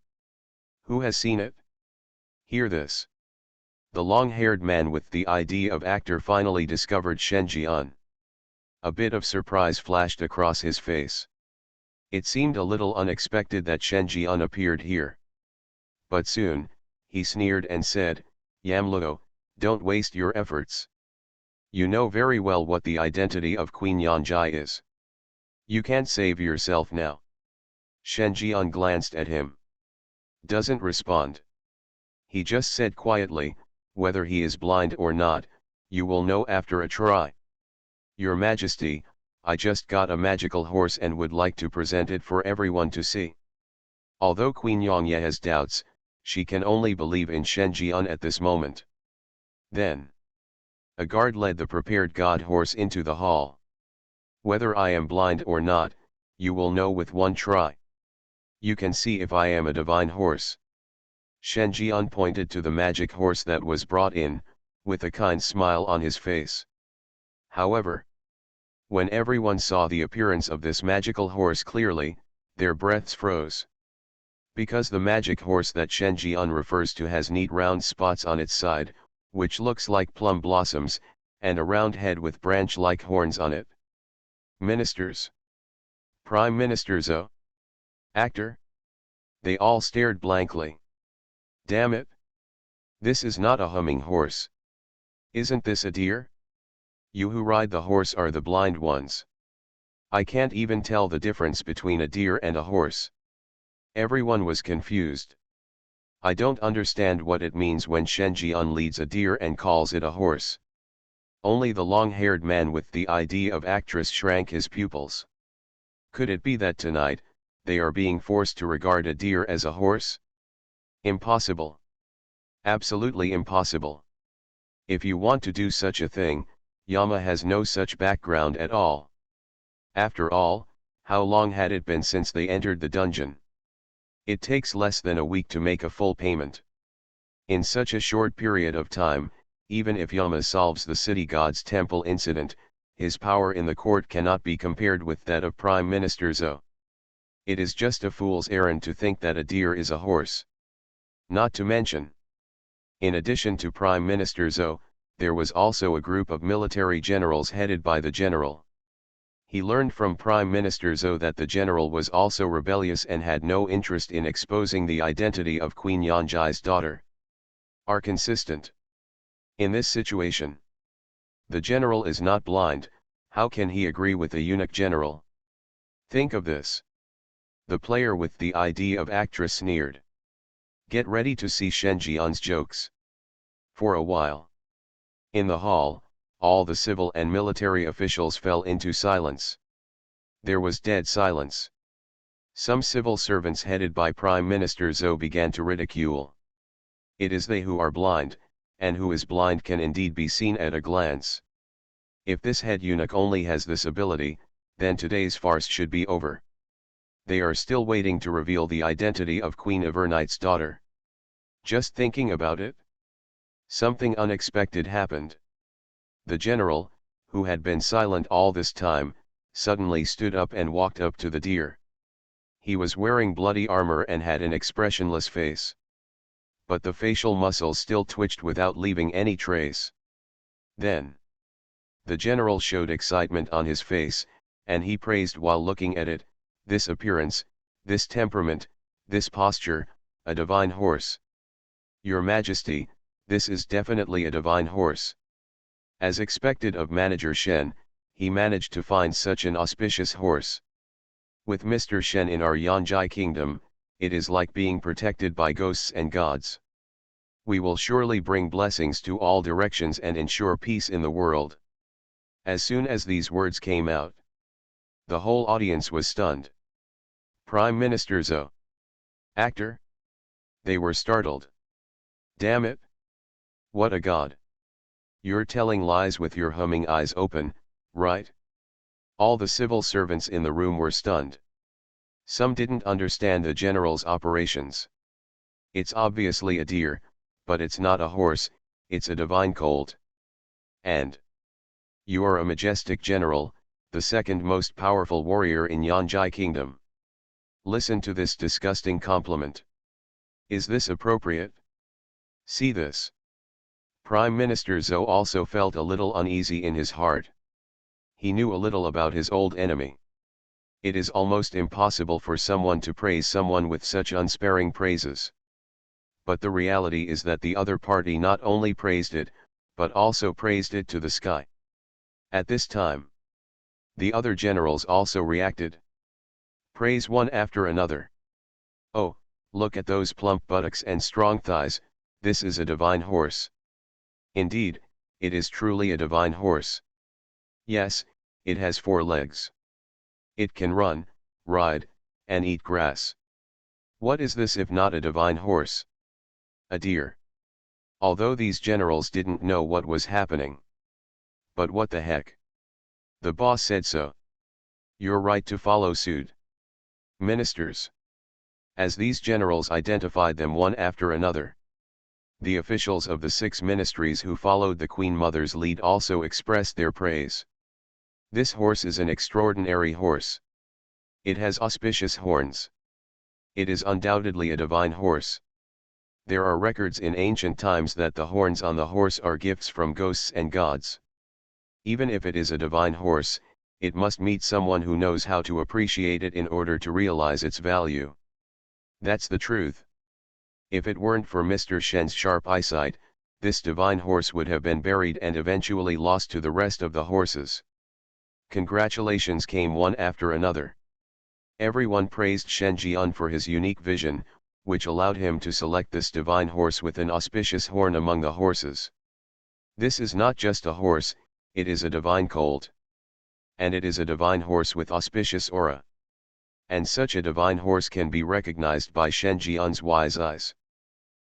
Who has seen it? Hear this. The long-haired man with the ID of actor finally discovered Shen Jian. A bit of surprise flashed across his face. It seemed a little unexpected that Shen Jian appeared here. But soon, he sneered and said, Yamluo, don't waste your efforts. You know very well what the identity of Queen Yanjai is. You can't save yourself now. Shen Jian glanced at him. Doesn't respond. He just said quietly, whether he is blind or not, you will know after a try. Your Majesty, I just got a magical horse and would like to present it for everyone to see. Although Queen Yongye has doubts, she can only believe in Shen Jian at this moment. Then, a guard led the prepared god horse into the hall. Whether I am blind or not, you will know with one try. You can see if I am a divine horse. Shen Jian pointed to the magic horse that was brought in, with a kind smile on his face. However, when everyone saw the appearance of this magical horse clearly, their breaths froze. Because the magic horse that Shen Jian refers to has neat round spots on its side, which looks like plum blossoms, and a round head with branch-like horns on it. Ministers. Prime Minister Zhou. Actor. They all stared blankly. Damn it. This is not a humming horse. Isn't this a deer? You who ride the horse are the blind ones. I can't even tell the difference between a deer and a horse. Everyone was confused. I don't understand what it means when Shen Jian leads a deer and calls it a horse. Only the long-haired man with the ID of actress shrank his pupils. Could it be that tonight, they are being forced to regard a deer as a horse? Impossible. Absolutely impossible. If you want to do such a thing, Yama has no such background at all. After all, how long had it been since they entered the dungeon? It takes less than a week to make a full payment. In such a short period of time, even if Yama solves the city god's temple incident, his power in the court cannot be compared with that of Prime Minister Zhou. It is just a fool's errand to think that a deer is a horse. Not to mention, in addition to Prime Minister Zhou, there was also a group of military generals headed by the general. He learned from Prime Minister Zhou that the general was also rebellious and had no interest in exposing the identity of Queen Yanjai's daughter. Are consistent. In this situation, the general is not blind, how can he agree with a eunuch general? Think of this. The player with the ID of actress sneered. Get ready to see Shen Jian's jokes. For a while. In the hall, all the civil and military officials fell into silence. There was dead silence. Some civil servants headed by Prime Minister Zhou began to ridicule. It is they who are blind, and who is blind can indeed be seen at a glance. If this head eunuch only has this ability, then today's farce should be over. They are still waiting to reveal the identity of Queen Evernight's daughter. Just thinking about it, something unexpected happened. The general, who had been silent all this time, suddenly stood up and walked up to the deer. He was wearing bloody armor and had an expressionless face. But the facial muscles still twitched without leaving any trace. Then, the general showed excitement on his face, and he praised while looking at it, this appearance, this temperament, this posture, a divine horse. Your Majesty, this is definitely a divine horse. As expected of Manager Shen, he managed to find such an auspicious horse. With Mr. Shen in our Yanjai kingdom, it is like being protected by ghosts and gods. We will surely bring blessings to all directions and ensure peace in the world. As soon as these words came out, the whole audience was stunned. Prime Minister Zhou. Actor? They were startled. Damn it! What a god! You're telling lies with your humming eyes open, right? All the civil servants in the room were stunned. Some didn't understand the general's operations. It's obviously a deer, but it's not a horse, it's a divine colt. And you are a majestic general, the second most powerful warrior in Yanjai Kingdom. Listen to this disgusting compliment. Is this appropriate? See this. Prime Minister Zhou also felt a little uneasy in his heart. He knew a little about his old enemy. It is almost impossible for someone to praise someone with such unsparing praises. But the reality is that the other party not only praised it, but also praised it to the sky. At this time, the other generals also reacted. Praise one after another. Oh, look at those plump buttocks and strong thighs, this is a divine horse. Indeed, it is truly a divine horse. Yes, it has 4 legs. It can run, ride, and eat grass. What is this if not a divine horse? A deer. Although these generals didn't know what was happening. But what the heck? The boss said so. You're right to follow suit. Ministers. As these generals identified them one after another, the officials of the 6 ministries who followed the Queen Mother's lead also expressed their praise. This horse is an extraordinary horse. It has auspicious horns. It is undoubtedly a divine horse. There are records in ancient times that the horns on the horse are gifts from ghosts and gods. Even if it is a divine horse, it must meet someone who knows how to appreciate it in order to realize its value. That's the truth. If it weren't for Mr. Shen's sharp eyesight, this divine horse would have been buried and eventually lost to the rest of the horses. Congratulations came one after another. Everyone praised Shen Jian for his unique vision, which allowed him to select this divine horse with an auspicious horn among the horses. This is not just a horse, it is a divine colt. And it is a divine horse with auspicious aura. And such a divine horse can be recognized by Shen Jian's wise eyes.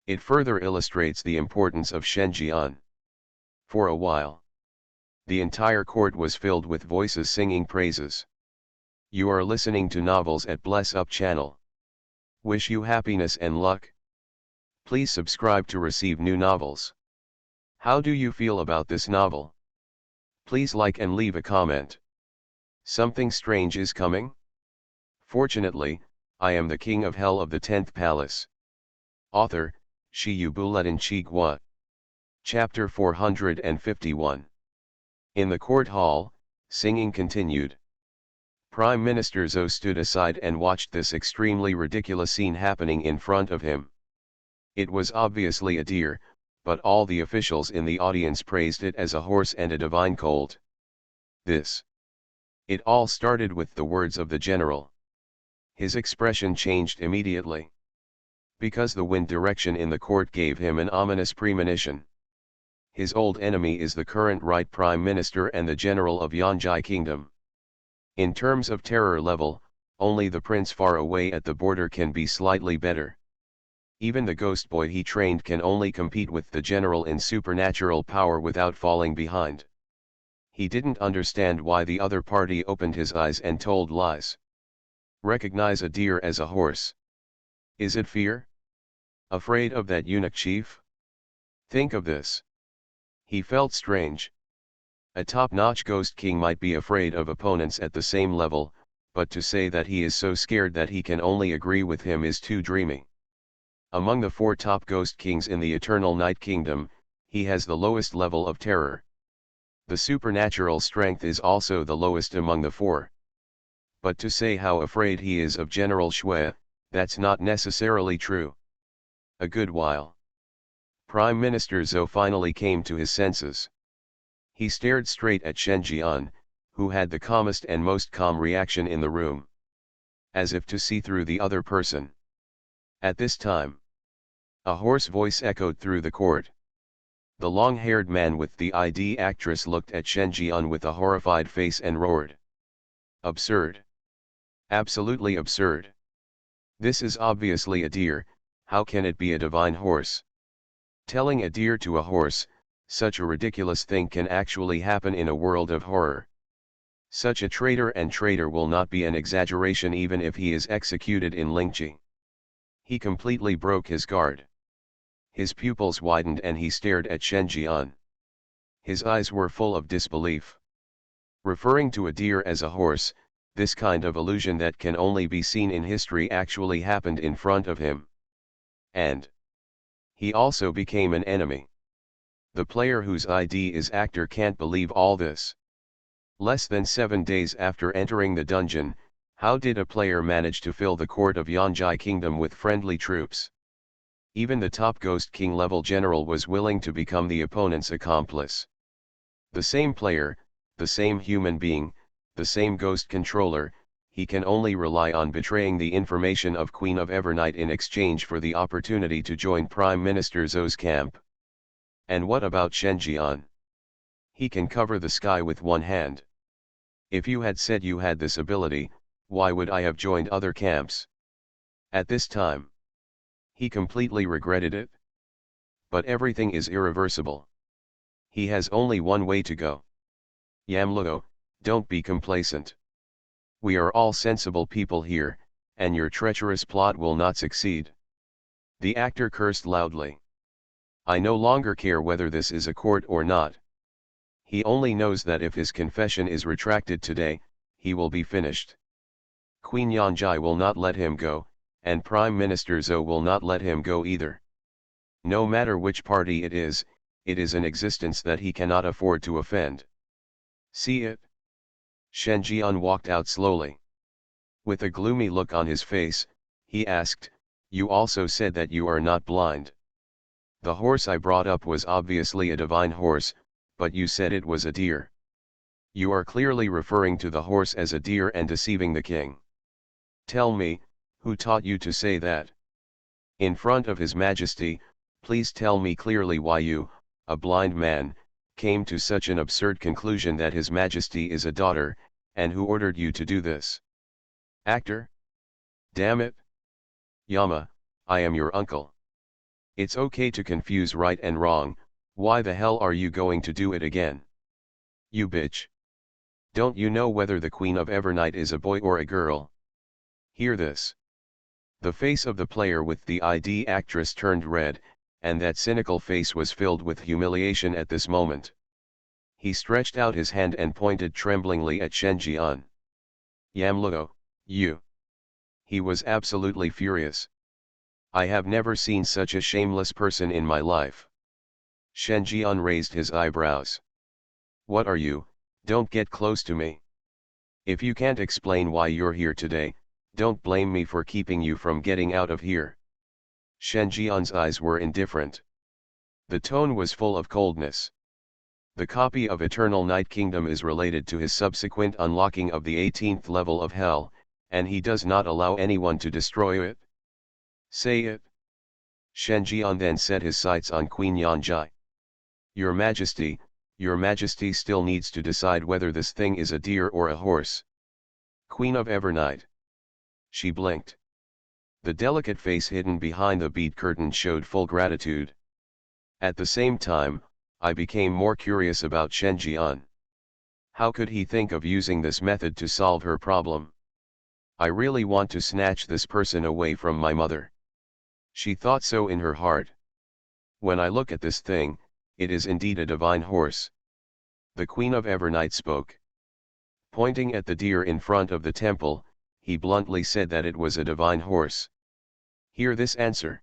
It further illustrates the importance of Shen Jian. For a while, the entire court was filled with voices singing praises. You are listening to Novels at Bless Up channel. Wish you happiness and luck. Please subscribe to receive new novels. How do you feel about this novel? Please like and leave a comment. Something strange is coming? Fortunately, I am the king of hell of the 10th palace. Author, Shi Yubuletin Chigua. Chapter 451. In the court hall, singing continued. Prime Minister Zhou stood aside and watched this extremely ridiculous scene happening in front of him. It was obviously a deer, but all the officials in the audience praised it as a horse and a divine colt. It all started with the words of the general. His expression changed immediately. Because the wind direction in the court gave him an ominous premonition. His old enemy is the current right prime minister and the general of Yanjai Kingdom. In terms of terror level, only the prince far away at the border can be slightly better. Even the ghost boy he trained can only compete with the general in supernatural power without falling behind. He didn't understand why the other party opened his eyes and told lies. Recognize a deer as a horse. Is it fear? Afraid of that eunuch chief? Think of this. He felt strange. A top-notch ghost king might be afraid of opponents at the same level, but to say that he is so scared that he can only agree with him is too dreamy. Among the 4 top ghost kings in the Eternal Night Kingdom, he has the lowest level of terror. The supernatural strength is also the lowest among the 4. But to say how afraid he is of General Shui, that's not necessarily true. A good while. Prime Minister Zhou finally came to his senses. He stared straight at Shen Jian, who had the calmest and most calm reaction in the room. As if to see through the other person. At this time, a hoarse voice echoed through the court. The long-haired man with the ID actress looked at Shen Jian with a horrified face and roared. Absurd. Absolutely absurd. This is obviously a deer, how can it be a divine horse? Telling a deer to a horse, such a ridiculous thing can actually happen in a world of horror. Such a traitor will not be an exaggeration even if he is executed in Lingqi. He completely broke his guard. His pupils widened and he stared at Shen Jian. His eyes were full of disbelief. Referring to a deer as a horse, this kind of illusion that can only be seen in history actually happened in front of him. And he also became an enemy. The player whose ID is actor can't believe all this. Less than 7 days after entering the dungeon, how did a player manage to fill the court of Yanjai Kingdom with friendly troops? Even the top Ghost King level general was willing to become the opponent's accomplice. The same player, the same human being, the same ghost controller, he can only rely on betraying the information of Queen of Evernight in exchange for the opportunity to join Prime Minister Zhou's camp. And what about Shen Jian? He can cover the sky with one hand. If you had said you had this ability, why would I have joined other camps? At this time, he completely regretted it. But everything is irreversible. He has only one way to go. Yamluo, don't be complacent. We are all sensible people here, and your treacherous plot will not succeed. The actor cursed loudly. I no longer care whether this is a court or not. He only knows that if his confession is retracted today, he will be finished. Queen Yanjai will not let him go, and Prime Minister Zhou will not let him go either. No matter which party it is an existence that he cannot afford to offend. See it? Shen Jian walked out slowly. With a gloomy look on his face, he asked, you also said that you are not blind. The horse I brought up was obviously a divine horse, but you said it was a deer. You are clearly referring to the horse as a deer and deceiving the king. Tell me, who taught you to say that? In front of His Majesty, please tell me clearly why you, a blind man, came to such an absurd conclusion that His Majesty is a daughter, and who ordered you to do this? Actor? Damn it! Yama, I am your uncle. It's okay to confuse right and wrong, why the hell are you going to do it again? You bitch. Don't you know whether the Queen of Evernight is a boy or a girl? Hear this. The face of the player with the ID actress turned red, and that cynical face was filled with humiliation at this moment. He stretched out his hand and pointed tremblingly at Shen Jian. Yamluo, you. He was absolutely furious. I have never seen such a shameless person in my life. Shen Jian raised his eyebrows. What are you? Don't get close to me. If you can't explain why you're here today, don't blame me for keeping you from getting out of here. Shen Jian's eyes were indifferent. The tone was full of coldness. The copy of Eternal Night Kingdom is related to his subsequent unlocking of the 18th level of Hell, and he does not allow anyone to destroy it. Say it. Shen Jian then set his sights on Queen Yanjai. Your Majesty still needs to decide whether this thing is a deer or a horse. Queen of Evernight. She blinked. The delicate face hidden behind the bead curtain showed full gratitude. At the same time, I became more curious about Shen Jian. How could he think of using this method to solve her problem? I really want to snatch this person away from my mother. She thought so in her heart. When I look at this thing, it is indeed a divine horse. The Queen of Evernight spoke. Pointing at the deer in front of the temple, he bluntly said that it was a divine horse. Hear this answer.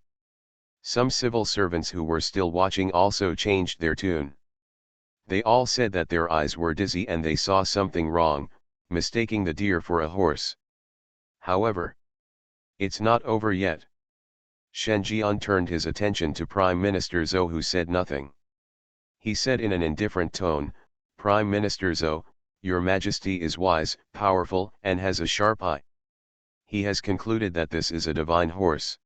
Some civil servants who were still watching also changed their tune. They all said that their eyes were dizzy and they saw something wrong, mistaking the deer for a horse. However, it's not over yet. Shen Jian turned his attention to Prime Minister Zhou, who said nothing. He said in an indifferent tone, "Prime Minister Zhou, Your Majesty is wise, powerful, and has a sharp eye. He has concluded that this is a divine horse.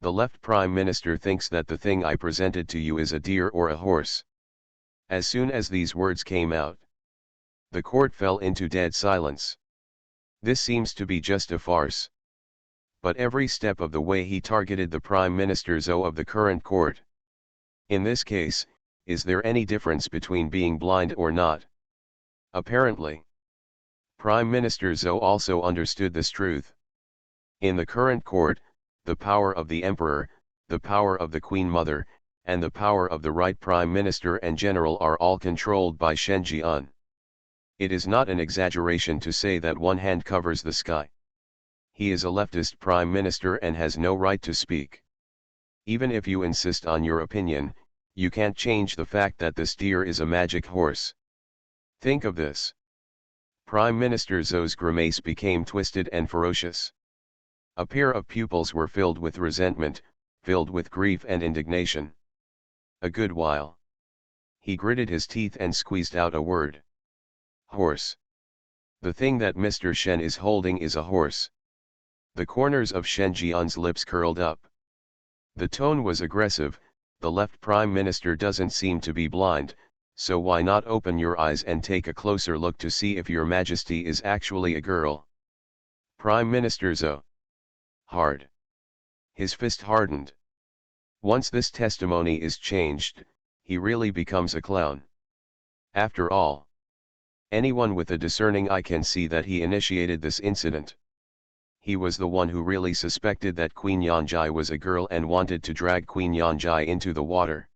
The left Prime Minister thinks that the thing I presented to you is a deer or a horse." As soon as these words came out, the court fell into dead silence. This seems to be just a farce. But every step of the way he targeted the Prime Minister Zhou of the current court. In this case, is there any difference between being blind or not? Apparently. Prime Minister Zhou also understood this truth. In the current court, the power of the emperor, the power of the Queen Mother, and the power of the right Prime Minister and General are all controlled by Shen Jian. It is not an exaggeration to say that one hand covers the sky. He is a leftist Prime Minister and has no right to speak. Even if you insist on your opinion, you can't change the fact that this deer is a magic horse. Think of this. Prime Minister Zhou's grimace became twisted and ferocious. A pair of pupils were filled with resentment, filled with grief and indignation. A good while. He gritted his teeth and squeezed out a word. Horse. The thing that Mr. Shen is holding is a horse. The corners of Shen Jian's lips curled up. The tone was aggressive. The left Prime Minister doesn't seem to be blind, so why not open your eyes and take a closer look to see if Your Majesty is actually a girl? Prime Minister Zhou. Hard. His fist hardened. Once this testimony is changed, he really becomes a clown. After all, anyone with a discerning eye can see that he initiated this incident. He was the one who really suspected that Queen Yanjai was a girl and wanted to drag Queen Yanjai into the water.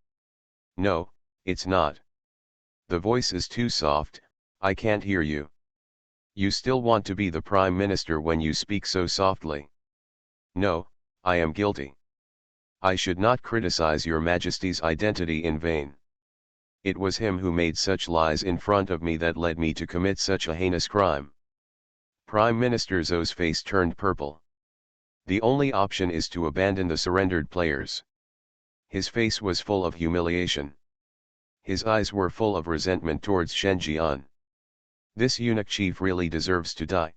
No, it's not. The voice is too soft, I can't hear you. You still want to be the Prime Minister when you speak so softly. No, I am guilty. I should not criticize Your Majesty's identity in vain. It was him who made such lies in front of me that led me to commit such a heinous crime. Prime Minister Zhou's face turned purple. The only option is to abandon the surrendered players. His face was full of humiliation. His eyes were full of resentment towards Shen Jian. This eunuch chief really deserves to die.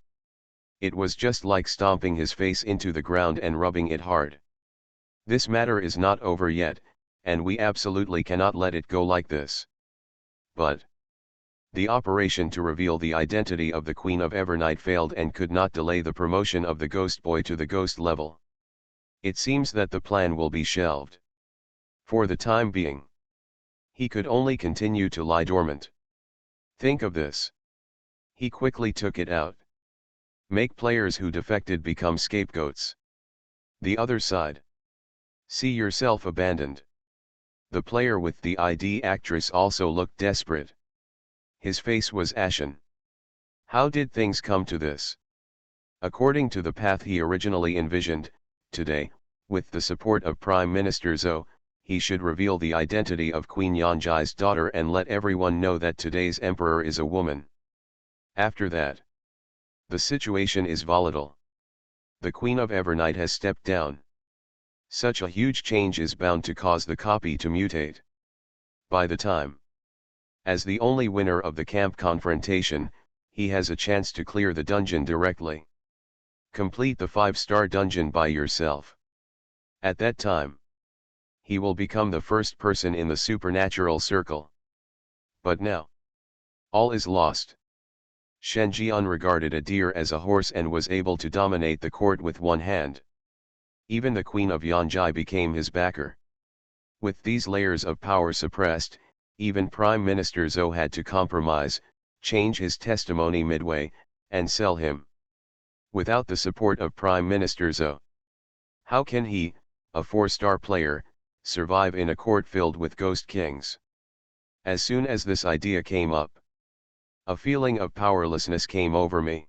It was just like stomping his face into the ground and rubbing it hard. This matter is not over yet, and we absolutely cannot let it go like this. But the operation to reveal the identity of the Queen of Evernight failed and could not delay the promotion of the Ghost Boy to the Ghost level. It seems that the plan will be shelved. For the time being, he could only continue to lie dormant. Think of this. He quickly took it out. Make players who defected become scapegoats. The other side. See yourself abandoned. The player with the ID actress also looked desperate. His face was ashen. How did things come to this? According to the path he originally envisioned, today, with the support of Prime Minister Zhou, he should reveal the identity of Queen Yanjai's daughter and let everyone know that today's emperor is a woman. After that, the situation is volatile. The Queen of Evernight has stepped down. Such a huge change is bound to cause the copy to mutate. By the time, as the only winner of the camp confrontation, he has a chance to clear the dungeon directly. Complete the 5-star dungeon by yourself. At that time, he will become the first person in the supernatural circle. But now, all is lost. Shen Jian regarded a deer as a horse and was able to dominate the court with one hand. Even the Queen of Yanjai became his backer. With these layers of power suppressed, even Prime Minister Zhou had to compromise, change his testimony midway, and sell him. Without the support of Prime Minister Zhou, how can he, a 4-star player, survive in a court filled with ghost kings? As soon as this idea came up, a feeling of powerlessness came over me.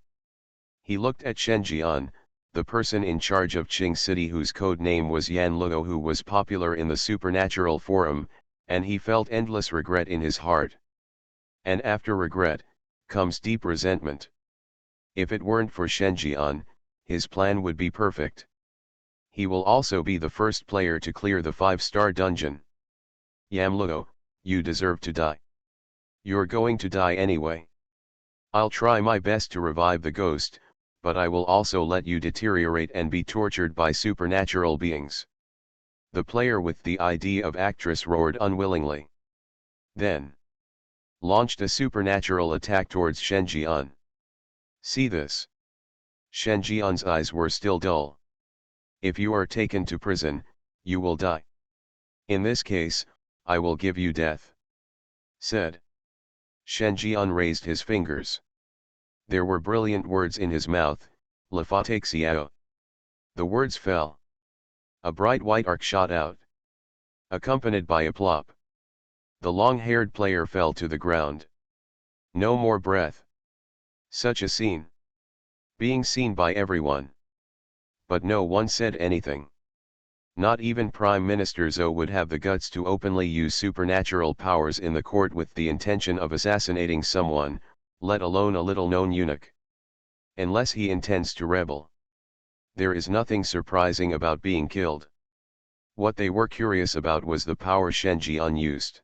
He looked at Shen Jian, the person in charge of Qing City whose code name was Yan Luo, who was popular in the supernatural forum, and he felt endless regret in his heart. And after regret, comes deep resentment. If it weren't for Shen Jian, his plan would be perfect. He will also be the first player to clear the 5-star dungeon. Yan Luo, you deserve to die. You're going to die anyway. I'll try my best to revive the ghost, but I will also let you deteriorate and be tortured by supernatural beings. The player with the ID of actress roared unwillingly. Then launched a supernatural attack towards Shen Jian. See this. Shen Jian's eyes were still dull. If you are taken to prison, you will die. In this case, I will give you death. Said. Shen Jian raised his fingers. There were brilliant words in his mouth, Le Fatek Xiao. The words fell. A bright white arc shot out, accompanied by a plop. The long-haired player fell to the ground. No more breath. Such a scene. Being seen by everyone. But no one said anything. Not even Prime Minister Zhou would have the guts to openly use supernatural powers in the court with the intention of assassinating someone, let alone a little-known eunuch. Unless he intends to rebel. There is nothing surprising about being killed. What they were curious about was the power Shen Jian used.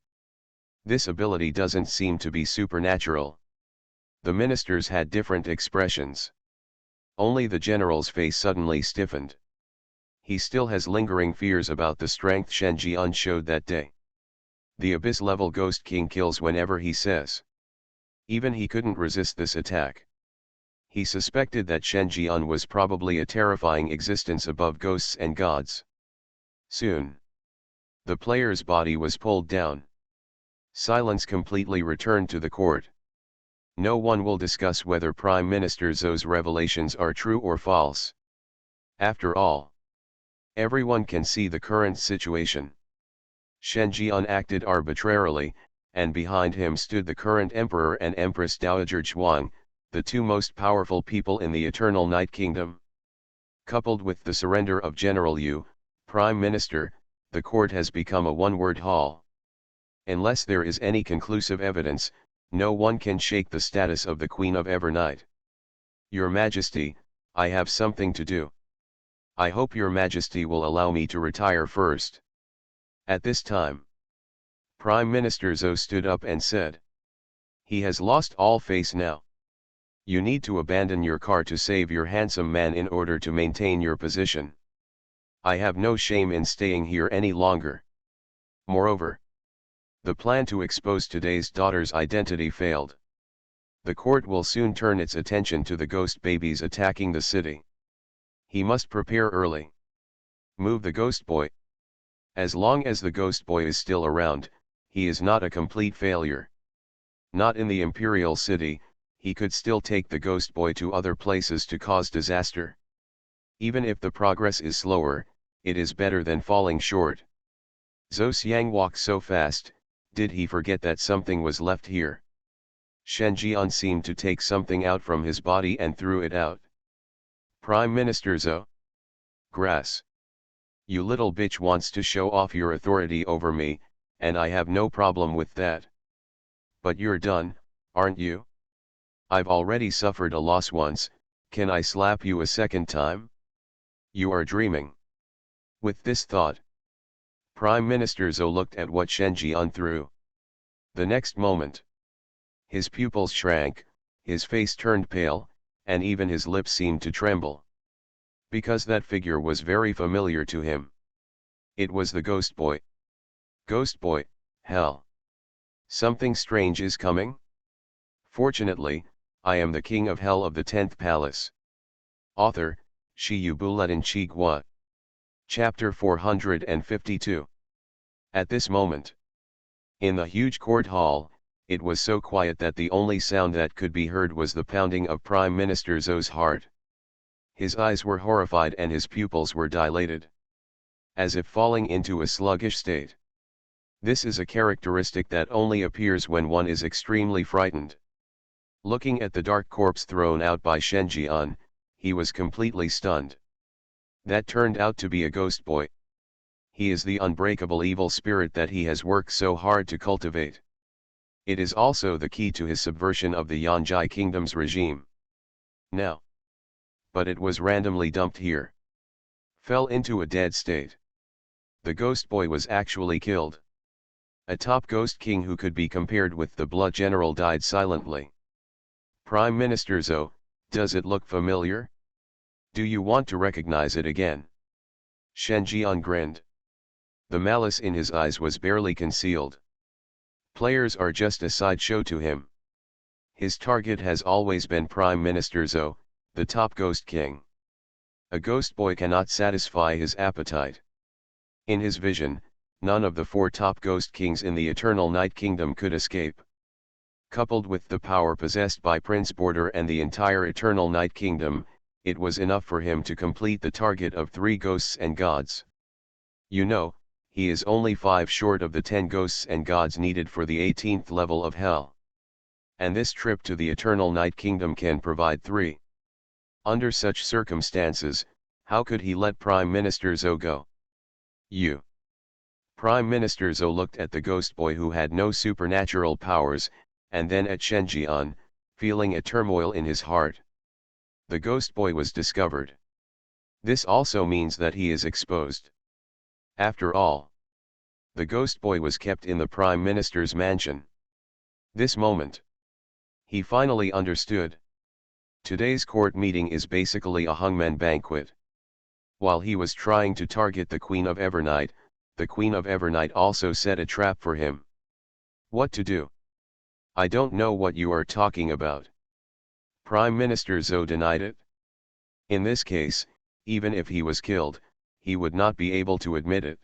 This ability doesn't seem to be supernatural. The ministers had different expressions. Only the general's face suddenly stiffened. He still has lingering fears about the strength Shen Jian showed that day. The Abyss-level Ghost King kills whenever he says. Even he couldn't resist this attack. He suspected that Shen Jian was probably a terrifying existence above ghosts and gods. Soon, the player's body was pulled down. Silence completely returned to the court. No one will discuss whether Prime Minister Zhou's revelations are true or false. After all, everyone can see the current situation. Shen Jian acted arbitrarily, and behind him stood the current Emperor and Empress Dowager Zhuang, the two most powerful people in the Eternal Night Kingdom. Coupled with the surrender of General Yu, Prime Minister, the court has become a one-word hall. Unless there is any conclusive evidence, no one can shake the status of the Queen of Evernight. Your Majesty, I have something to do. I hope your Majesty will allow me to retire first. At this time, Prime Minister Zhou stood up and said. He has lost all face now. You need to abandon your car to save your handsome man in order to maintain your position. I have no shame in staying here any longer. Moreover, the plan to expose today's daughter's identity failed. The court will soon turn its attention to the ghost babies attacking the city. He must prepare early. Move the ghost boy. As long as the ghost boy is still around, he is not a complete failure. Not in the Imperial City, he could still take the ghost boy to other places to cause disaster. Even if the progress is slower, it is better than falling short. Zhou Xiang walked so fast, did he forget that something was left here? Shen Jian seemed to take something out from his body and threw it out. Prime Minister Zhou. Grass. You little bitch wants to show off your authority over me, and I have no problem with that. But you're done, aren't you? I've already suffered a loss once, can I slap you a second time? You are dreaming. With this thought, Prime Minister Zhou looked at what Shen Jian threw. The next moment, his pupils shrank, his face turned pale, and even his lips seemed to tremble. Because that figure was very familiar to him. It was the Ghost Boy. Ghost Boy, hell. Something strange is coming? Fortunately, I am the king of hell of the 10th palace. Author, Shi Buletin Chigwa. Chapter 452. At this moment, in the huge court hall, it was so quiet that the only sound that could be heard was the pounding of Prime Minister Zhou's heart. His eyes were horrified and his pupils were dilated, as if falling into a sluggish state. This is a characteristic that only appears when one is extremely frightened. Looking at the dark corpse thrown out by Shen Jian, he was completely stunned. That turned out to be a ghost boy. He is the unbreakable evil spirit that he has worked so hard to cultivate. It is also the key to his subversion of the Yanjai kingdom's regime. Now, but it was randomly dumped here. Fell into a dead state. The ghost boy was actually killed. A top ghost king who could be compared with the blood general died silently. Prime Minister Zhou, does it look familiar? Do you want to recognize it again? Shen Jian grinned. The malice in his eyes was barely concealed. Players are just a sideshow to him. His target has always been Prime Minister Zhou, the top ghost king. A ghost boy cannot satisfy his appetite. In his vision, none of the 4 top ghost kings in the Eternal Night Kingdom could escape. Coupled with the power possessed by Prince Border and the entire Eternal Night Kingdom, it was enough for him to complete the target of 3 ghosts and gods. You know, he is only 5 short of the 10 ghosts and gods needed for the 18th level of hell. And this trip to the Eternal Night Kingdom can provide 3. Under such circumstances, how could he let Prime Minister Zhou go? Prime Minister Zhou looked at the ghost boy who had no supernatural powers, and then at Shen Jian, feeling a turmoil in his heart. The ghost boy was discovered. This also means that he is exposed. After all, the ghost boy was kept in the Prime Minister's mansion. This moment, he finally understood. Today's court meeting is basically a hangman banquet. While he was trying to target the Queen of Evernight, the Queen of Evernight also set a trap for him. What to do? I don't know what you are talking about. Prime Minister Zhou denied it. In this case, even if he was killed, he would not be able to admit it.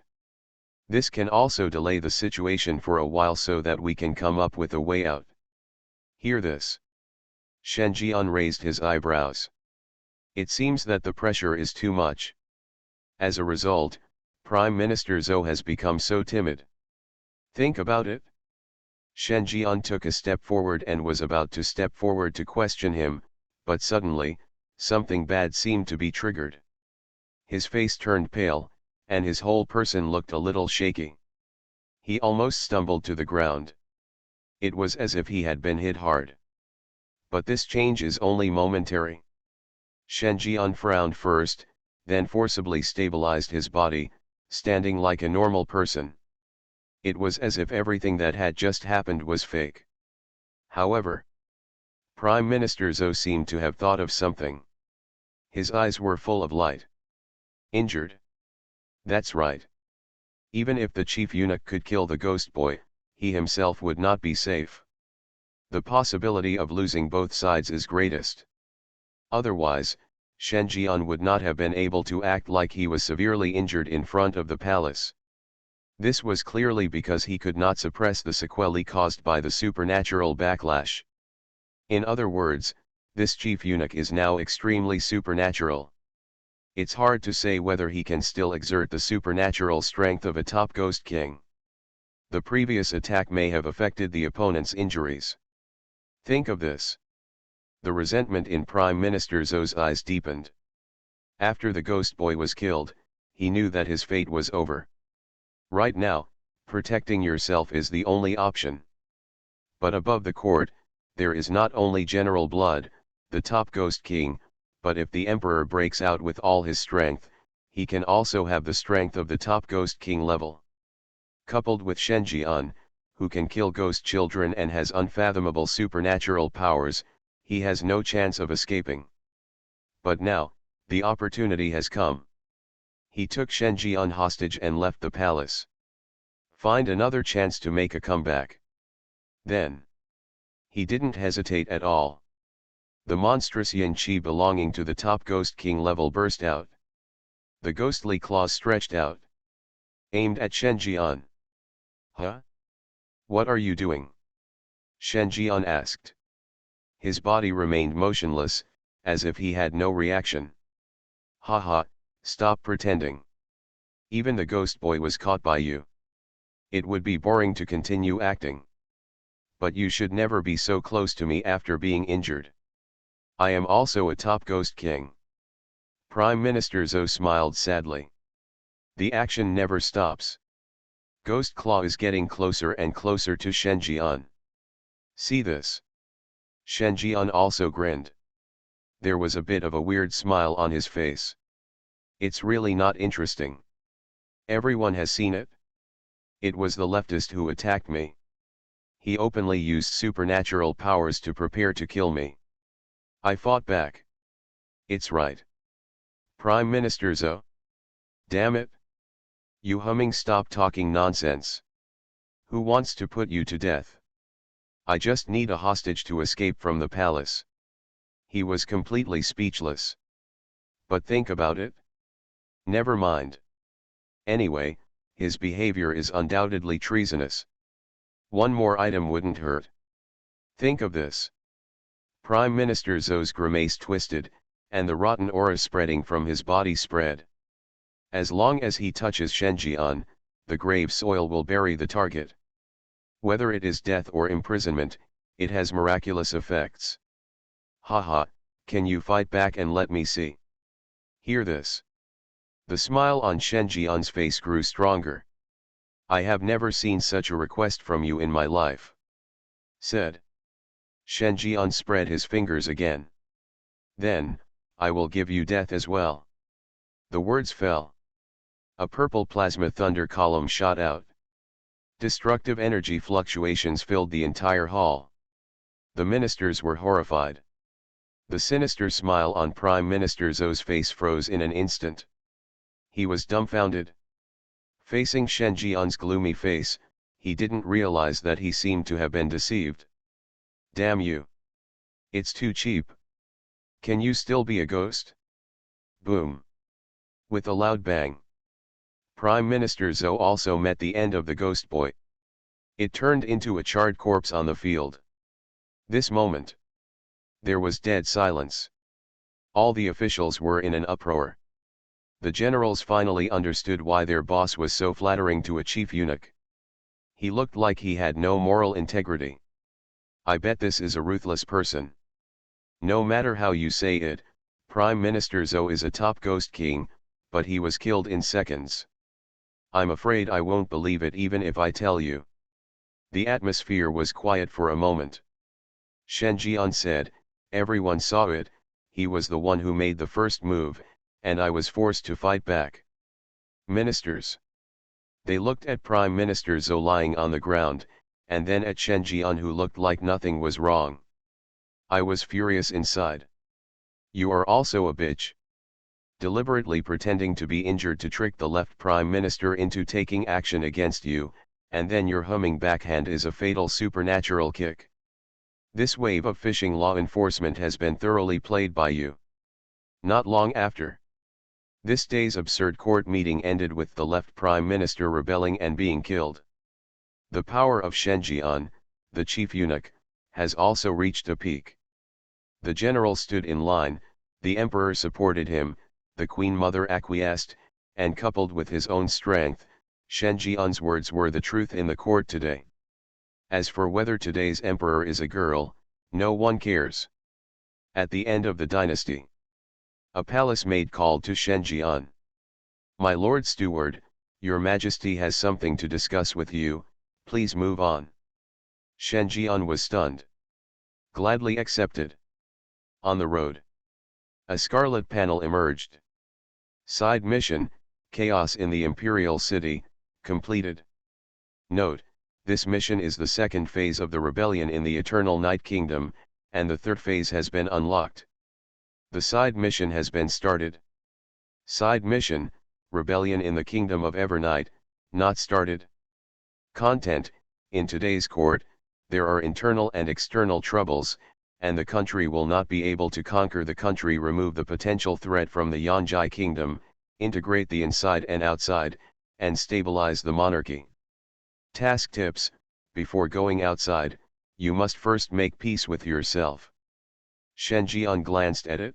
This can also delay the situation for a while so that we can come up with a way out. Hear this. Shen Jian raised his eyebrows. It seems that the pressure is too much. As a result, Prime Minister Zhou has become so timid. Think about it. Shen Jian took a step forward and was about to step forward to question him, but suddenly, something bad seemed to be triggered. His face turned pale, and his whole person looked a little shaky. He almost stumbled to the ground. It was as if he had been hit hard. But this change is only momentary. Shen Jian frowned first, then forcibly stabilized his body, standing like a normal person. It was as if everything that had just happened was fake. However, Prime Minister Zhou seemed to have thought of something. His eyes were full of light. Injured? That's right. Even if the chief eunuch could kill the ghost boy, he himself would not be safe. The possibility of losing both sides is greatest. Otherwise, Shen Jian would not have been able to act like he was severely injured in front of the palace. This was clearly because he could not suppress the sequelae caused by the supernatural backlash. In other words, this chief eunuch is now extremely supernatural. It's hard to say whether he can still exert the supernatural strength of a top ghost king. The previous attack may have affected the opponent's injuries. Think of this. The resentment in Prime Minister Zhou's eyes deepened. After the ghost boy was killed, he knew that his fate was over. Right now, protecting yourself is the only option. But above the court, there is not only General Blood, the top ghost king, but if the Emperor breaks out with all his strength, he can also have the strength of the top ghost king level. Coupled with Shen Jian, who can kill ghost children and has unfathomable supernatural powers, he has no chance of escaping. But now, the opportunity has come. He took Shen Jian hostage and left the palace. Find another chance to make a comeback. Then, he didn't hesitate at all. The monstrous yin chi belonging to the top Ghost King level burst out. The ghostly claws stretched out, aimed at Shen Jian. Huh? What are you doing? Shen Jian asked. His body remained motionless, as if he had no reaction. Haha, stop pretending. Even the ghost boy was caught by you. It would be boring to continue acting. But you should never be so close to me after being injured. I am also a top Ghost King. Prime Minister Zhou smiled sadly. The action never stops. Ghost Claw is getting closer and closer to Shen Jian. See this? Shen Jian also grinned. There was a bit of a weird smile on his face. It's really not interesting. Everyone has seen it. It was the leftist who attacked me. He openly used supernatural powers to prepare to kill me. I fought back. It's right. Prime Minister Zhou. Damn it. You humming, stop talking nonsense. Who wants to put you to death? I just need a hostage to escape from the palace. He was completely speechless. But think about it. Never mind. Anyway, his behavior is undoubtedly treasonous. One more item wouldn't hurt. Think of this. Prime Minister Zhou's grimace twisted, and the rotten aura spreading from his body spread. As long as he touches Shen Jian, the grave soil will bury the target. Whether it is death or imprisonment, it has miraculous effects. Haha, can you fight back and let me see? Hear this. The smile on Shen Jian's face grew stronger. I have never seen such a request from you in my life. Said. Shen Jian spread his fingers again. Then, I will give you death as well. The words fell. A purple plasma thunder column shot out. Destructive energy fluctuations filled the entire hall. The ministers were horrified. The sinister smile on Prime Minister Zhou's face froze in an instant. He was dumbfounded. Facing Shen Jian's gloomy face, he didn't realize that he seemed to have been deceived. Damn you. It's too cheap. Can you still be a ghost? Boom. With a loud bang. Prime Minister Zhou also met the end of the ghost boy. It turned into a charred corpse on the field. This moment. There was dead silence. All the officials were in an uproar. The generals finally understood why their boss was so flattering to a chief eunuch. He looked like he had no moral integrity. I bet this is a ruthless person. No matter how you say it, Prime Minister Zhou is a top ghost king, but he was killed in seconds. I'm afraid I won't believe it even if I tell you. The atmosphere was quiet for a moment. Shen Jian said, everyone saw it, he was the one who made the first move, and I was forced to fight back. Ministers. They looked at Prime Minister Zhou lying on the ground, and then at Shen Jian who looked like nothing was wrong. I was furious inside. You are also a bitch. Deliberately pretending to be injured to trick the left Prime Minister into taking action against you, and then your humming backhand is a fatal supernatural kick. This wave of fishing law enforcement has been thoroughly played by you. Not long after. This day's absurd court meeting ended with the left Prime Minister rebelling and being killed. The power of Shen Jian, the chief eunuch, has also reached a peak. The general stood in line, the emperor supported him, the queen mother acquiesced, and coupled with his own strength, Shen Jian's words were the truth in the court today. As for whether today's emperor is a girl, no one cares. At the end of the dynasty, a palace maid called to Shen Jian. My lord steward, your majesty has something to discuss with you, please move on. Shen Jian was stunned. Gladly accepted. On the road. A scarlet panel emerged. Side mission, Chaos in the Imperial City, completed. Note, this mission is the second phase of the rebellion in the Eternal Night Kingdom, and the third phase has been unlocked. The side mission has been started. Side mission, Rebellion in the Kingdom of Evernight, not started. Content, in today's court, there are internal and external troubles, and the country will not be able to conquer the country. Remove the potential threat from the Yonjai kingdom, integrate the inside and outside, and stabilize the monarchy. Task tips: before going outside, you must first make peace with yourself. Shen Jian glanced at it.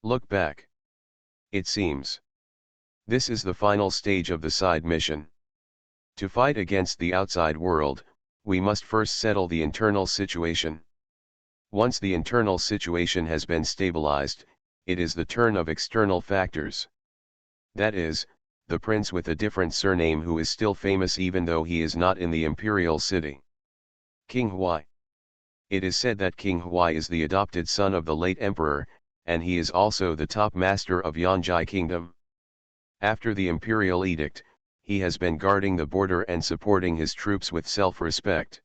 Look back. It seems this is the final stage of the side mission. To fight against the outside world, we must first settle the internal situation. Once the internal situation has been stabilized, it is the turn of external factors. That is, the prince with a different surname who is still famous even though he is not in the imperial city. King Huai. It is said that King Huai is the adopted son of the late emperor, and he is also the top master of Yonjai kingdom. After the imperial edict, he has been guarding the border and supporting his troops with self-respect.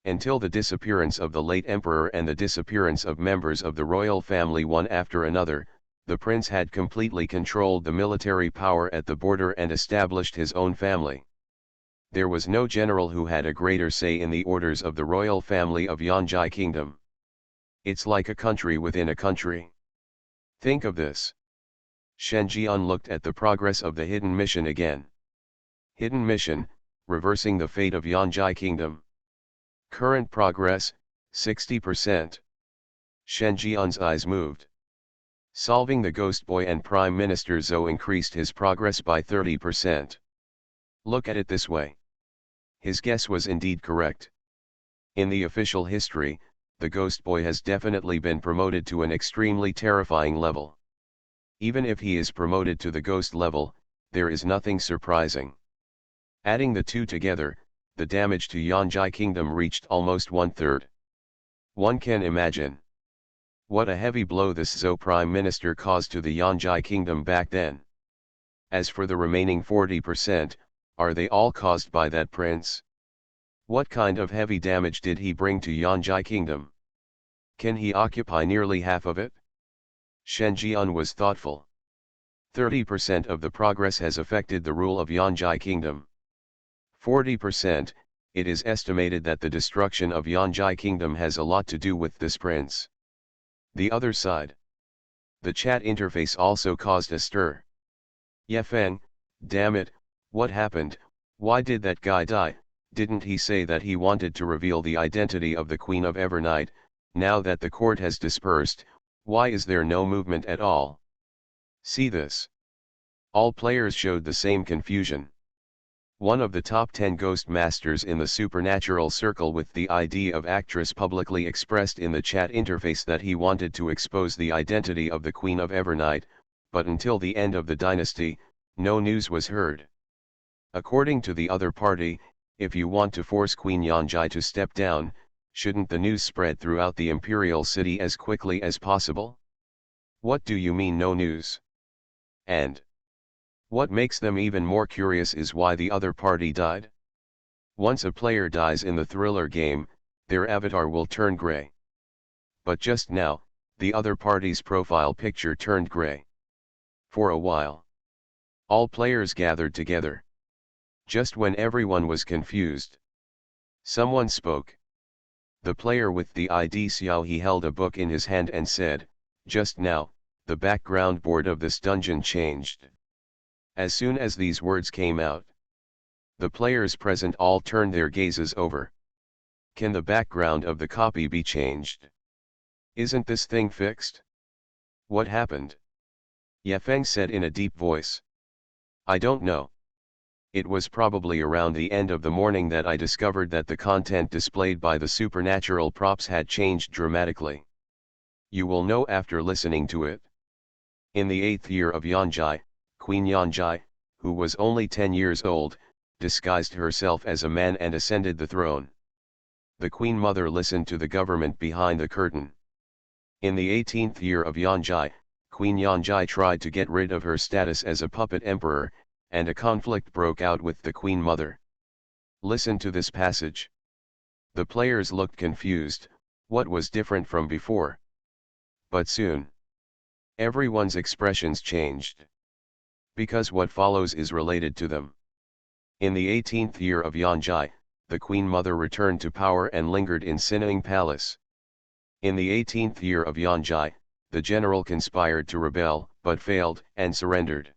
Until the disappearance of the late emperor and the disappearance of members of the royal family one after another, the prince had completely controlled the military power at the border and established his own family. There was no general who had a greater say in the orders of the royal family of Yonjai kingdom. It's like a country within a country. Think of this. Shen Jian looked at the progress of the hidden mission again. Hidden mission, reversing the fate of Yonjai kingdom. Current progress, 60%. Shen Jian's eyes moved. Solving the Ghost Boy and Prime Minister Zhou increased his progress by 30%. Look at it this way. His guess was indeed correct. In the official history, the Ghost Boy has definitely been promoted to an extremely terrifying level. Even if he is promoted to the ghost level, there is nothing surprising. Adding the two together, the damage to Yonjai kingdom reached almost 1/3. One can imagine what a heavy blow this Zhou prime minister caused to the Yonjai kingdom back then. As for the remaining 40%, are they all caused by that prince? What kind of heavy damage did he bring to Yonjai kingdom? Can he occupy nearly half of it? Shen Jian was thoughtful. 30% of the progress has affected the rule of Yonjai kingdom. 40%, it is estimated that the destruction of Yonjai kingdom has a lot to do with this prince. The other side. The chat interface also caused a stir. Yefeng, damn it, what happened? Why did that guy die? Didn't he say that he wanted to reveal the identity of the Queen of Evernight? Now that the court has dispersed, why is there no movement at all? See this. All players showed the same confusion. One of the top 10 ghost masters in the supernatural circle with the ID of actress publicly expressed in the chat interface that he wanted to expose the identity of the Queen of Evernight, but until the end of the dynasty, no news was heard. According to the other party, if you want to force Queen Yonjai to step down, shouldn't the news spread throughout the imperial city as quickly as possible? What do you mean no news? And what makes them even more curious is why the other party died. Once a player dies in the thriller game, their avatar will turn gray. But just now, the other party's profile picture turned gray. For a while, all players gathered together. Just when everyone was confused, someone spoke. The player with the ID Xiao, he held a book in his hand and said, "Just now, the background board of this dungeon changed." As soon as these words came out, the players present all turned their gazes over. Can the background of the copy be changed? Isn't this thing fixed? What happened? Yefeng said in a deep voice. I don't know. It was probably around the end of the morning that I discovered that the content displayed by the supernatural props had changed dramatically. You will know after listening to it. In the 8th year of Yonjai, Queen Yonjai, who was only 10 years old, disguised herself as a man and ascended the throne. The Queen Mother listened to the government behind the curtain. In the 18th year of Yonjai, Queen Yonjai tried to get rid of her status as a puppet emperor, and a conflict broke out with the Queen Mother. Listen to this passage. The players looked confused. What was different from before? But soon, everyone's expressions changed. Because what follows is related to them. In the 18th year of Yonjai, the Queen Mother returned to power and lingered in Sinning Palace. In the 18th year of Yanjai, the general conspired to rebel, but failed, and surrendered.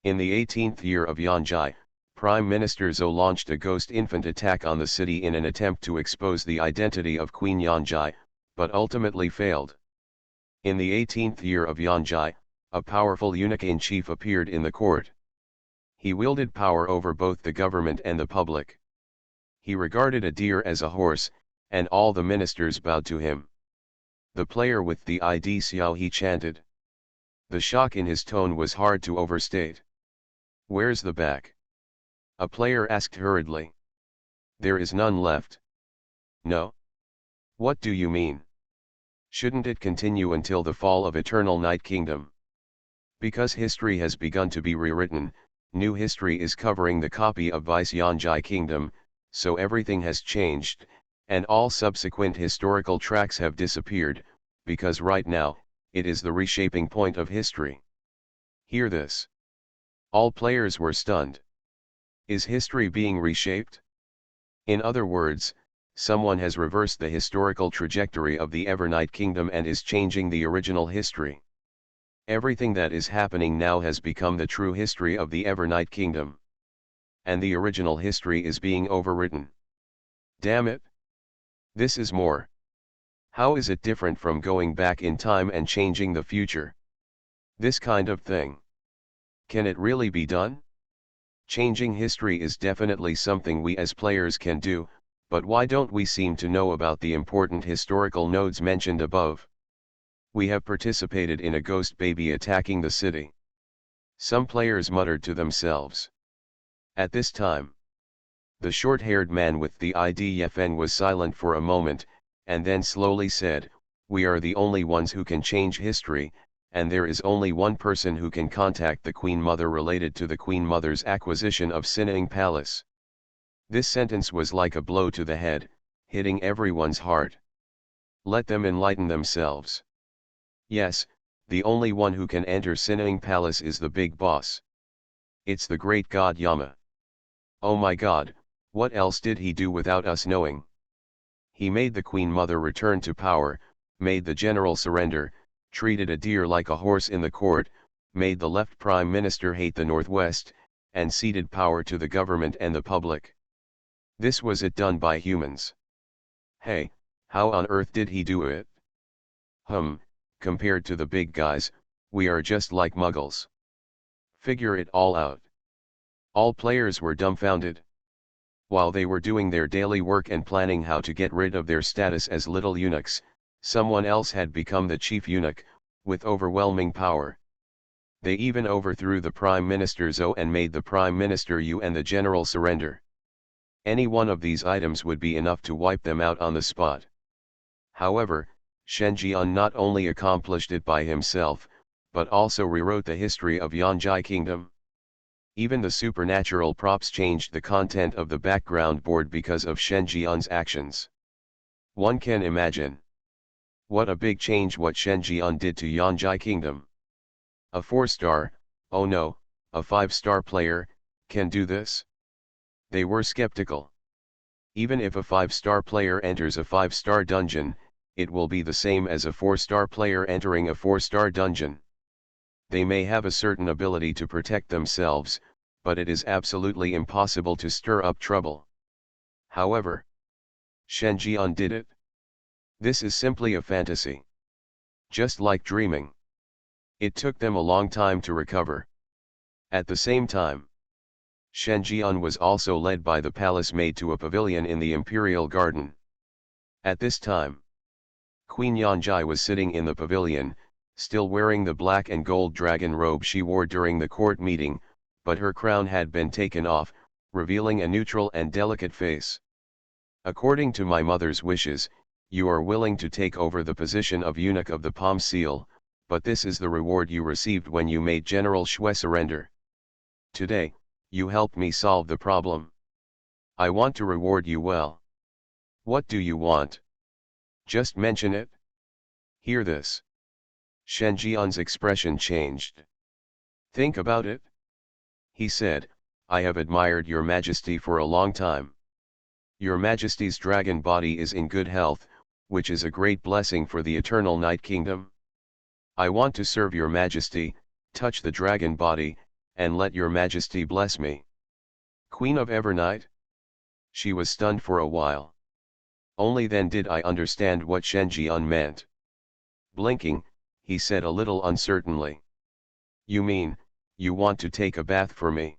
In the 18th year of Yanjai, Prime Minister Zhou launched a ghost infant attack on the city in an attempt to expose the identity of Queen Yanjai, but ultimately failed. In the 18th year of Yanjai, a powerful eunuch-in-chief appeared in the court. He wielded power over both the government and the public. He regarded a deer as a horse, and all the ministers bowed to him. The player with the ID Xiao, he chanted. The shock in his tone was hard to overstate. Where's the back? A player asked hurriedly. There is none left. No? What do you mean? Shouldn't it continue until the fall of Eternal Night Kingdom? Because history has begun to be rewritten, new history is covering the copy of Vice Yanjai Kingdom, so everything has changed, and all subsequent historical tracks have disappeared, because right now, it is the reshaping point of history. Hear this. All players were stunned. Is history being reshaped? In other words, someone has reversed the historical trajectory of the Evernight Kingdom and is changing the original history. Everything that is happening now has become the true history of the Evernight Kingdom. And the original history is being overwritten. Damn it! This is more. How is it different from going back in time and changing the future? This kind of thing. Can it really be done? Changing history is definitely something we as players can do, but why don't we seem to know about the important historical nodes mentioned above? We have participated in a ghost baby attacking the city. Some players muttered to themselves. At this time, the short-haired man with the ID Yefen was silent for a moment, and then slowly said, "We are the only ones who can change history, and there is only one person who can contact the Queen Mother related to the Queen Mother's acquisition of Sinning Palace." This sentence was like a blow to the head, hitting everyone's heart. Let them enlighten themselves. Yes, the only one who can enter Sinning Palace is the big boss. It's the great god Yama. Oh my god, what else did he do without us knowing? He made the Queen Mother return to power, made the general surrender, treated a deer like a horse in the court, made the left prime minister hate the Northwest, and ceded power to the government and the public. This was it done by humans. Hey, how on earth did he do it? Compared to the big guys, we are just like muggles. Figure it all out. All players were dumbfounded. While they were doing their daily work and planning how to get rid of their status as little eunuchs, someone else had become the chief eunuch, with overwhelming power. They even overthrew the Prime Minister Zhou and made the Prime Minister Yu and the general surrender. Any one of these items would be enough to wipe them out on the spot. However, Shen Jian not only accomplished it by himself, but also rewrote the history of Yanjai Kingdom. Even the supernatural props changed the content of the background board because of Shen Jian's actions. One can imagine. What a big change what Shen Jian did to Yanjai Kingdom. A 4-star, oh no, a 5-star player, can do this? They were skeptical. Even if a 5-star player enters a 5-star dungeon, it will be the same as a 4-star player entering a 4-star dungeon. They may have a certain ability to protect themselves, but it is absolutely impossible to stir up trouble. However, Shen Jian did it. This is simply a fantasy. Just like dreaming. It took them a long time to recover. At the same time, Shen Jian was also led by the palace maid to a pavilion in the imperial garden. At this time, Queen Yanjai was sitting in the pavilion, still wearing the black and gold dragon robe she wore during the court meeting, but her crown had been taken off, revealing a neutral and delicate face. "According to my mother's wishes, you are willing to take over the position of eunuch of the Palm Seal, but this is the reward you received when you made General Shui surrender. Today, you helped me solve the problem. I want to reward you well. What do you want? Just mention it." Hear this. Shen Jian's expression changed. "Think about it." He said, "I have admired your majesty for a long time. Your majesty's dragon body is in good health, which is a great blessing for the eternal Night Kingdom. I want to serve your majesty, touch the dragon body, and let your majesty bless me. Queen of Evernight? She was stunned for a while. Only then did I understand what Shenjian meant. Blinking, he said a little uncertainly. You mean, you want to take a bath for me?